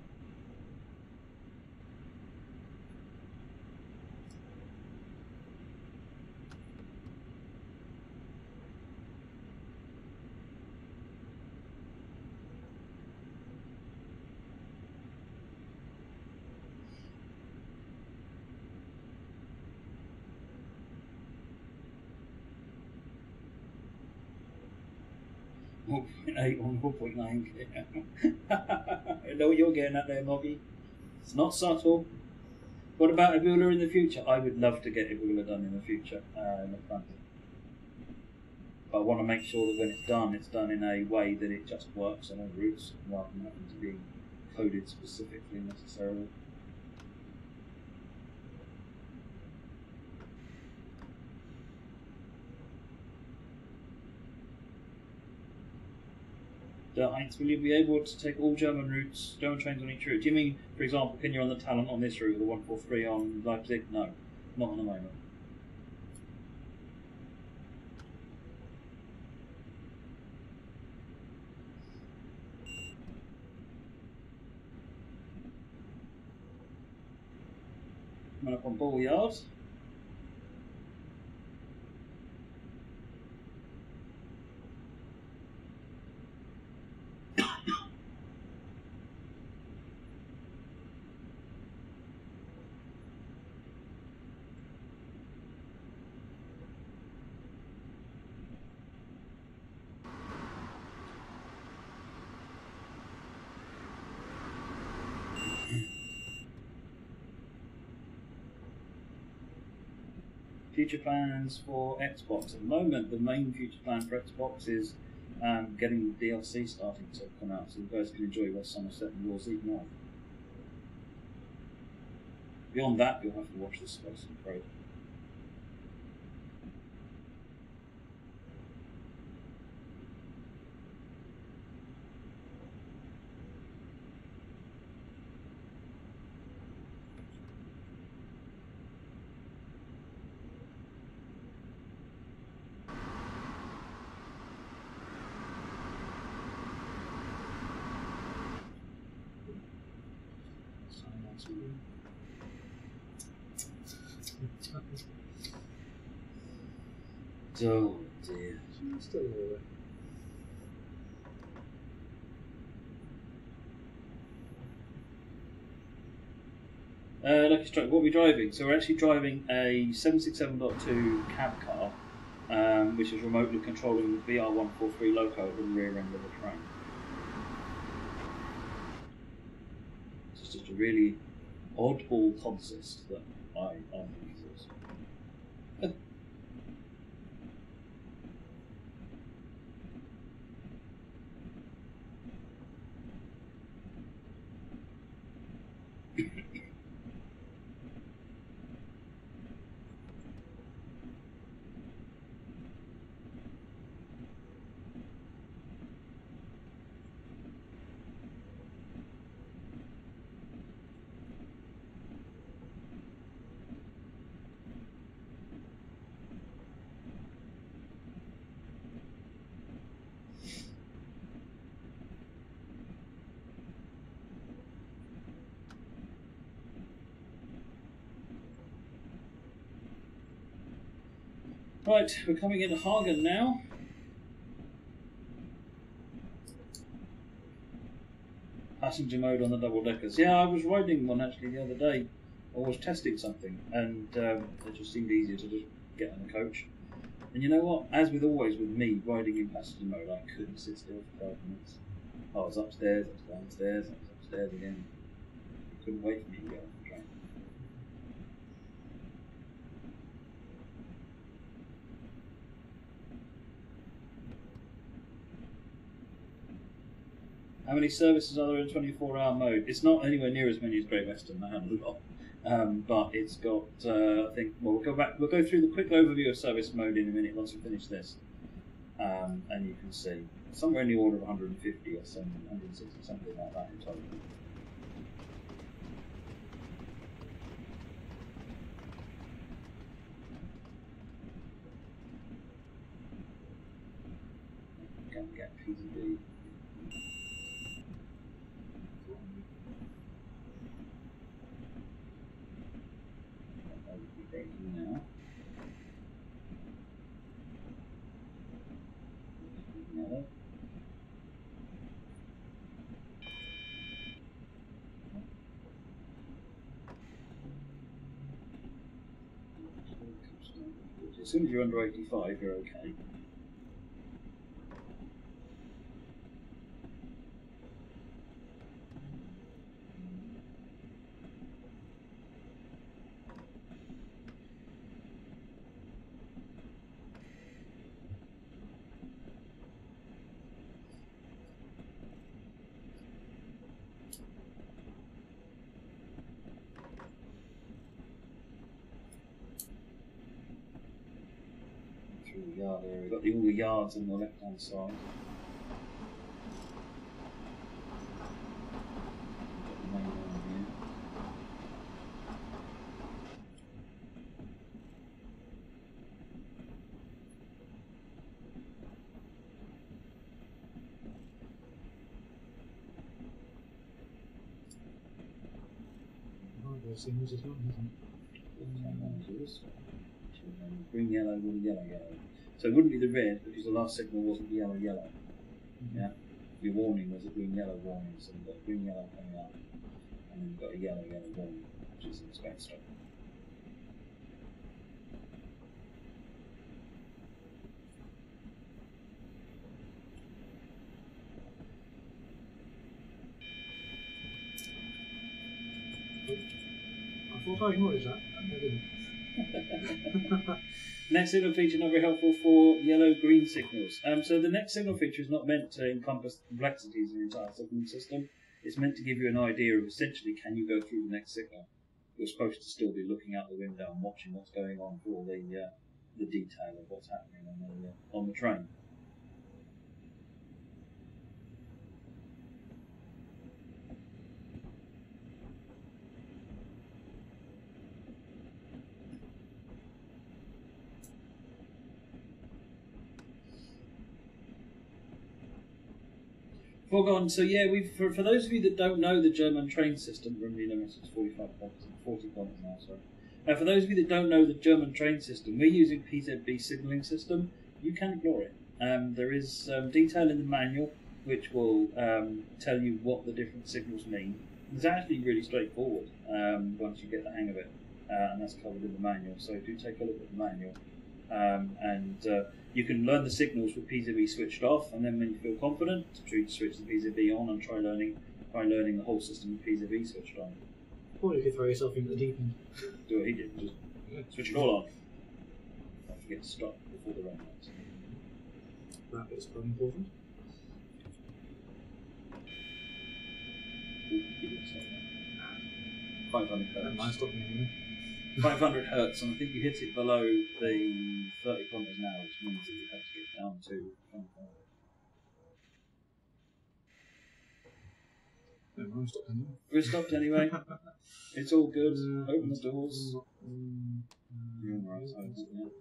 .8 on 4.9. I know what you're getting at there, Moggy. It's not subtle. What about a Bueller in the future? I would love to get a Bueller done in the future in the front. But I want to make sure that when it's done in a way that it just works on all routes rather than having to be coded specifically necessarily. Heinz, will you be able to take all German routes, German trains on each route? Do you mean, for example, can you on the Talent on this route, the 143 on Leipzig? No, not at the moment. Coming up on Ball Yard. Future plans for Xbox. At the moment, the main future plan for Xbox is getting the DLC starting to come out, so you guys can enjoy West Somerset and Ruhr Sieg Nord. Beyond that, you'll have to watch the space, I'm afraid. Oh dear. Still there. Lucky Strike, what are we driving? So we're actually driving a 767.2 cab car, which is remotely controlling the VR143 loco at the rear end of the train. It's just a really oddball concept that I think is awesome. Right, we're coming into Hagen now. Passenger mode on the double deckers. Yeah, I was riding one actually the other day. I was testing something, and it just seemed easier to just get on the coach. And you know what? As with always with me riding in passenger mode, I couldn't sit still for 5 minutes. I was upstairs, I was downstairs, I was upstairs again. I couldn't wait for me to get off the train. How many services are there in 24-hour mode? It's not anywhere near as many as Great Western. I had a lot, but it's got. I think. Well, we'll go back. We'll go through the quick overview of service mode in a minute once we finish this, and you can see somewhere in the order of 150 or some 160, something like that in total. can't get PCB. That would be breaking now. Yellow. As soon as you're under 85, you're okay. Through the yard area, we've got all the yards on the left hand side. Got the main one here. Signals as well, isn't Green, yellow, with a yellow, yellow. So it wouldn't be the red because the last signal wasn't the yellow, yellow. Yeah. Your warning was a green, yellow warning, so we've got green, yellow coming up, and then we've got a yellow, yellow warning, which is inspect stop. I thought I acknowledged that. I didn't. Next signal feature not very helpful for yellow-green signals. So the next signal feature is not meant to encompass the complexities of the entire signal system. It's meant to give you an idea of essentially can you go through the next signal. You're supposed to still be looking out the window and watching what's going on for the detail of what's happening on the train. Foregone. So yeah, for those of you that don't know the German train system, remember it's 45 kilometers, 40 kilometers now. Sorry. For those of you that don't know the German train system, we're using PZB signalling system. You can ignore it. There is detail in the manual which will tell you what the different signals mean. It's actually really straightforward once you get the hang of it, and that's covered in the manual. So do take a look at the manual. You can learn the signals with PZB switched off, and then when you feel confident, switch the PZB on and try learning the whole system with PZB switched on. Or you could throw yourself into the deep end. Do what he did, just switch it all on. Don't forget to stop before the rain lights. That bit's quite important. Ooh, you didn't stop that. 500 hertz. Mine stopped me anyway. 500 hertz, and I think you hit it below the 30 kilometers an hour, which means that you have to get down to 25. No, mine stopped anyway. We're stopped anyway. It's all good. Open the doors. You're on the right side, isn't it?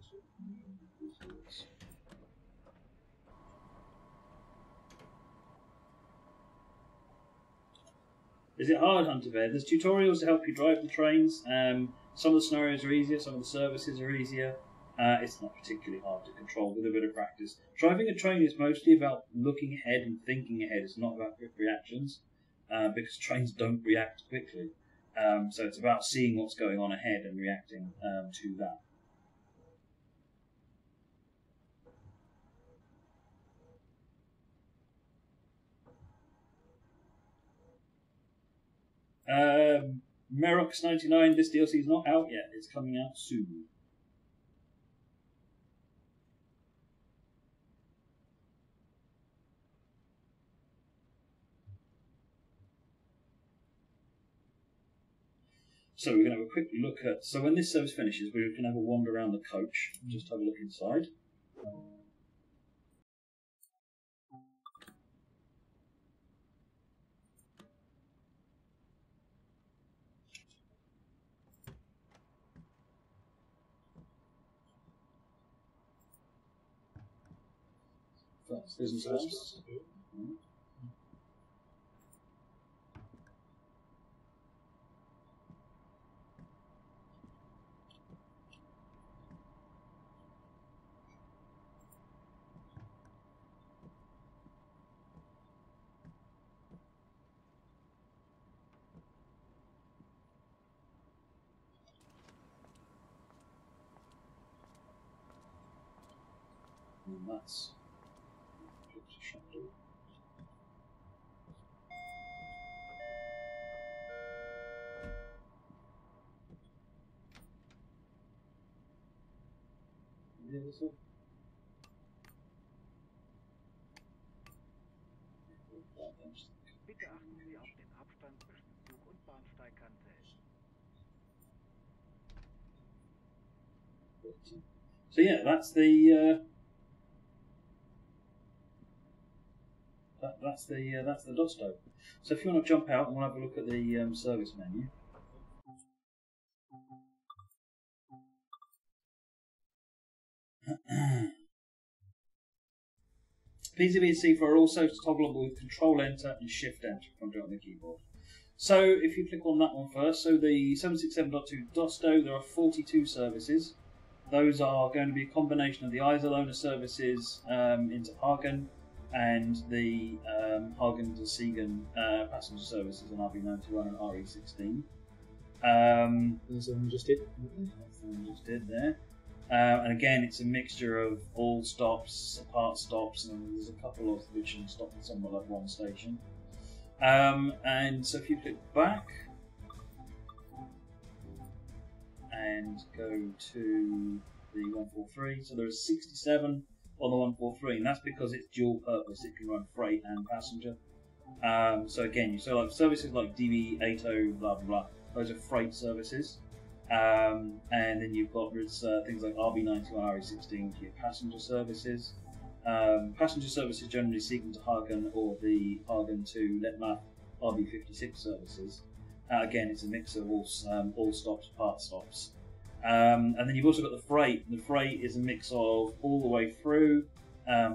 Is it hard, Hunter Bear? There's tutorials to help you drive the trains. Some of the scenarios are easier, some of the services are easier. It's not particularly hard to control with a bit of practice. Driving a train is mostly about looking ahead and thinking ahead. It's not about quick reactions, because trains don't react quickly. So it's about seeing what's going on ahead and reacting to that. Merox 99, this DLC is not out yet. It's coming out soon. So we're going to have a quick look at... So when this service finishes, we're going to have a wander around the coach. Just have a look inside. Business class. And that's Bitte achten Sie auf den Abstand zwischen Zug- und Bahnsteigkante. So yeah, that's the that's the Dosto. So if you want to jump out and we'll have a look at the service menu. PCB and C4 are also toggleable with Control Enter and Shift Enter from on the keyboard. So if you click on that one first, so the 767.2 Dosto, there are 42 services. Those are going to be a combination of the Iserlohner services into Hagen and the Hagen to Siegen passenger services on RB91 and RE16. That's the one we just did. That's the one we just did there. And again, it's a mixture of all stops, part stops, and there's a couple of which can stop at somewhere like one station. And so if you click back and go to the 143, so there are 67 on the 143, and that's because it's dual purpose. It can run freight and passenger. So again, you saw like services like DB80, blah blah blah. Those are freight services. And then you've got things like RB91, RE16 for your passenger services. Passenger services generally Siegen to Hagen or the Hagen to Letmath RB56 services. Again, it's a mix of all stops, part stops. And then you've also got the freight. The freight is a mix of all the way through,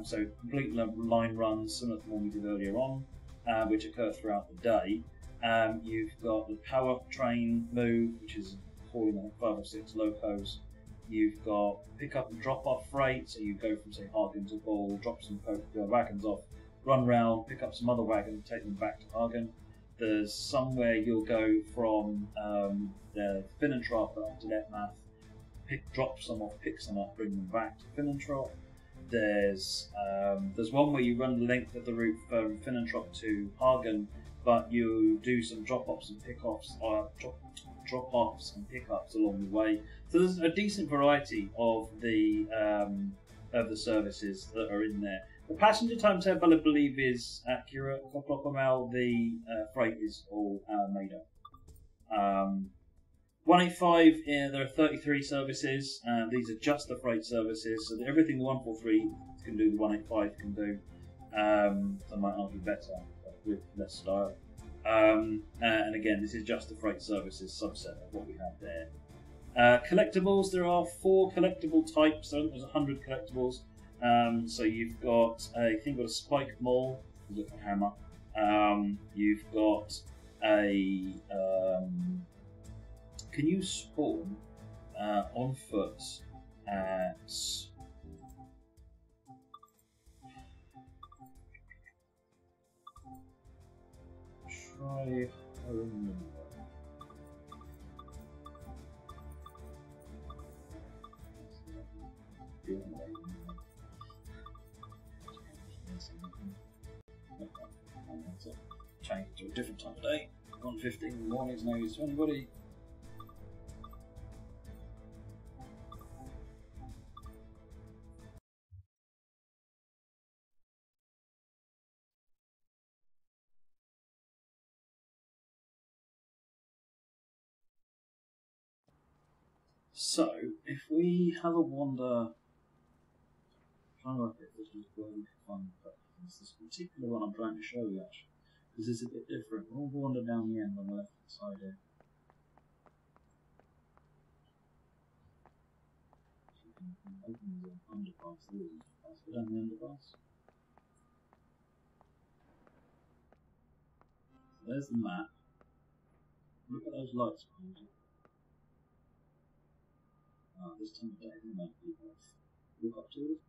so complete line runs, similar to the one we did earlier on, which occur throughout the day. You've got the power train move, which is hauling on 5 or 6 locos. You've got pick up and drop off freight, so you go from say Hagen to Ball, drop some wagons off, run round, pick up some other wagons, take them back to Hagen. There's somewhere you'll go from the Finnentrop up to Letmath, drop some off, pick some up, bring them back to Finnentrop. There's one where you run the length of the route from Finnentrop to Hagen, but you do some drop-offs and pick-offs, drop-offs and pick-ups along the way. So there's a decent variety of the services that are in there. The passenger timetable, I believe, is accurate. The freight is all made up. 185, there are 33 services. These are just the freight services, so everything the 143 can do, the 185 can do. Some might argue better, but with less style. And again, this is just the freight services subset of what we have there. Collectibles, there are 4 collectible types. So there's 100 collectibles. So you've got a spike maul, a little hammer. You've got a can you spawn on foot at try home. Change to a different time of day. 1:15 in the morning is no use to anybody. So, if we have a wander, trying to work out if this is where we can find this particular one I'm trying to show you actually, because it's a bit different. We'll wander down the end on the left side here. So you can open the underpass. Let's go down the underpass. there's the map. Look at those lights behind you. Oh, this time of day, they might be off. Look up to it.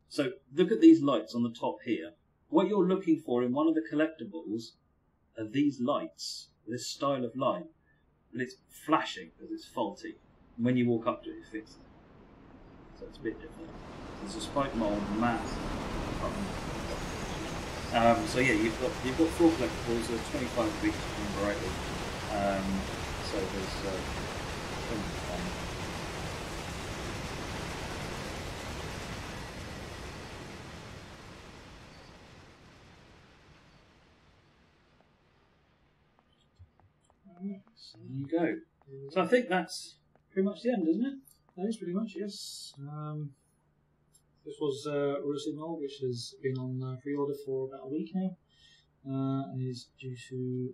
So, look at these lights on the top here. What you're looking for in one of the collectibles are these lights, this style of light. And it's flashing because it's faulty. And when you walk up to it, it fixes it. So it's a bit different. There's a spike mold, matte. So yeah, you've got 4 collectibles. There's 25 of each, if I remember rightly. So there's plenty of fun. So there you go. So I think that's pretty much the end, isn't it? That is pretty much, yes. This was Ruhr Sieg Nord, which has been on pre-order for about a week now, and is due to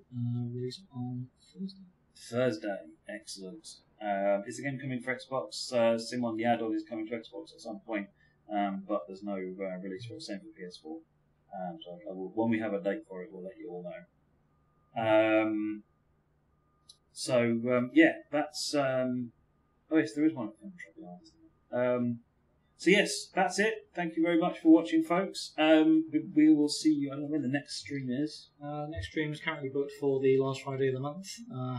release on Thursday, excellent. It's again coming for Xbox. Simon, the add-on is coming to Xbox at some point, but there's no release for it. Same for PS4. So when we have a date for it, we'll let you all know. Yeah, that's. Oh yes, there is one at Trouble. So yes, that's it. Thank you very much for watching, folks. We will see you. I don't know when the next stream is. Next stream is currently booked for the last Friday of the month.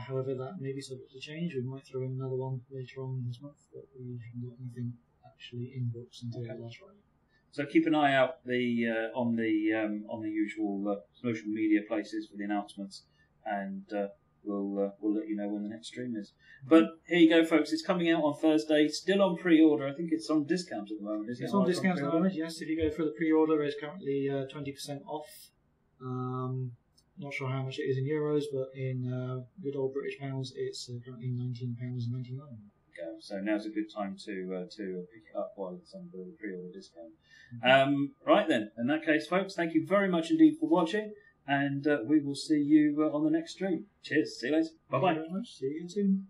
However, that may be subject to change. We might throw in another one later on this month, but we haven't got anything actually in books until the last Friday. So keep an eye out on the usual social media places for the announcements, and we'll let you know when the next stream is. But here you go, folks. It's coming out on Thursday. Still on pre-order. I think it's on discount at the moment. Isn't it? It's on discount at the moment. Yes, if you go for the pre-order, it's currently 20% off. Not sure how much it is in euros, but in good old British pounds, it's currently £19.99. So now's a good time to pick it up while it's on the pre-order discount. Right then, in that case, folks, thank you very much indeed for watching, and we will see you on the next stream. Cheers. See you later. Bye bye. Thank you very much. See you soon.